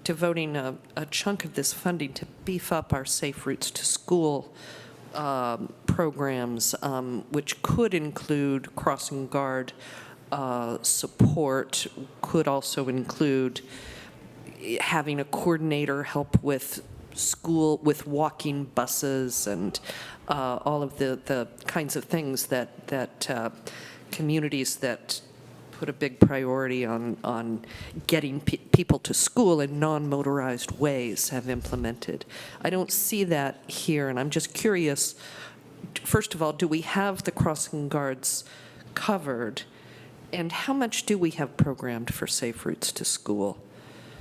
devoting a chunk of this funding to beef up our Safe Routes to School programs, which could include crossing guard support, could also include having a coordinator help with walking buses and all of the kinds of things that communities that put a big priority on getting people to school in non-motorized ways have implemented. I don't see that here, and I'm just curious, first of all, do we have the crossing guards covered? And how much do we have programmed for Safe Routes to School?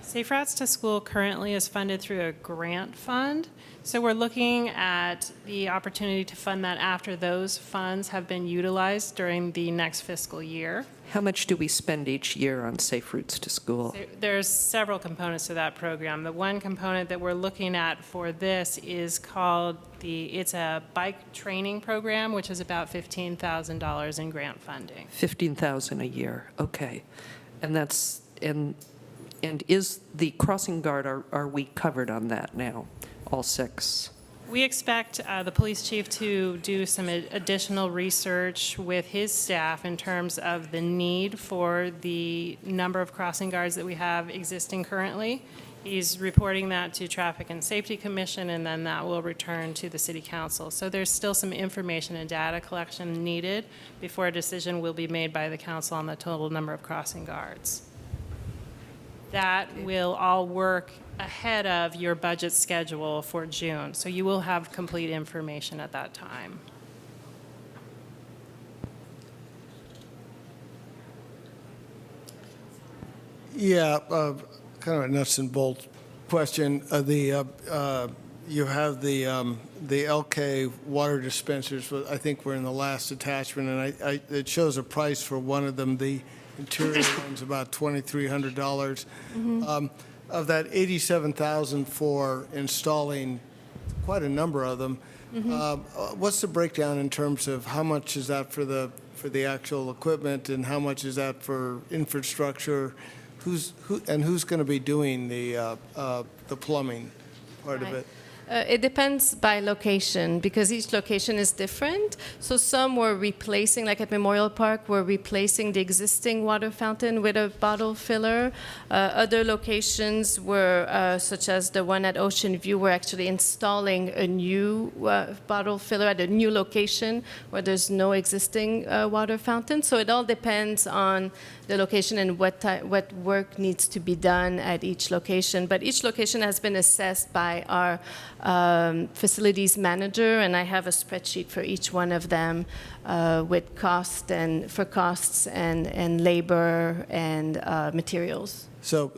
Safe Routes to School currently is funded through a grant fund. So we're looking at the opportunity to fund that after those funds have been utilized during the next fiscal year. How much do we spend each year on Safe Routes to School? There's several components to that program. The one component that we're looking at for this is called it's a bike training program, which is about $15,000 in grant funding. $15,000 a year, okay. And that's, and is the crossing guard, are we covered on that now, all six? We expect the police chief to do some additional research with his staff in terms of the need for the number of crossing guards that we have existing currently. He's reporting that to Traffic and Safety Commission, and then that will return to the City Council. So there's still some information and data collection needed before a decision will be made by the council on the total number of crossing guards. That will all work ahead of your budget schedule for June. So you will have complete information at that time. Yeah, kind of a nuts and bolts question. you have the LK water dispensers. I think we're in the last attachment, and it shows a price for one of them. The interior one's about $2,300. Of that 87,000 for installing quite a number of them, what's the breakdown in terms of how much is that for the actual equipment, and how much is that for infrastructure? Who's going to be doing the plumbing part of it? It depends by location, because each location is different. So some were replacing, like at Memorial Park, we're replacing the existing water fountain with a bottle filler. Other locations were, such as the one at Ocean View, we're actually installing a new bottle filler at a new location where there's no existing water fountain. So it all depends on the location and what work needs to be done at each location. But each location has been assessed by our facilities manager, and I have a spreadsheet for each one of them with costs and labor and materials. So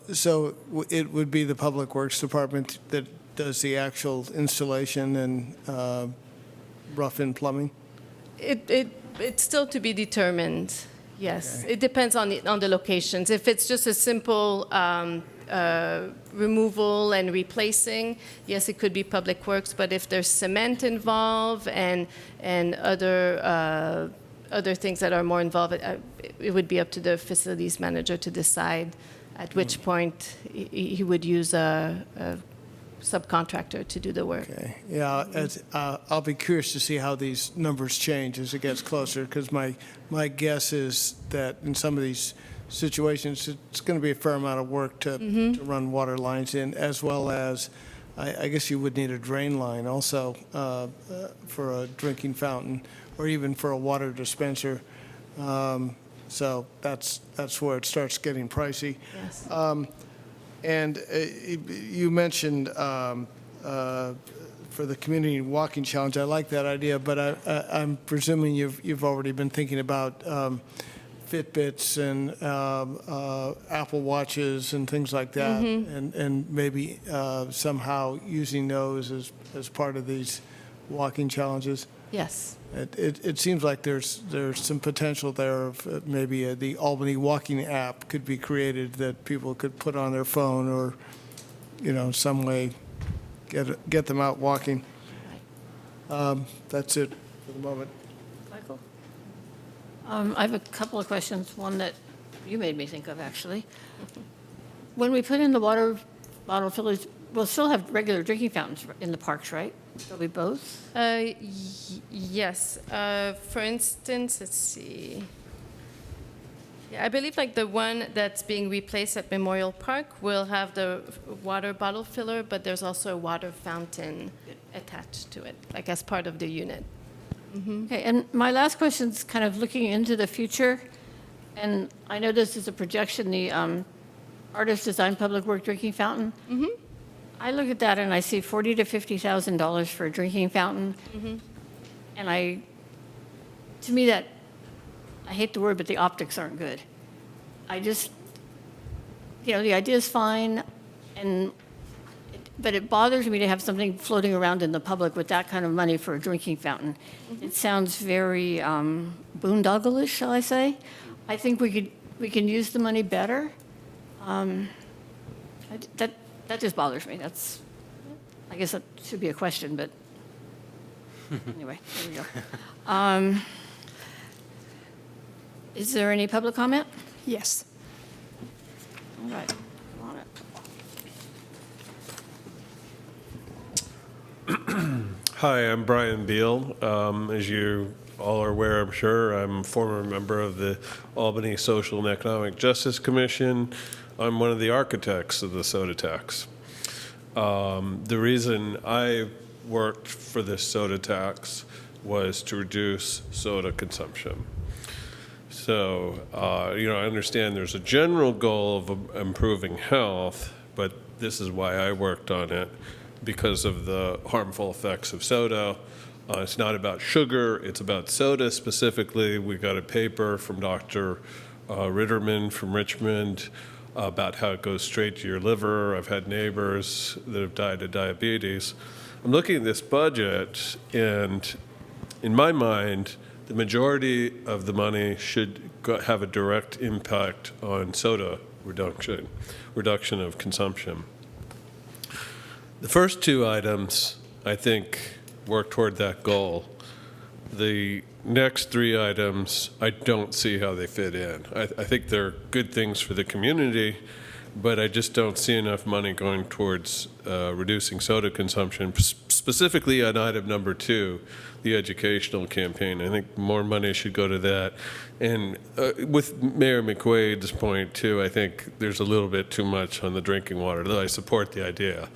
it would be the Public Works Department that does the actual installation and rough-in plumbing? It's still to be determined. Yes, it depends on the locations. If it's just a simple removal and replacing, yes, it could be Public Works. But if there's cement involved and other things that are more involved, it would be up to the facilities manager to decide at which point he would use a subcontractor to do the work. Okay. Yeah, I'll be curious to see how these numbers change as it gets closer, because my guess is that in some of these situations, it's going to be a fair amount of work to run water lines in, as well as I guess you would need a drain line also for a drinking fountain, or even for a water dispenser. So that's where it starts getting pricey. Yes. And you mentioned for the community walking challenge, I like that idea, but I'm presuming you've already been thinking about Fitbits and Apple Watches and things like that, and maybe somehow using those as part of these walking challenges. Yes. It seems like there's some potential there of maybe the Albany walking app could be created that people could put on their phone, or some way get them out walking. That's it for the moment. Michael? I have a couple of questions. One that you made me think of, actually. When we put in the water bottle fillers, we'll still have regular drinking fountains in the parks, right? There'll be both? Yes. For instance, let's see. Yeah, I believe like the one that's being replaced at Memorial Park will have the water bottle filler, but there's also a water fountain attached to it, like as part of the unit. Okay, and my last question is kind of looking into the future, and I know this is a projection, the artist designed public work drinking fountain. I look at that and I see $40,000 to $50,000 for a drinking fountain, and to me that, I hate the word, but the optics aren't good. I just, the idea is fine, but it bothers me to have something floating around in the public with that kind of money for a drinking fountain. It sounds very boondoggle-ish, shall I say? I think we can use the money better. That just bothers me. I guess that should be a question, but anyway, there we go. Is there any public comment? Yes. All right, come on up. Hi, I'm Brian Beal. As you all are aware, I'm sure, I'm a former member of the Albany Social and Economic Justice Commission. I'm one of the architects of the soda tax. The reason I worked for this soda tax was to reduce soda consumption. So, I understand there's a general goal of improving health, but this is why I worked on it, because of the harmful effects of soda. It's not about sugar, it's about soda specifically. We got a paper from Dr. Ritterman from Richmond about how it goes straight to your liver. I've had neighbors that have died of diabetes. I'm looking at this budget, and in my mind, the majority of the money should have a direct impact on soda reduction of consumption. The first two items, I think, work toward that goal. The next three items, I don't see how they fit in. I think they're good things for the community, but I just don't see enough money going towards reducing soda consumption, specifically on item number 2, the educational campaign. I think more money should go to that. And with Mayor McQuaid's point, too, I think there's a little bit too much on the drinking water, though I support the idea.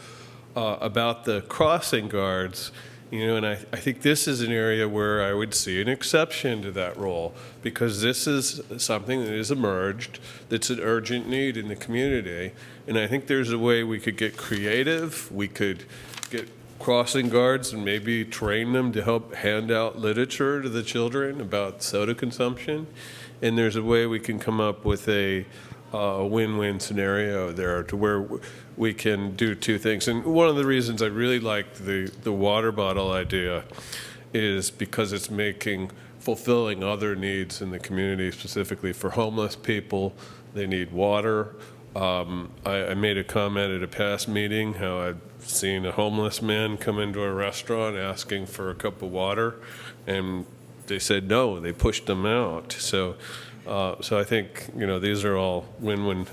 About the crossing guards, and I think this is an area where I would see an exception to that rule, because this is something that has emerged that's an urgent need in the community. And I think there's a way we could get creative. We could get crossing guards and maybe train them to help hand out literature to the children about soda consumption. And there's a way we can come up with a win-win scenario there to where we can do two things. And one of the reasons I really liked the water bottle idea is because it's fulfilling other needs in the community, specifically for homeless people. They need water. I made a comment at a past meeting how I'd seen a homeless man come into a restaurant asking for a cup of water, and they said no, they pushed them out. So I think, these are all win-win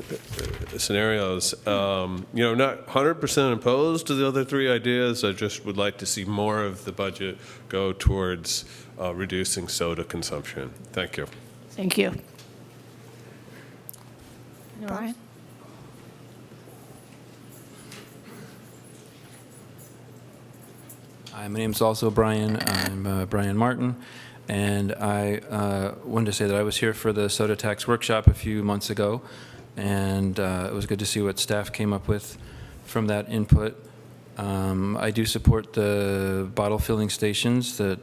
scenarios. Not 100% opposed to the other three ideas. I just would like to see more of the budget go towards reducing soda consumption. Thank you. Thank you. All right. Hi, my name's also Brian. I'm Brian Martin. And I wanted to say that I was here for the soda tax workshop a few months ago, and it was good to see what staff came up with from that input. I do support the bottle filling stations, the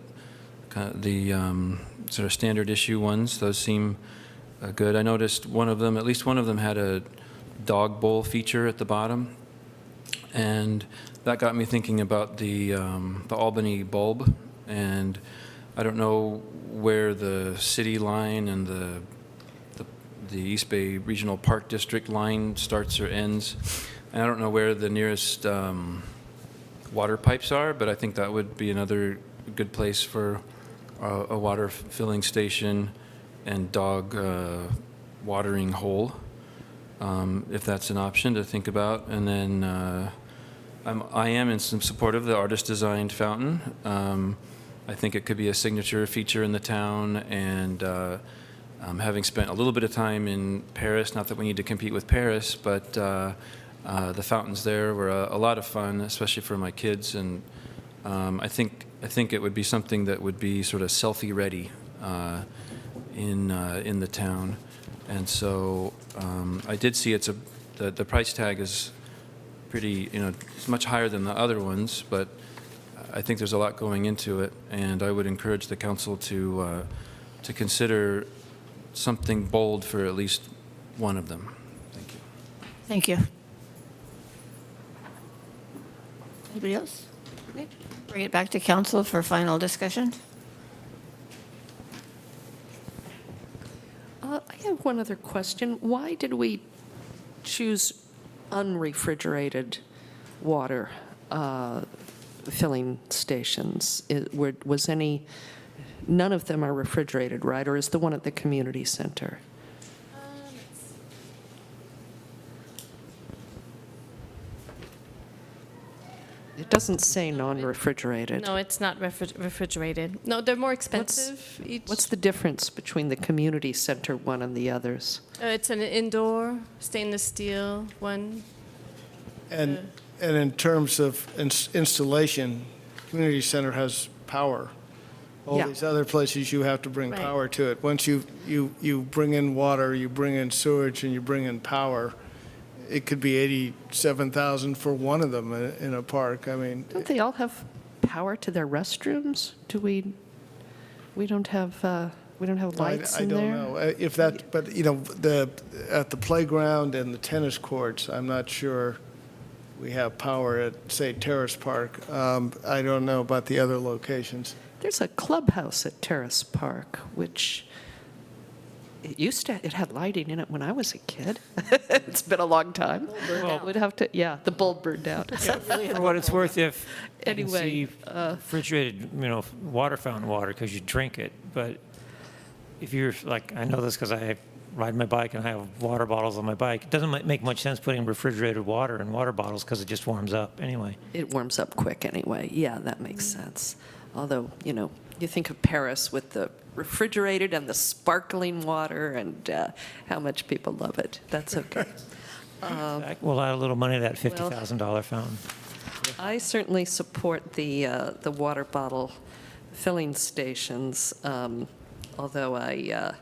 sort of standard issue ones. Those seem good. I noticed at least one of them had a dog bowl feature at the bottom, and that got me thinking about the Albany bulb. And I don't know where the city line and the East Bay Regional Park District line starts or ends. And I don't know where the nearest water pipes are, but I think that would be another good place for a water filling station and dog watering hole, if that's an option to think about. And then I am in some support of the artist-designed fountain. I think it could be a signature feature in the town, and having spent a little bit of time in Paris, not that we need to compete with Paris, but the fountains there were a lot of fun, especially for my kids, and I think it would be something that would be sort of selfie ready in the town. And so I did see the price tag is pretty, it's much higher than the other ones, but I think there's a lot going into it, and I would encourage the council to consider something bold for at least one of them. Thank you. Thank you. Anybody else? Okay. Bring it back to council for final discussion. I have one other question. Why did we choose unrefrigerated water filling stations? None of them are refrigerated, right? Or is the one at the community center? It doesn't say non-refrigerated. No, it's not refrigerated. No, they're more expensive. What's the difference between the community center one and the others? It's an indoor stainless steel one. And in terms of installation, community center has power. All these other places, you have to bring power to it. Once you bring in water, you bring in sewage, and you bring in power, it could be $87,000 for one of them in a park. I mean, don't they all have power to their restrooms? We don't have lights in there? I don't know if that, but at the playground and the tennis courts, I'm not sure we have power at, say, Terrace Park. I don't know about the other locations. There's a clubhouse at Terrace Park, which it had lighting in it when I was a kid. It's been a long time. Would have to, yeah, the bulb burned out. For what it's worth, if Anyway, you can see refrigerated, water fountain water because you drink it, but if you're like, I know this because I ride my bike and I have water bottles on my bike. It doesn't make much sense putting refrigerated water in water bottles because it just warms up anyway. It warms up quick anyway. Yeah, that makes sense. Although, you think of Paris with the refrigerated and the sparkling water and how much people love it. That's okay. We'll add a little money to that $50,000 fountain. I certainly support the water bottle filling stations, although I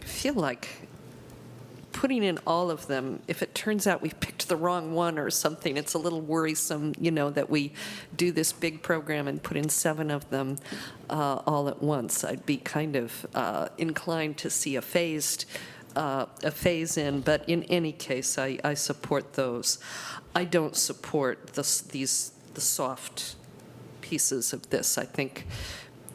feel like putting in all of them, if it turns out we picked the wrong one or something, it's a little worrisome, that we do this big program and put in 7 of them all at once. I'd be kind of inclined to see a phase in, but in any case, I support those. I don't support the soft pieces of this. I think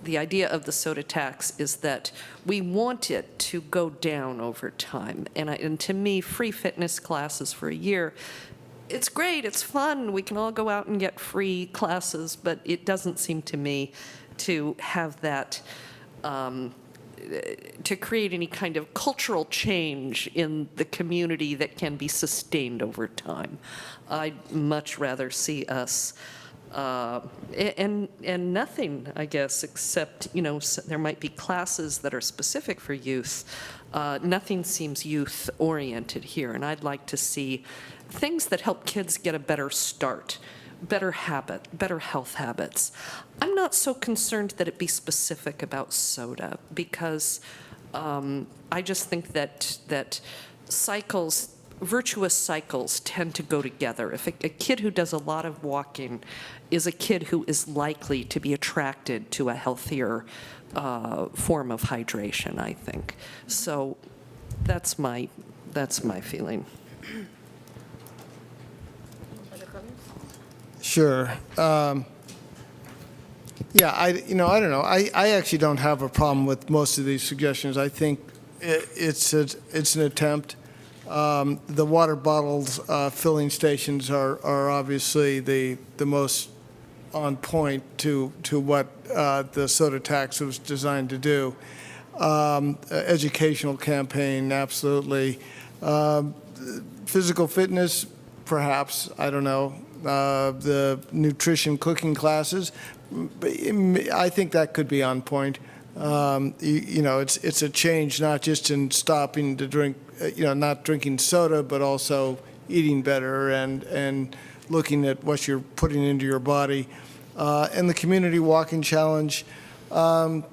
the idea of the soda tax is that we want it to go down over time. And to me, free fitness classes for a year, it's great, it's fun, we can all go out and get free classes, but it doesn't seem to me to have that, to create any kind of cultural change in the community that can be sustained over time. I'd much rather see us and nothing, I guess, except, there might be classes that are specific for youth. Nothing seems youth-oriented here, and I'd like to see things that help kids get a better start, better health habits. I'm not so concerned that it be specific about soda, because I just think that virtuous cycles tend to go together. If a kid who does a lot of walking is a kid who is likely to be attracted to a healthier form of hydration, I think. So that's my feeling. Sure. Yeah, I don't know. I actually don't have a problem with most of these suggestions. I think it's an attempt. The water bottles filling stations are obviously the most on point to what the soda tax was designed to do. Educational campaign, absolutely. Physical fitness, perhaps, I don't know. The nutrition cooking classes, I think that could be on point. It's a change not just in stopping to drink, not drinking soda, but also eating better and looking at what you're putting into your body. And the community walking challenge, to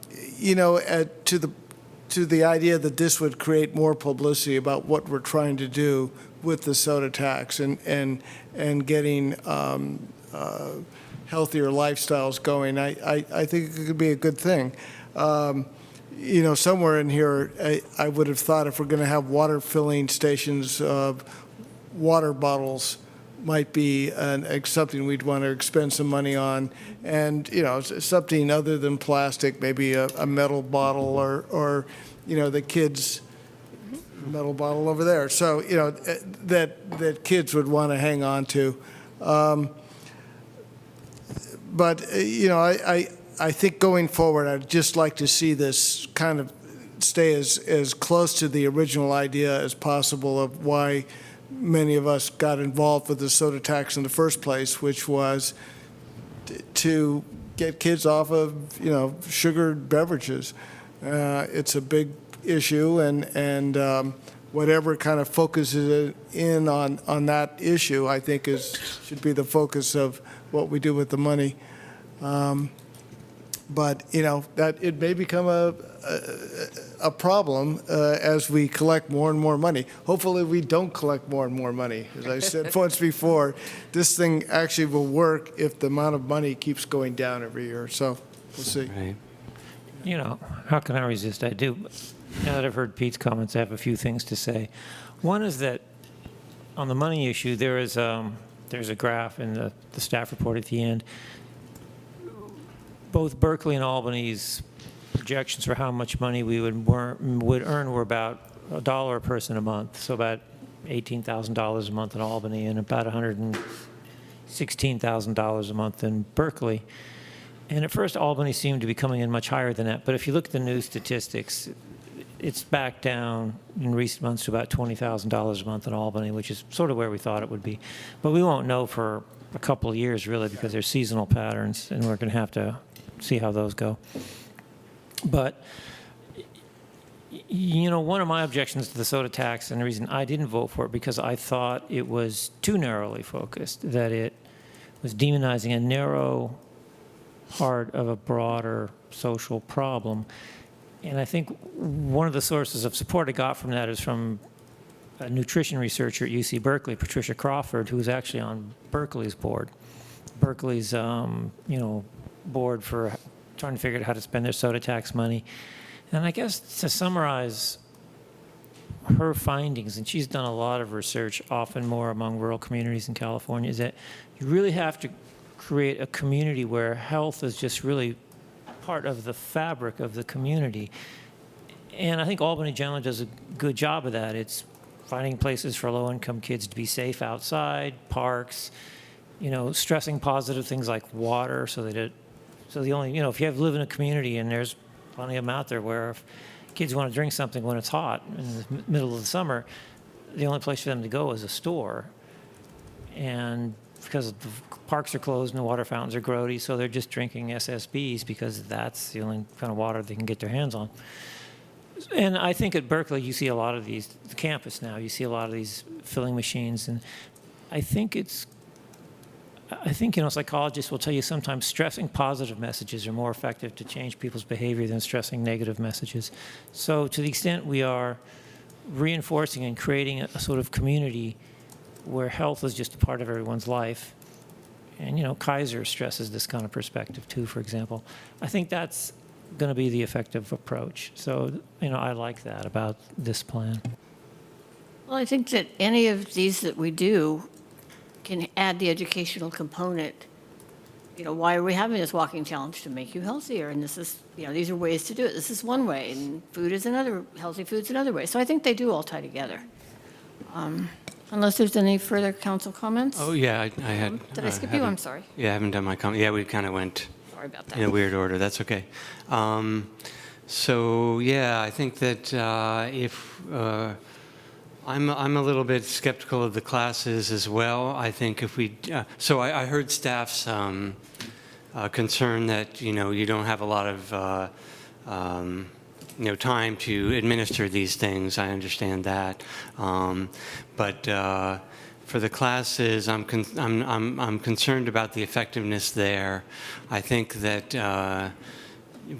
the idea that this would create more publicity about what we're trying to do with the soda tax and getting healthier lifestyles going. I think it could be a good thing. Somewhere in here, I would have thought if we're going to have water filling stations, water bottles might be something we'd want to expend some money on, and something other than plastic, maybe a metal bottle or the kids' metal bottle over there. So that kids would want to hang on to. But I think going forward, I'd just like to see this kind of stay as close to the original idea as possible of why many of us got involved with the soda tax in the first place, which was to get kids off of, sugared beverages. It's a big issue, and whatever kind of focuses in on that issue, I think should be the focus of what we do with the money. But that it may become a problem as we collect more and more money. Hopefully we don't collect more and more money. As I said once before, this thing actually will work if the amount of money keeps going down every year. So we'll see. Right. How can I resist? I do. Now that I've heard Pete's comments, I have a few things to say. One is that on the money issue, there's a graph in the staff report at the end. Both Berkeley and Albany's projections for how much money we would earn were about $1 a person a month, so about $18,000 a month in Albany and about $116,000 a month in Berkeley. And at first, Albany seemed to be coming in much higher than that. But if you look at the new statistics, it's back down in recent months to about $20,000 a month in Albany, which is sort of where we thought it would be. But we won't know for a couple of years, really, because there's seasonal patterns, and we're going to have to see how those go. But, you know, one of my objections to the soda tax, and the reason I didn't vote for it, because I thought it was too narrowly focused, that it was demonizing a narrow part of a broader social problem. And I think one of the sources of support I got from that is from a nutrition researcher at UC Berkeley, Patricia Crawford, who's actually on Berkeley's board. Berkeley's, you know, board for trying to figure out how to spend their soda tax money. And I guess to summarize her findings, and she's done a lot of research, often more among rural communities in California, is that you really have to create a community where health is just really part of the fabric of the community. And I think Albany generally does a good job of that. It's finding places for low-income kids to be safe outside, parks, you know, stressing positive things like water, so that the only, you know, if you live in a community and there's plenty of them out there where if kids want to drink something when it's hot in the middle of the summer, the only place for them to go is a store. And because the parks are closed and the water fountains are grody, so they're just drinking SSBs because that's the only kind of water they can get their hands on. And I think at Berkeley, you see a lot of these, the campus now, you see a lot of these filling machines. And I think, you know, psychologists will tell you sometimes stressing positive messages are more effective to change people's behavior than stressing negative messages. So to the extent we are reinforcing and creating a sort of community where health is just a part of everyone's life, and, you know, Kaiser stresses this kind of perspective too, for example, I think that's going to be the effective approach. So, you know, I like that about this plan. Well, I think that any of these that we do can add the educational component. You know, why are we having this walking challenge? To make you healthier, and this is, you know, these are ways to do it. This is one way, and food is another, healthy food's another way. So I think they do all tie together. Unless there's any further council comments? Oh, yeah, I had. Did I skip you? I'm sorry. Yeah, I haven't done my comment. Yeah, we kind of went Sorry about that. in a weird order. That's okay. So, yeah, I think that if I'm a little bit skeptical of the classes as well. I think if we, so I heard staff's concern that, you know, you don't have a lot of, you know, time to administer these things. I understand that. But for the classes, I'm concerned about the effectiveness there. I think that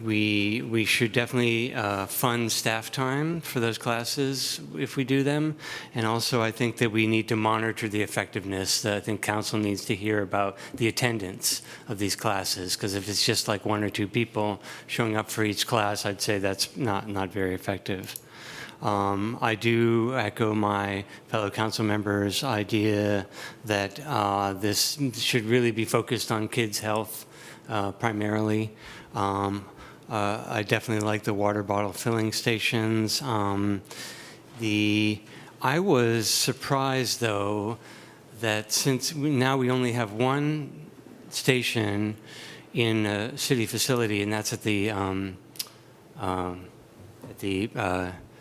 we should definitely fund staff time for those classes if we do them. And also I think that we need to monitor the effectiveness. I think council needs to hear about the attendance of these classes, because if it's just like 1 or 2 people showing up for each class, I'd say that's not very effective. I do echo my fellow council members' idea that this should really be focused on kids' health primarily. I definitely like the water bottle filling stations. I was surprised, though, that since now we only have 1 station in a city facility, and that's at the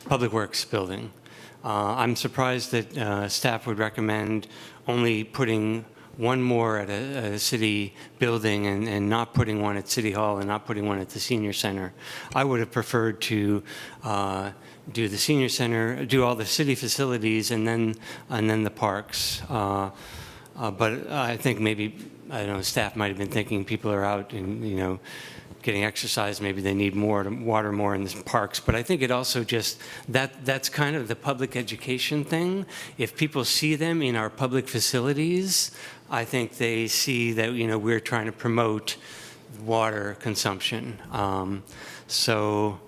Public Works building. I'm surprised that staff would recommend only putting 1 more at a city building and not putting 1 at City Hall and not putting 1 at the senior center. I would have preferred to do the senior center, do all the city facilities, and then the parks. But I think maybe, I don't know, staff might have been thinking people are out and, you know, getting exercise, maybe they need more to water more in the parks. But I think it also just, that's kind of the public education thing. If people see them in our public facilities, I think they see that, you know, we're trying to promote water consumption. So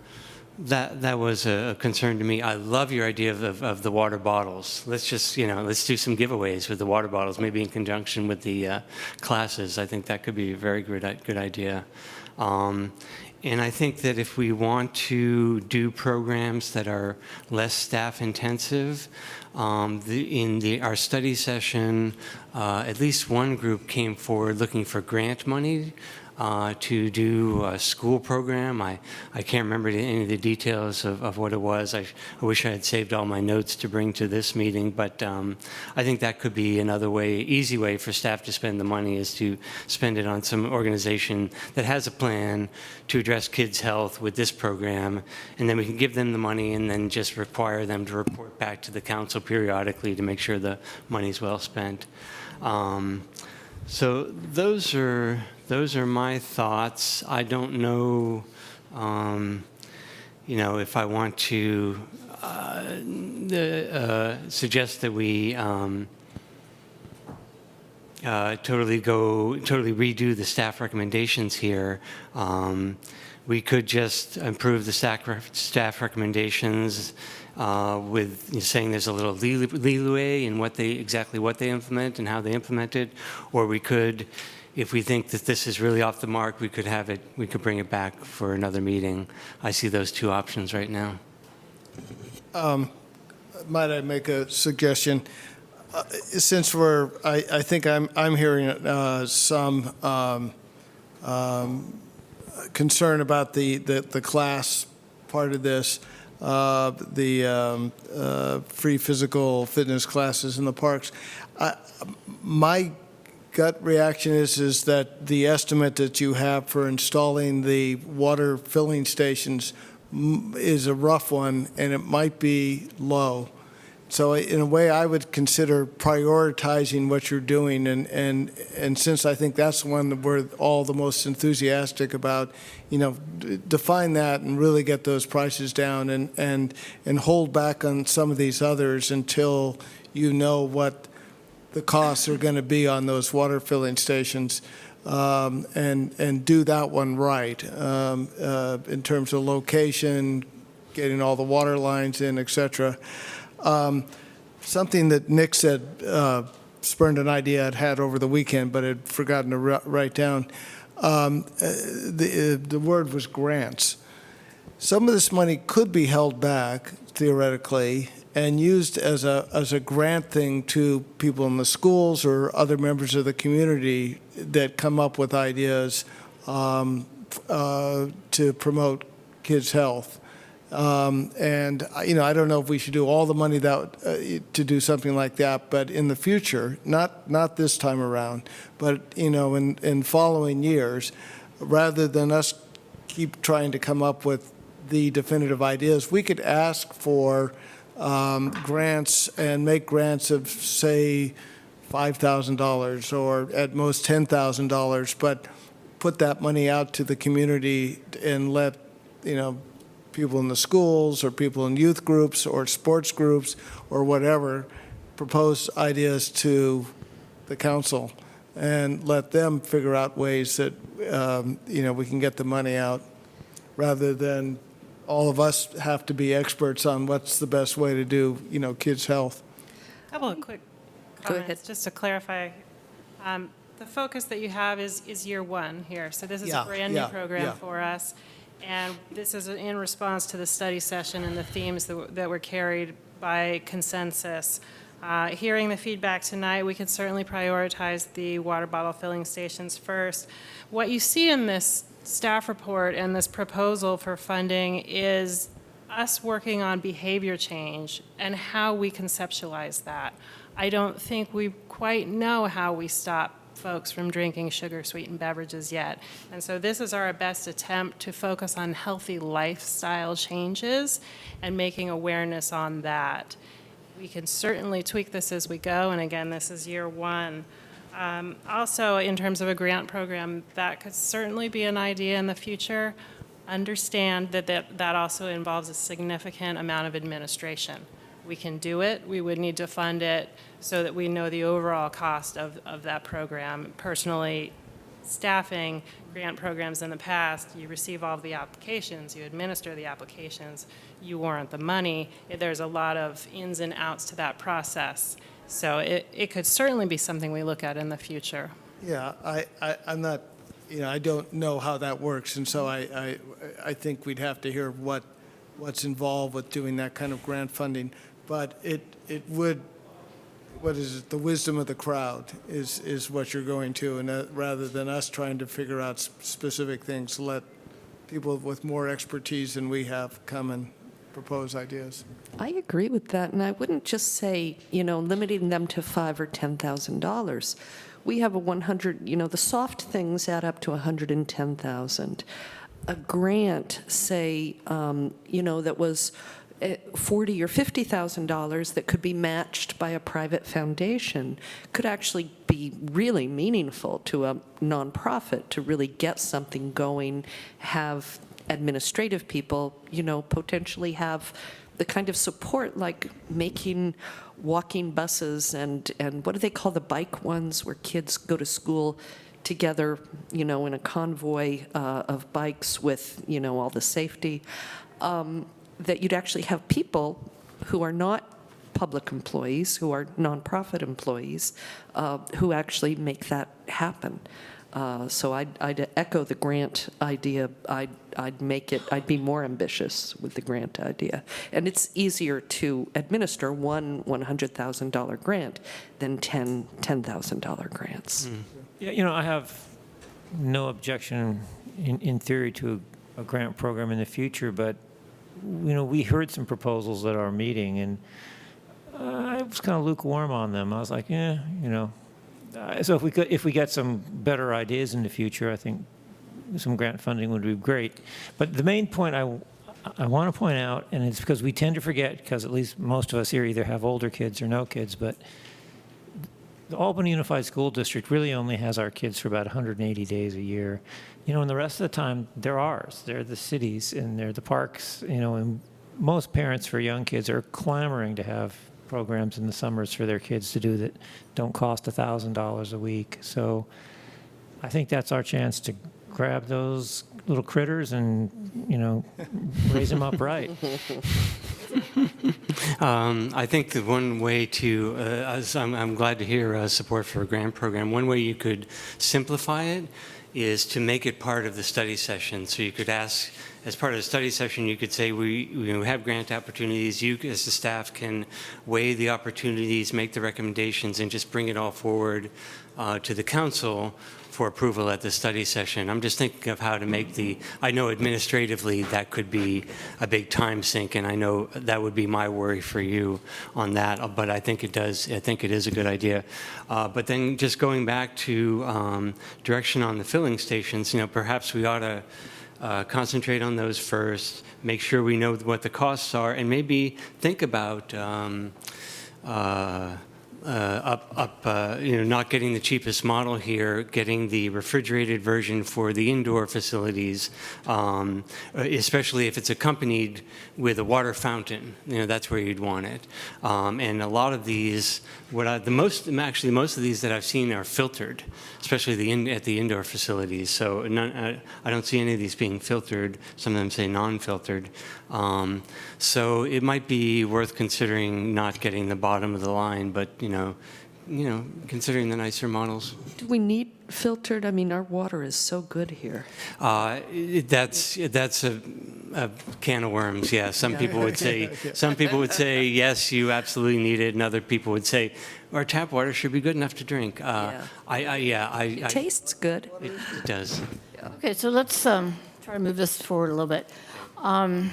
That was a concern to me. I love your idea of the water bottles. Let's just, let's do some giveaways with the water bottles, maybe in conjunction with the classes. I think that could be a very good idea. And I think that if we want to do programs that are less staff intensive, our study session, at least one group came forward looking for grant money to do a school program. I can't remember any of the details of what it was. I wish I had saved all my notes to bring to this meeting, but I think that could be another way, easy way for staff to spend the money, is to spend it on some organization that has a plan to address kids' health with this program, and then we can give them the money and then just require them to report back to the council periodically to make sure the money's well spent. So those are my thoughts. I don't know, if I want to suggest that we totally redo the staff recommendations here. We could just improve the staff recommendations with saying there's a little leeway in exactly what they implement and how they implement it, or we could, if we think that this is really off the mark, we could bring it back for another meeting. I see those two options right now. Might I make a suggestion? Since I think I'm hearing some concern about the class part of this, the free physical fitness classes in the parks. My gut reaction is that the estimate that you have for installing the water filling stations is a rough one, and it might be low. So in a way, I would consider prioritizing what you're doing, and since I think that's the one that we're all the most enthusiastic about, define that and really get those prices down, and hold back on some of these others until you know what the costs are going to be on those water filling stations, and do that one right in terms of location, getting all the water lines in, et cetera. Something that Nick said spurned an idea I'd had over the weekend, but had forgotten to write down. The word was grants. Some of this money could be held back, theoretically, and used as a grant thing to people in the schools or other members of the community that come up with ideas to promote kids' health. And I don't know if we should do all the money to do something like that, but in the future, not this time around, but in following years, rather than us keep trying to come up with the definitive ideas, we could ask for grants and make grants of, say, $5,000 or at most $10,000, but put that money out to the community and let people in the schools or people in youth groups or sports groups or whatever propose ideas to the council and let them figure out ways that we can get the money out, rather than all of us have to be experts on what's the best way to do kids' health. A couple of quick comments just to clarify. The focus that you have is year one here. So this is a brand new program for us. And this is in response to the study session and the themes that were carried by consensus. Hearing the feedback tonight, we can certainly prioritize the water bottle filling stations first. What you see in this staff report and this proposal for funding is us working on behavior change and how we conceptualize that. I don't think we quite know how we stop folks from drinking sugar-sweetened beverages yet. And so this is our best attempt to focus on healthy lifestyle changes and making awareness on that. We can certainly tweak this as we go, and again, this is year one. Also, in terms of a grant program, that could certainly be an idea in the future. Understand that also involves a significant amount of administration. We can do it. We would need to fund it so that we know the overall cost of that program. Personally, staffing grant programs in the past, you receive all of the applications, you administer the applications, you warrant the money. There's a lot of ins and outs to that process. So it could certainly be something we look at in the future. Yeah, I'm not, I don't know how that works, and so I think we'd have to hear what's involved with doing that kind of grant funding. But it would, what is it, the wisdom of the crowd is what you're going to, and rather than us trying to figure out specific things, let people with more expertise than we have come and propose ideas. I agree with that, and I wouldn't just say, limiting them to $5,000 or $10,000. We have a 100, the soft things add up to 110,000. A grant, say, that was $40,000 or $50,000 that could be matched by a private foundation could actually be really meaningful to a nonprofit to really get something going, have administrative people, potentially have the kind of support like making walking buses and what do they call the bike ones where kids go to school together, in a convoy of bikes with, all the safety, that you'd actually have people who are not public employees, who are nonprofit employees, who actually make that happen. So I'd echo the grant idea. I'd be more ambitious with the grant idea. And it's easier to administer one $100,000 grant than 10 $10,000 grants. Yeah, I have no objection in theory to a grant program in the future, but, we heard some proposals at our meeting, and I was kind of lukewarm on them. I was like, so if we get some better ideas in the future, I think some grant funding would be great. But the main point I want to point out, and it's because we tend to forget, because at least most of us here either have older kids or no kids, but the Albany Unified School District really only has our kids for about 180 days a year. And the rest of the time, they're ours. They're the cities, and they're the parks, and most parents for young kids are clamoring to have programs in the summers for their kids to do that don't cost $1,000 a week. So I think that's our chance to grab those little critters and, raise them up right. I think the one way to, I'm glad to hear support for a grant program. One way you could simplify it is to make it part of the study session. So you could ask, as part of the study session, you could say, we have grant opportunities. You, as the staff, can weigh the opportunities, make the recommendations, and just bring it all forward to the council for approval at the study session. I'm just thinking of how to make I know administratively that could be a big time sink, and I know that would be my worry for you on that, but I think it is a good idea. But then just going back to direction on the filling stations, perhaps we ought to concentrate on those first, make sure we know what the costs are, and maybe think about not getting the cheapest model here, getting the refrigerated version for the indoor facilities, especially if it's accompanied with a water fountain. That's where you'd want it. And a lot of these, most of these that I've seen are filtered, especially at the indoor facilities. So I don't see any of these being filtered. Some of them say non-filtered. So it might be worth considering not getting the bottom of the line, but considering the nicer models. Do we need filtered? I mean, our water is so good here. That's a can of worms. Yeah, some people would say yes, you absolutely need it, and other people would say our tap water should be good enough to drink. It tastes good. It does. Okay, so let's try to move this forward a little bit. I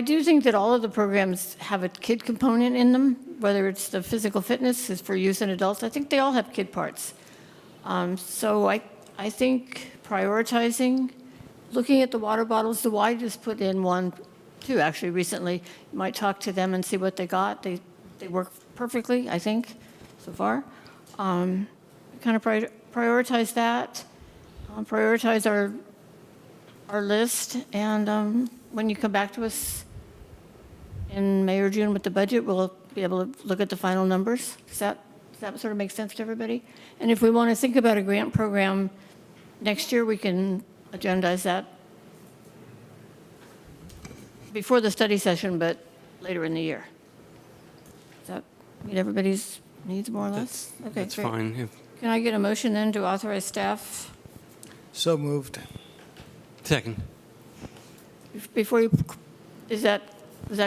do think that all of the programs have a kid component in them, whether it's the physical fitness is for youth and adults. I think they all have kid parts. So I think prioritizing, looking at the water bottles, the Y just put in one, too, actually, recently. You might talk to them and see what they got. They work perfectly, I think, so far. Kind of prioritize that, prioritize our list, and when you come back to us in May or June with the budget, we'll be able to look at the final numbers. Does that Does that sort of make sense to everybody? And if we want to think about a grant program next year, we can agendize that before the study session, but later in the year. Does that meet everybody's needs more or less? Okay, That's great. fine. Can I get a motion then to authorize staff? So moved. Second. Before you, is that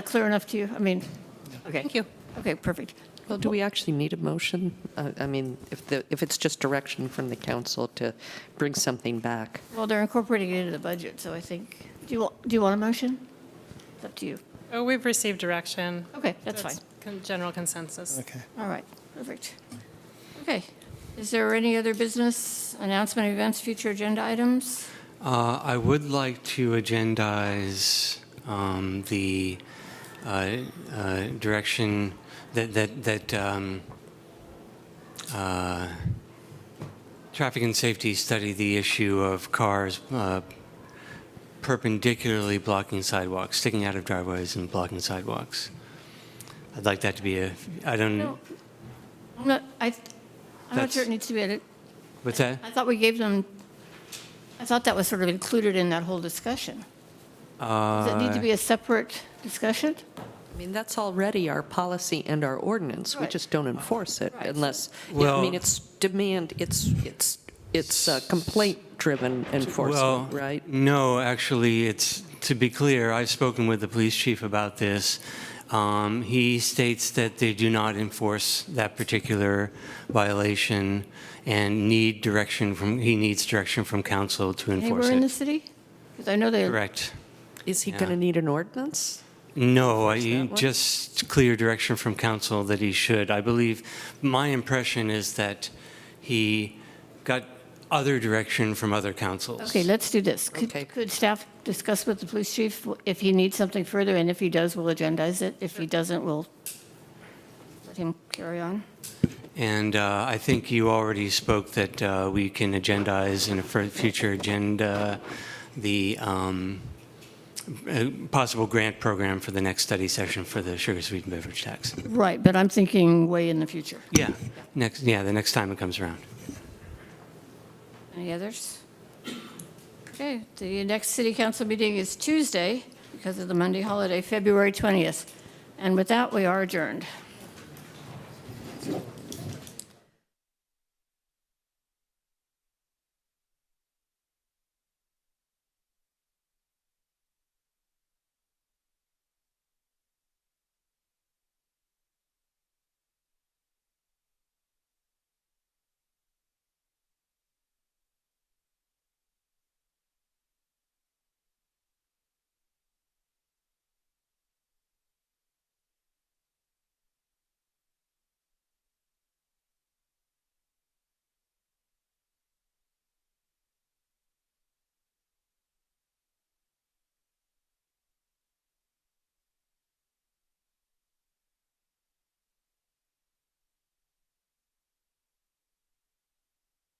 clear enough to you? I mean, okay. Thank you. Okay, perfect. Well, do we actually need a motion? I mean, if it's just direction from the council to bring something back. Well, they're incorporating it into the budget, so I think, do you want a motion? It's up to you. Oh, we've received direction. Okay, that's fine. General consensus. Okay. All right, perfect. Okay. Is there any other business, announcement, events, future agenda items? I would like to agendize the direction that traffic and safety study the issue of cars perpendicularly blocking sidewalks, sticking out of driveways and blocking sidewalks. I'd like that to be No, I'm not sure it needs to be added. What's that? I thought we gave them, I thought that was sort of included in that whole discussion. Does it need to be a separate discussion? I mean, that's already our policy and our ordinance. We just don't enforce it unless, I Well- mean, it's demand, it's complaint-driven enforcement, right? No, actually, it's, to be clear, I've spoken with the police chief about this. He states that they do not enforce that particular violation and he needs direction from council to enforce Anywhere in the it. city? Because I know they. Correct. Is he Yeah. going to need an ordinance? No, that one? just clear direction from council that he should. I believe, my impression is that he got other direction from other councils. Okay, let's do this. Could staff discuss with the police chief if he needs something further, and if he does, we'll agendize it. If he doesn't, we'll let him carry on. And I think you already spoke that we can agendize in a future agenda the possible grant program for the next study session for the sugar sweetened beverage tax. Right, but I'm thinking way in the future. Yeah, the next time it comes around. Any others? Okay, the next city council meeting is Tuesday because of the Monday holiday, February 20th. And with that, we are adjourned.